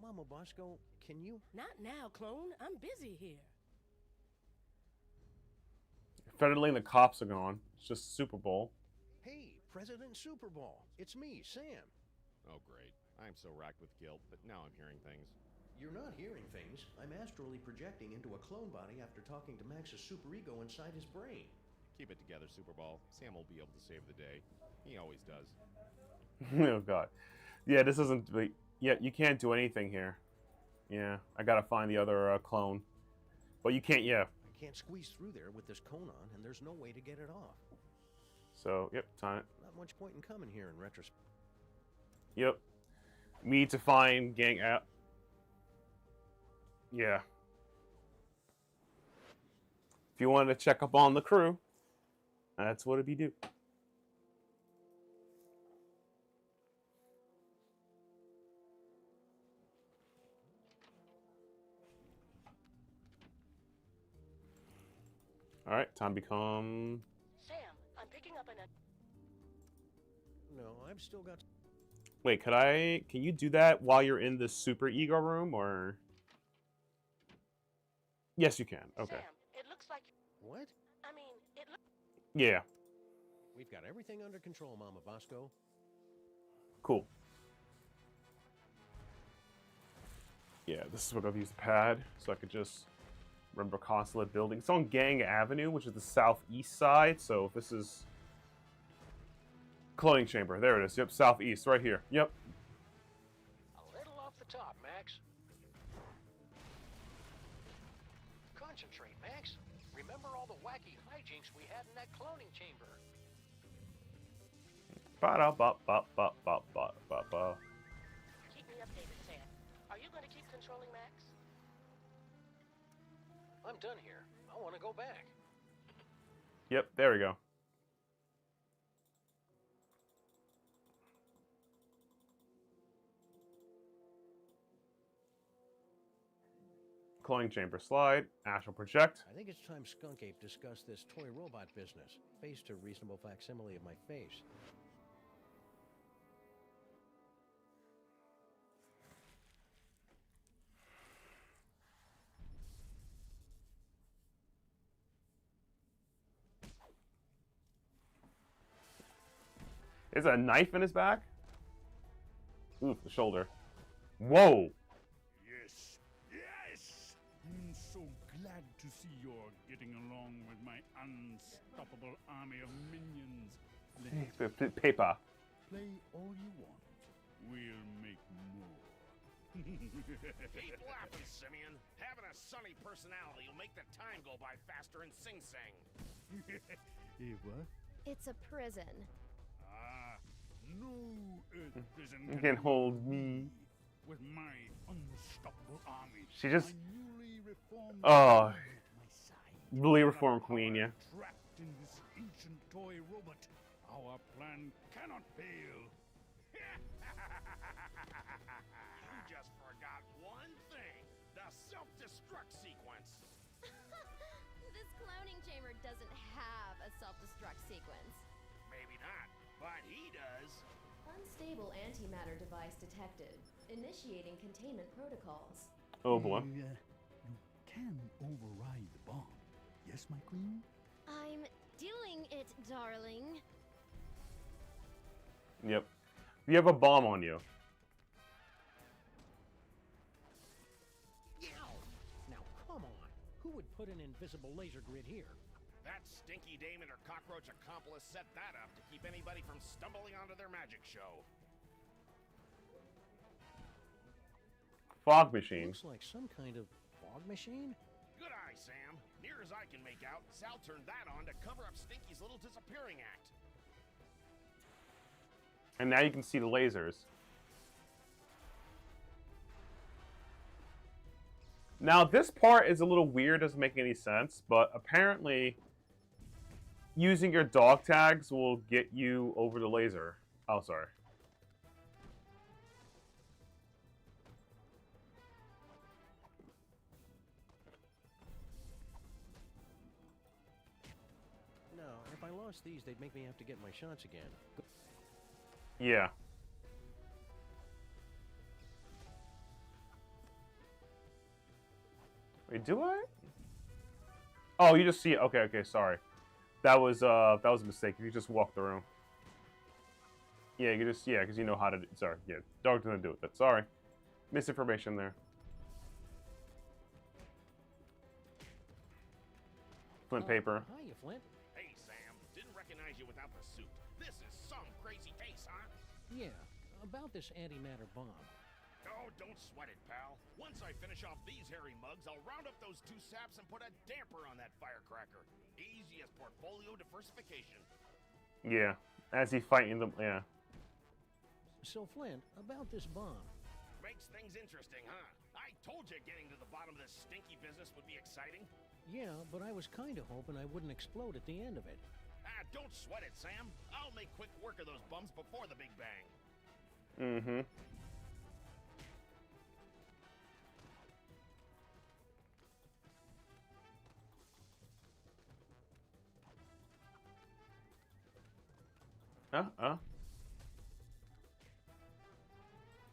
Mama Bosco, can you... Not now, clone. I'm busy here. Federally, the cops are gone. It's just Super Bowl. Hey, President Super Bowl. It's me, Sam. Oh, great. I'm so racked with guilt, but now I'm hearing things. You're not hearing things. I'm astrally projecting into a clone body after talking to Max's superego inside his brain. Keep it together, Super Bowl. Sam will be able to save the day. He always does. Oh, God. Yeah, this isn't... Yeah, you can't do anything here. Yeah, I gotta find the other clone. But you can't, yeah. I can't squeeze through there with this cone on, and there's no way to get it off. So, yep, time. Not much point in coming here in retrospect. Yep. We need to find gang out. Yeah. If you wanted to check up on the crew, that's what it'd be do. All right, time become. Sam, I'm picking up an. No, I've still got. Wait, can you do that while you're in the super ego room, or? Yes, you can. Okay. Sam, it looks like. What? I mean, it looks. Yeah. We've got everything under control, Mama Bosco. Cool. Yeah, this is what I've used the pad, so I could just remember consulate building. It's on Gang Avenue, which is the southeast side, so this is cloning chamber. There it is. Yep, southeast, right here. Yep. A little off the top, Max. Concentrate, Max. Remember all the wacky hijinks we had in that cloning chamber. Ba-da-ba-ba-ba-ba-ba-ba. Keep me updated, Sam. Are you going to keep controlling Max? I'm done here. I want to go back. Yep, there we go. Cloning chamber slide, astral project. I think it's time Skunk Ape discussed this toy robot business, faced a reasonable facsimile of my face. Is a knife in his back? Oof, the shoulder. Whoa! Yes, yes! I'm so glad to see you're getting along with my unstoppable army of minions. Paper. Play all you want. We'll make more. Keep laughing, Simeon. Having a sunny personality will make the time go by faster in Sing Sing. What? It's a prison. Ah, no Earth prison You can hold me. with my unstoppable army. She just. My newly reformed Oh. queen at my side. Newly reformed queen, yeah. Trapped in this ancient toy robot, our plan cannot fail. You just forgot one thing. The self-destruct sequence. This cloning chamber doesn't have a self-destruct sequence. Maybe not, but he does. Unstable antimatter device detected. Initiating containment protocols. Oh boy. You can override the bomb. Yes, my queen? I'm doing it, darling. Yep. You have a bomb on you. Now, come on. Who would put an invisible laser grid here? That stinky dame and her cockroach accomplice set that up to keep anybody from stumbling onto their magic show. Fog machine. Looks like some kind of fog machine? Good eye, Sam. Near as I can make out, Sal turned that on to cover up Stinky's little disappearing act. And now you can see the lasers. Now, this part is a little weird, doesn't make any sense, but apparently using your dog tags will get you over the laser. Oh, sorry. No, if I lost these, they'd make me have to get my shots again. Yeah. Wait, do I? Oh, you just see it. Okay, okay, sorry. That was a mistake. You just walk through. Yeah, you just because you know how to. Sorry, yeah, dog doesn't do it. That's sorry. Misinformation there. Flint paper. Hiya, Flint. Hey, Sam. Didn't recognize you without the suit. This is some crazy case, huh? Yeah, about this antimatter bomb. Oh, don't sweat it, pal. Once I finish off these hairy mugs, I'll round up those two saps and put a damper on that firecracker. Easy as portfolio diversification. Yeah, as he's fighting them. Yeah. So, Flint, about this bomb. Makes things interesting, huh? I told you getting to the bottom of this stinky business would be exciting. Yeah, but I was kind of hoping I wouldn't explode at the end of it. Ah, don't sweat it, Sam. I'll make quick work of those bums before the Big Bang. Mm-hmm.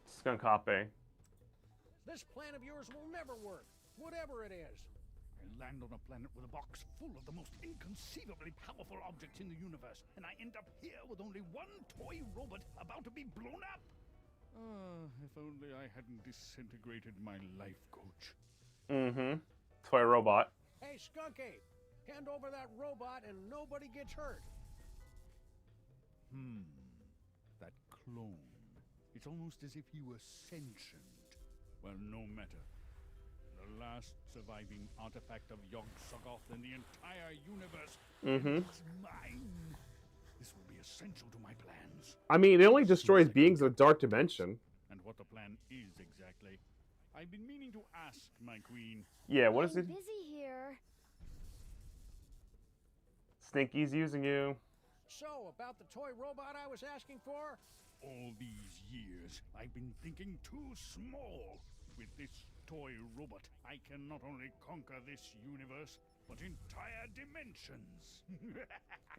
Skunk copy. This plan of yours will never work, whatever it is. I land on a planet with a box full of the most inconceivably powerful objects in the universe, and I end up here with only one toy robot about to be blown up. If only I hadn't disintegrated my life coach. Mm-hmm. Toy robot. Hey, Skunky, hand over that robot and nobody gets hurt. That clone. It's almost as if he were sentient. Well, no matter. The last surviving artifact of Yog-Sothoth in the entire universe. It's mine. This will be essential to my plans. I mean, it only destroys beings in a dark dimension. And what the plan is exactly. I've been meaning to ask, my queen. Yeah, what is it? I'm busy here. Stinky's using you. So, about the toy robot I was asking for? All these years, I've been thinking too small. With this toy robot, I can not only conquer this universe, but entire dimensions.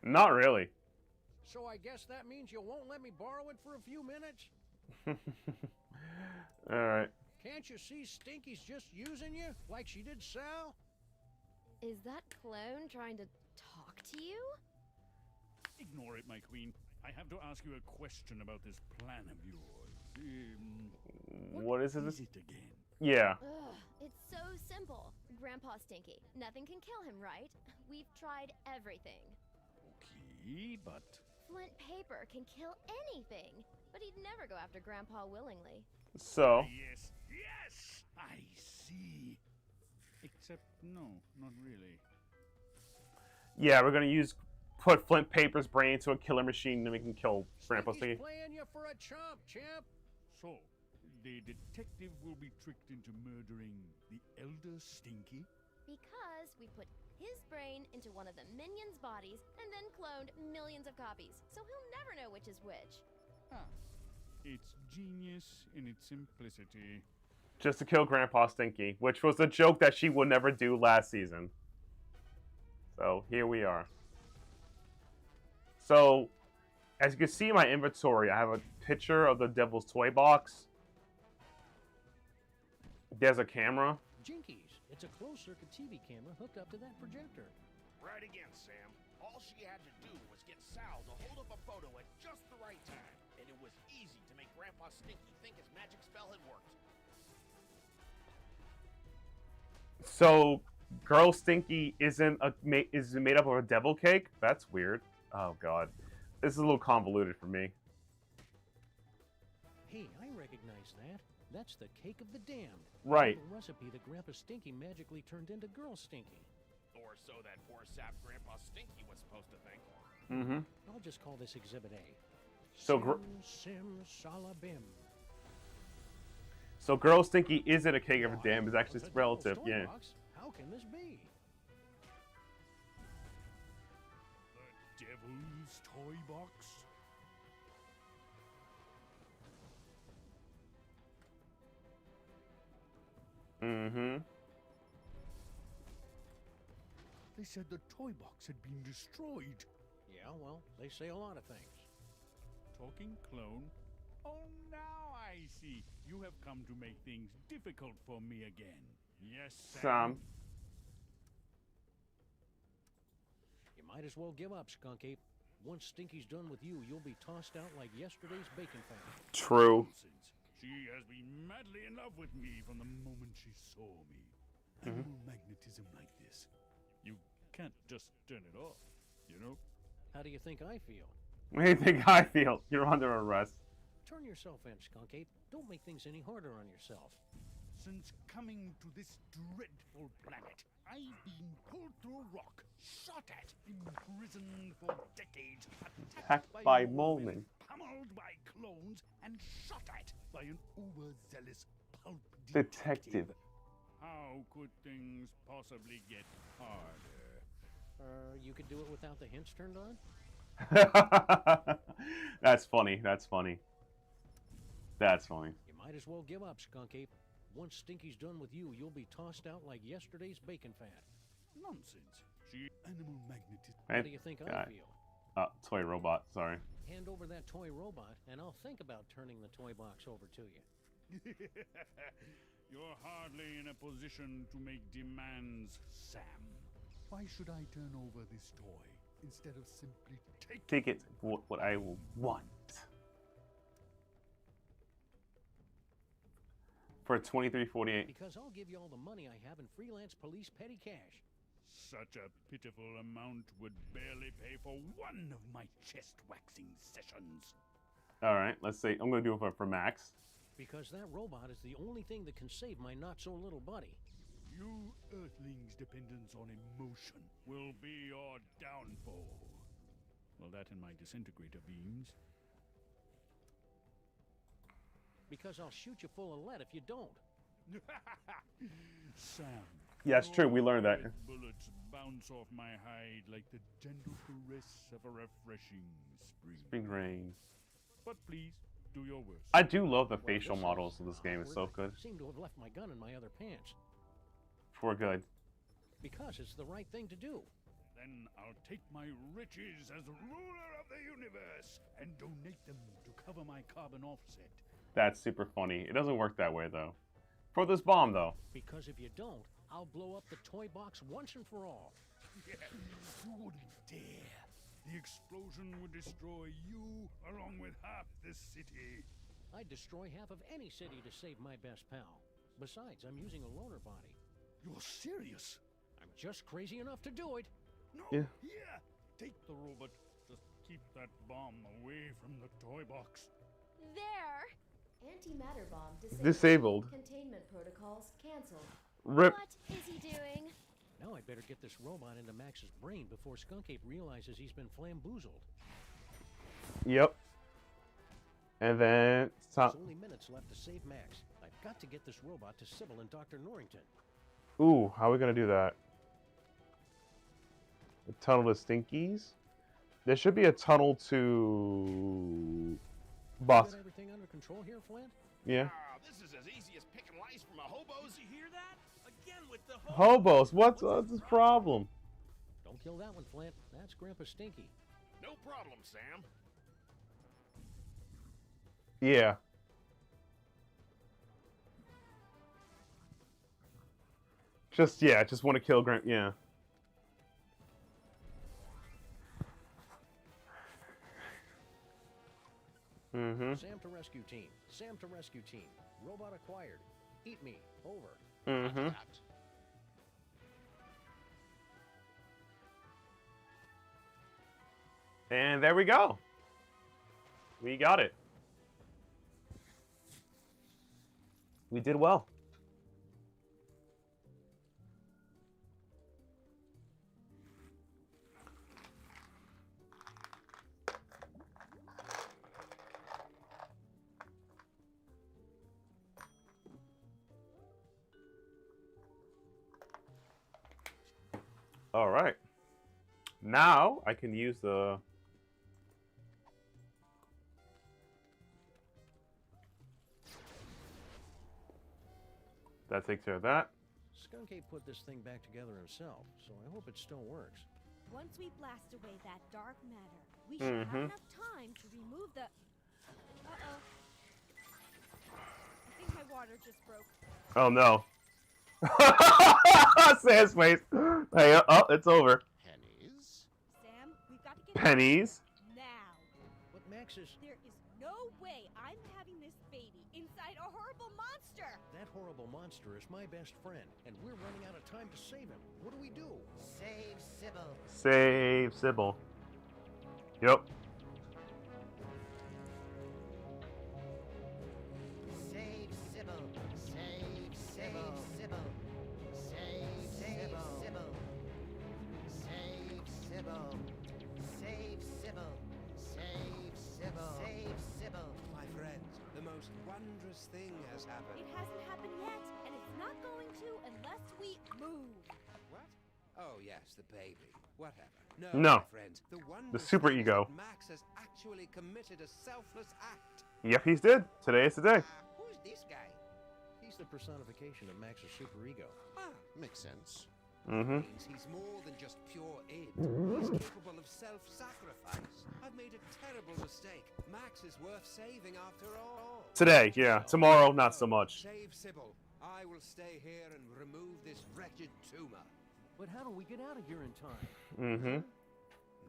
Not really. So I guess that means you won't let me borrow it for a few minutes? Alright. Can't you see Stinky's just using you, like she did Sal? Is that clone trying to talk to you? Ignore it, my queen. I have to ask you a question about this plan of yours. What is it? Again? Yeah. Ugh, it's so simple. Grandpa Stinky. Nothing can kill him, right? We've tried everything. Okay, but... Flint paper can kill anything, but he'd never go after Grandpa willingly. So. Yes, yes! I see. Except, no, not really. Yeah, we're gonna put Flint Paper's brain into a killer machine and we can kill Grandpa Stinky. Playing you for a chump, champ. So, the detective will be tricked into murdering the Elder Stinky? Because we put his brain into one of the minions' bodies and then cloned millions of copies, so he'll never know which is which. Ah, it's genius in its simplicity. Just to kill Grandpa Stinky, which was a joke that she would never do last season. So, here we are. So, as you can see in my inventory, I have a picture of the Devil's Toy Box. There's a camera. Jinkies, it's a closed-circuit TV camera hooked up to that projector. Right again, Sam. All she had to do was get Sal to hold up a photo at just the right time, and it was easy to make Grandpa Stinky think his magic spell had worked. So, Girl Stinky is made up of a devil cake? That's weird. Oh, God. This is a little convoluted for me. Hey, I recognize that. That's the cake of the damned. Right. The recipe that Grandpa Stinky magically turned into Girl Stinky. Or so that poor sap Grandpa Stinky was supposed to think. Mm-hmm. I'll just call this Exhibit A. So, Sim Salabim. So Girl Stinky isn't a cake of a damn, it's actually relative, yeah. How can this be? The Devil's Toy Box? Mm-hmm. They said the toy box had been destroyed. Yeah, well, they say a lot of things. Talking clone? Oh, now I see. You have come to make things difficult for me again. Yes, Sam. You might as well give up, Skunk Ape. Once Stinky's done with you, you'll be tossed out like yesterday's bacon pan. True. She has been madly in love with me from the moment she saw me. Animal magnetism like this. You can't just turn it off, you know? How do you think I feel? What do you think I feel? You're under arrest. Turn yourself in, Skunk Ape. Don't make things any harder on yourself. Since coming to this dreadful planet, I've been pulled through a rock, shot at, imprisoned for decades, Attacked by Molman. pummeled by clones, and shot at by an overzealous pulp Detective. How could things possibly get harder? You could do it without the hints turned on? That's funny. That's funny. That's funny. You might as well give up, Skunk Ape. Once Stinky's done with you, you'll be tossed out like yesterday's bacon fat. Nonsense. She animal magnetism. How do you think I feel? Toy robot. Sorry. Hand over that toy robot, and I'll think about turning the toy box over to you. You're hardly in a position to make demands, Sam. Why should I turn over this toy instead of simply Take it what I will want. For $23.48. Because I'll give you all the money I have in freelance police petty cash. Such a pitiful amount would barely pay for one of my chest waxing sessions. Alright, let's see. I'm going to do it for Max. Because that robot is the only thing that can save my not-so-little buddy. You Earthlings' dependence on emotion will be your downfall. Well, that and my disintegrator beams. Because I'll shoot you full of lead if you don't. Sam. Yeah, it's true. We learned that. Bullets bounce off my hide like the gentle caress of a refreshing Spring rain. But please, do your worst. I do love the facial models of this game. It's so good. I seem to have left my gun in my other pants. For good. Because it's the right thing to do. Then I'll take my riches as ruler of the universe and donate them to cover my carbon offset. That's super funny. It doesn't work that way, though. For this bomb, though. Because if you don't, I'll blow up the toy box once and for all. You wouldn't dare. The explosion would destroy you along with half this city. I'd destroy half of any city to save my best pal. Besides, I'm using a loaner body. You're serious? I'm just crazy enough to do it. No, Yeah. here! Take the robot. Just keep that bomb away from the toy box. There! Antimatter bomb Disabled. Containment protocols canceled. Rip. What is he doing? Now I'd better get this robot into Max's brain before Skunk Ape realizes he's been flamboozled. Yep. And then There's only minutes left to save Max. I've got to get this robot to Sybil and Dr. Norrington. Ooh, how are we gonna do that? The tunnel to Stinkies? There should be a tunnel to Boss. Got everything under control here, Flint? Yeah. This is as easy as picking lice from a hobo's. You hear that? Again with the Hobos, what's the problem? Don't kill that one, Flint. That's Grandpa Stinky. No problem, Sam. Yeah. Just want to kill Grant. Yeah. Mm-hmm. Sam to rescue team. Sam to rescue team. Robot acquired. Eat me. Over. Mm-hmm. And there we go. We got it. We did well. All right. Now I can use the that takes care of that. Skunk Ape put this thing back together himself, so I hope it still works. Once we blast away that dark matter, we should have enough time to remove the... Uh-oh. I think my water just broke. Oh no. Sam's face. Hey, oh, it's over. Pennies? Sam, we've got to get Pennies? now. But Max is... There is no way I'm having this baby inside a horrible monster. That horrible monster is my best friend, and we're running out of time to save him. What do we do? Save Sybil. Save Sybil. Yep. Save Sybil. Save Sybil. Save Sybil. Save Sybil. Save Sybil. Save Sybil. Save Sybil. My friends, the most wondrous thing has happened. It hasn't happened yet, and it's not going to unless we move. What? Oh, yes, the baby. Whatever. No. My friends, the The wondrous super thing is ego. that Max has actually committed a selfless act. Yep, he's did. Today is the day. Who's this guy? He's the personification of Max's superego. Ah, Makes sense. Mm-hmm. means he's more than just pure id. He's capable of self-sacrifice. I've made a terrible mistake. Max is worth saving after all. Today, yeah. Tomorrow, not so much. Save Sybil. I will stay here and remove this wretched tumor. But how do we get out of here in time? Mm-hmm.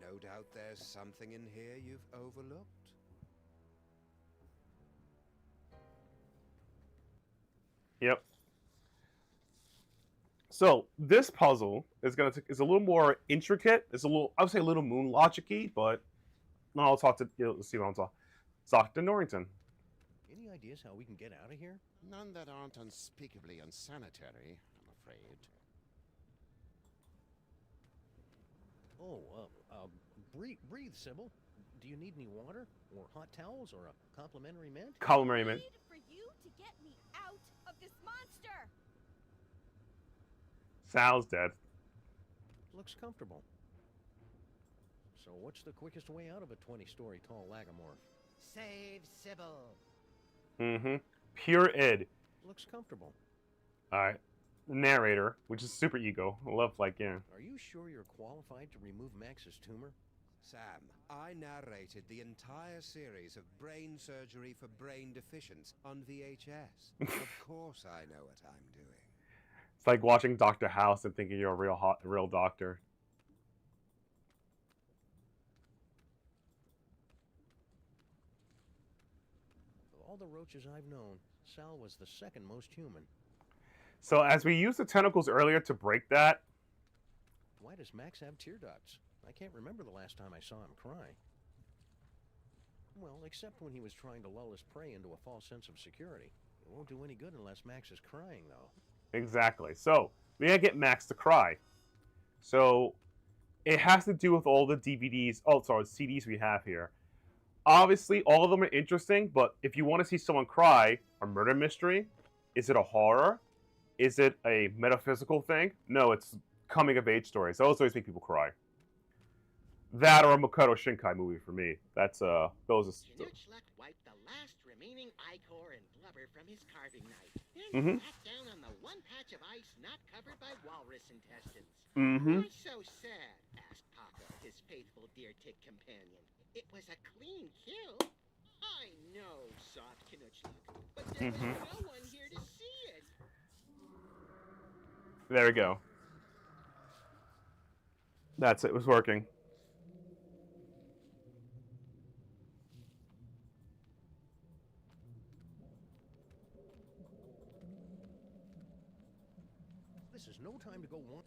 No doubt there's something in here you've overlooked. Yep. So this puzzle is is a little more intricate. It's a little, I would say, a little moon logic-y, but no, I'll talk to. Let's see what I'm talking. Dr. Norrington. Any ideas how we can get out of here? None that aren't unspeakably unsanitary, I'm afraid. Oh, breathe, Sybil. Do you need any water, or hot towels, or a complimentary mint? Complimentary mint. For you to get me out of this monster. Sal's dead. Looks comfortable. So what's the quickest way out of a 20-story tall lagomorph? Save Sybil. Mm-hmm. Pure id. Looks comfortable. Alright. The narrator, which is super ego. I love, like, yeah. Are you sure you're qualified to remove Max's tumor? Sam, I narrated the entire series of brain surgery for brain deficients on VHS. Of course I know what I'm doing. It's like watching Dr. House and thinking you're a real doctor. all the roaches I've known, Sal was the second most human. So as we used the tentacles earlier to break that. Why does Max have tear ducts? I can't remember the last time I saw him cry. Well, except when he was trying to lull his prey into a false sense of security. It won't do any good unless Max is crying, though. Exactly. So we gotta get Max to cry. So it has to do with all the DVDs, CDs we have here. Obviously, all of them are interesting, but if you want to see someone cry, a murder mystery, is it a horror? Is it a metaphysical thing? No, it's coming-of-age stories. Those always make people cry. That or a Makoto Shinkai movie for me. That's, those are... Chinook wiped the last remaining ichor and blubber from his carving knife, then sat down on the one patch of ice not covered by walrus intestines. Why so sad? Asked Paco, his faithful deer tick companion. It was a clean kill. I know, sobbed Knuchluk, but there was no one here to see it. There we go. That's it. It was working. This is no time to go one.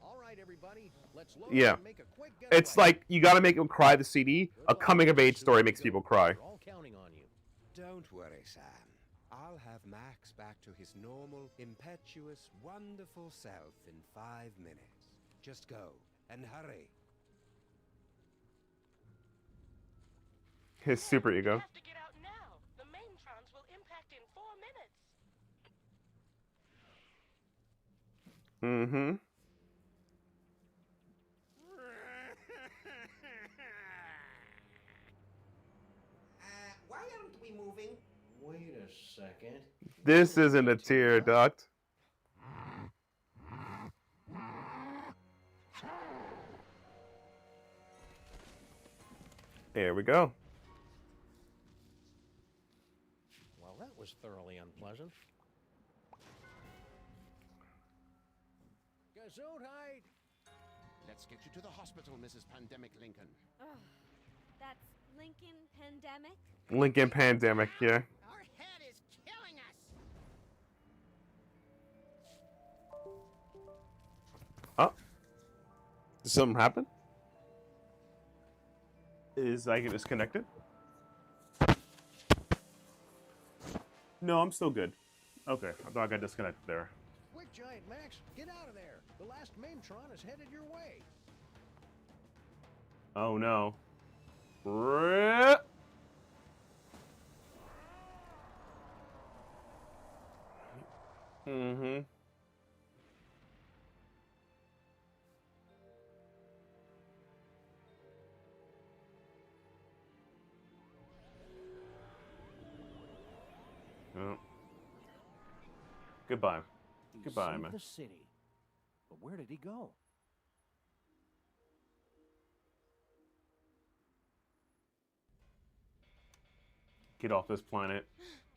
All right, everybody, let's load Yeah. and make a quick getaway. It's like, you gotta make them cry, the CD. A coming-of-age story makes people cry. We're all counting on you. Don't worry, Sam. I'll have Max back to his normal, impetuous, wonderful self in 5 minutes. Just go, and hurry. His super ego. You have to get out now. The main trons will impact in 4 minutes. Why aren't we moving? Wait a second. This isn't a tear duct. There we go. Well, that was thoroughly unpleasant. Gesundheit! Let's get you to the hospital, Mrs. Pandemic Lincoln. Ugh, that's Lincoln Pandemic? Lincoln Pandemic, yeah. Our head is killing us. Oh. Did something happen? Is I get disconnected? No, I'm still good. Okay, I thought I got disconnected there. Quick, Giant Max, get out of there. The last Maimtron is headed your way. Oh no. Rip. Oh. Goodbye. He Goodbye, saved man. the city. But where did he go? Get off this planet.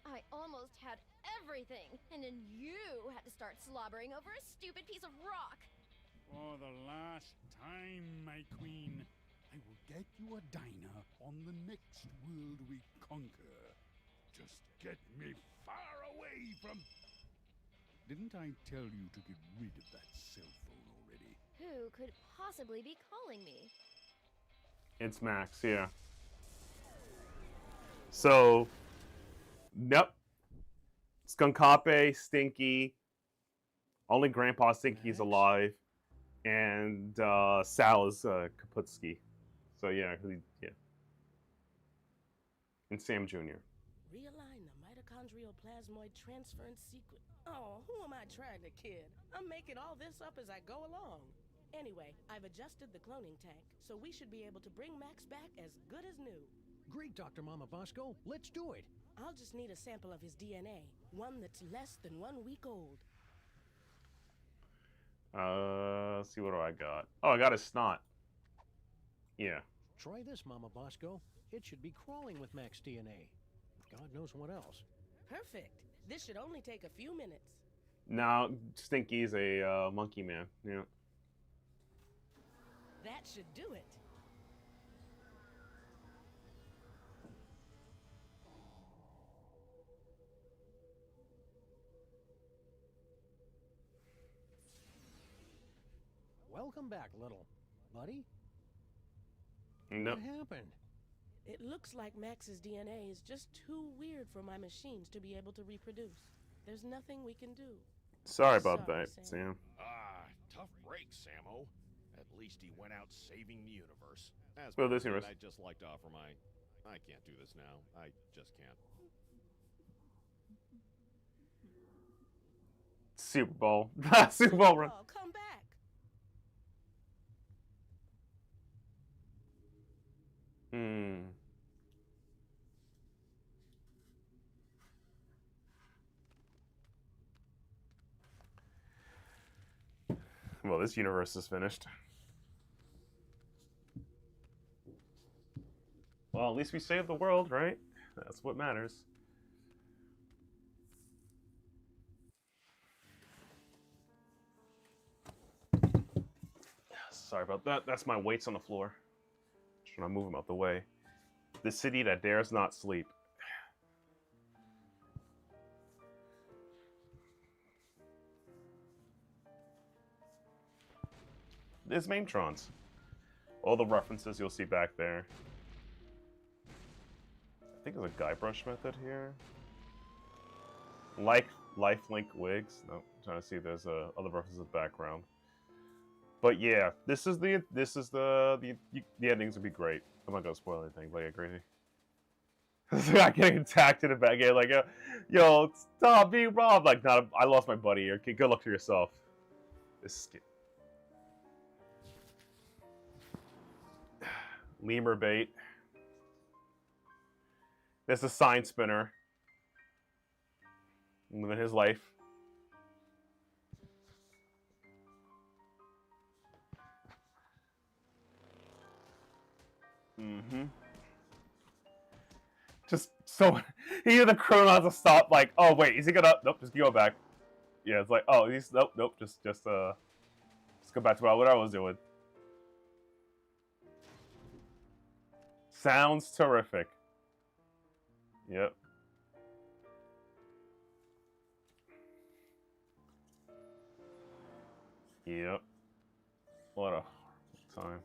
I almost had everything, and then you had to start slobbering over a stupid piece of rock. For the last time, my queen, I will get you a diner on the next world we conquer. Just get me far away from... Didn't I tell you to get rid of that cell phone already? Who could possibly be calling me? It's Max, yeah. So, yep. Skunkape, Stinky. Only Grandpa Stinky's alive. And Sal is Kaputski. So, yeah. And Sam Jr. Realign the mitochondrial plasmoid transference sequence. Oh, who am I trying to kid? I'm making all this up as I go along. Anyway, I've adjusted the cloning tank, so we should be able to bring Max back as good as new. Great, Dr. Mama Bosco. Let's do it. I'll just need a sample of his DNA, one that's less than 1 week old. Let's see, what do I got? Oh, I got his snot. Yeah. Try this, Mama Bosco. It should be crawling with Max DNA. God knows what else. Perfect. This should only take a few minutes. Now, Stinky's a monkey man. Yeah. That should do it. Welcome back, little buddy. Nope. What happened? It looks like Max's DNA is just too weird for my machines to be able to reproduce. There's nothing we can do. Sorry about that, Sam. Tough break, Sammo. At least he went out saving the universe. As Well, this president, universe. I'd just like to offer my... I can't do this now. I just can't. Super Bowl. Super Bowl run. Oh, come back. Well, this universe is finished. Well, at least we saved the world, right? That's what matters. Sorry about that. That's my weights on the floor. Trying to move them out the way. The city that dares not sleep. There's Maintrons. All the references you'll see back there. I think there's a Guybrush method here. Lifelink wigs. No, I'm trying to see if there's other references in the background. But yeah, this is the endings would be great. I'm not gonna spoil anything, but yeah, crazy. I'm getting attacked in the back here, like, yo, stop being robbed. Like, not, I lost my buddy here. Good luck to yourself. This lemur bait. There's a sign spinner. Living his life. Just so he the chrono has to stop. Like, oh wait, is he gonna? Nope, just go back. Yeah, it's like, oh, he's nope. Just go back to what I was doing. Sounds terrific. Yep. Yep. What a time.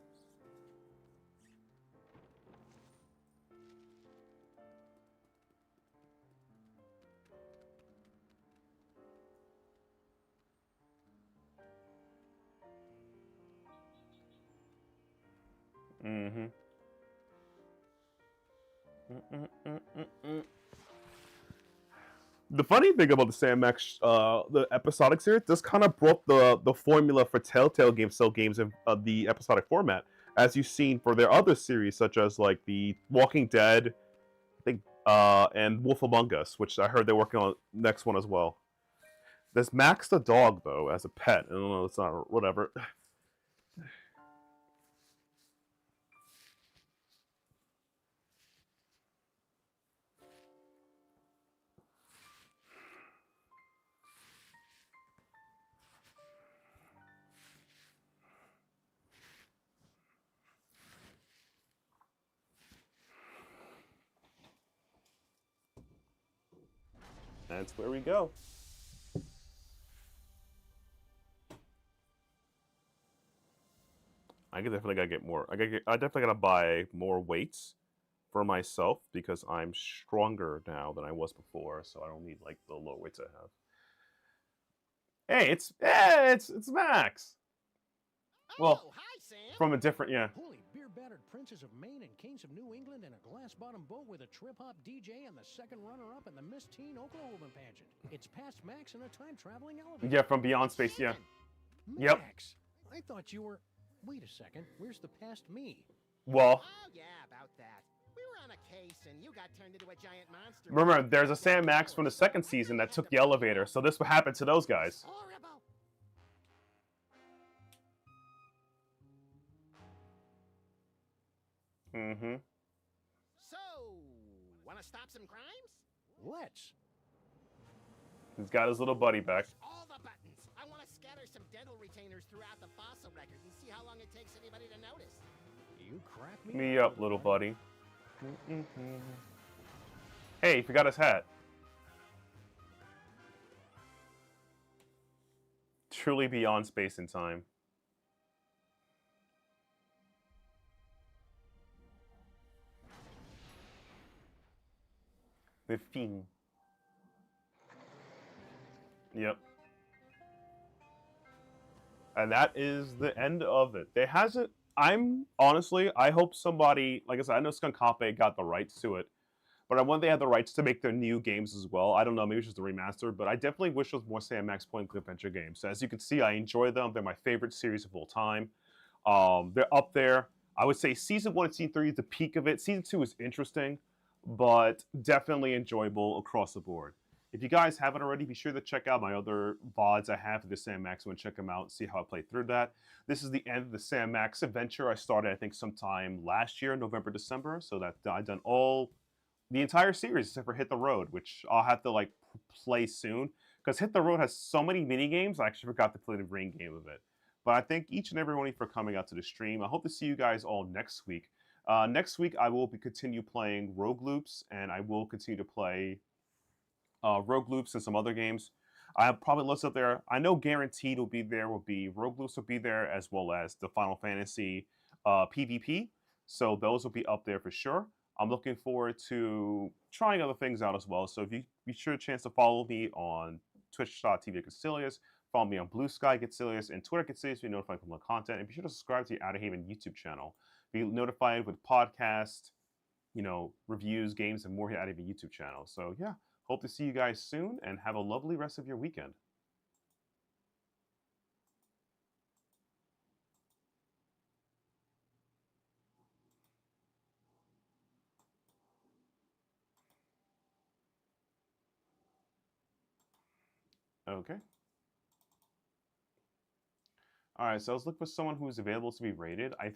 The funny thing about the Sam Max, the episodic series, this kind of broke the formula for Telltale games, of the episodic format, as you've seen for their other series, such as like the Walking Dead, I think, and Wolf Among Us, which I heard they're working on next one as well. There's Max the dog though as a pet. I don't know, it's not whatever. That's where we go. I definitely gotta get more. I definitely gotta buy more weights for myself because I'm stronger now than I was before, so I don't need like the low weights I have. Hey, it's Max. Well, hi, Sam. From a different, yeah. Holy beer-battered princes of Maine and kings of New England in a glass-bottom boat with a trip-hop DJ and the second runner-up in the Miss Teen Oklahoma pageant. It's past Max in a time-traveling elevator. Yeah, from Beyond Space, yeah. Max, Yep. I thought you were... Wait a second, where's the past me? Well, Oh, yeah, about that. We were on a case and you got turned into a giant monster. remember, there's a Sam Max from the second season that took the elevator, so this would happen to those guys. Horrible. So, wanna stop some crimes? Let's. He's got his little buddy back. All the buttons. I want to scatter some dental retainers throughout the fossil record and see how long it takes anybody to notice. You crack Me up, little buddy. Hey, he forgot his hat. Truly beyond space and time. The Fiend. Yep. And that is the end of it. There hasn't. I'm honestly, I hope somebody, like I said, I know Skunkape got the rights to it, but I wonder they had the rights to make their new games as well. I don't know, maybe it's just a remaster, but I definitely wish there was more Sam Max point and click adventure games. So as you can see, I enjoy them. They're my favorite series of all time. They're up there. I would say season 1 and season 3 is the peak of it. Season 2 is interesting, but definitely enjoyable across the board. If you guys haven't already, be sure to check out my other VODs I have for the Sam Max one. Check them out and see how I played through that. This is the end of the Sam Max adventure. I started, I think, sometime last year, November, December. So that I've done the entire series except for Hit the Road, which I'll have to like play soon. Because Hit the Road has so many mini games, I actually forgot to play the main game of it. But I thank each and every one of you for coming out to the stream. I hope to see you guys all next week. Next week, I will continue playing Rogue Loops, and I will continue to play Rogue Loops and some other games. I have probably lists up there. I know guaranteed will be there. Will be Rogue Loops will be there, as well as the Final Fantasy PvP. So those will be up there for sure. I'm looking forward to trying other things out as well. So if you be sure to chance to follow me on twitch.tv Getselious, follow me on Blue Sky Getselious, and Twitter Getselious to be notified from my content. And be sure to subscribe to the Outerhaven YouTube channel. Be notified with podcasts, reviews, games, and more here at the YouTube channel. So yeah, hope to see you guys soon, and have a lovely rest of your weekend. Okay. All right, so let's look for someone who's available to be rated. I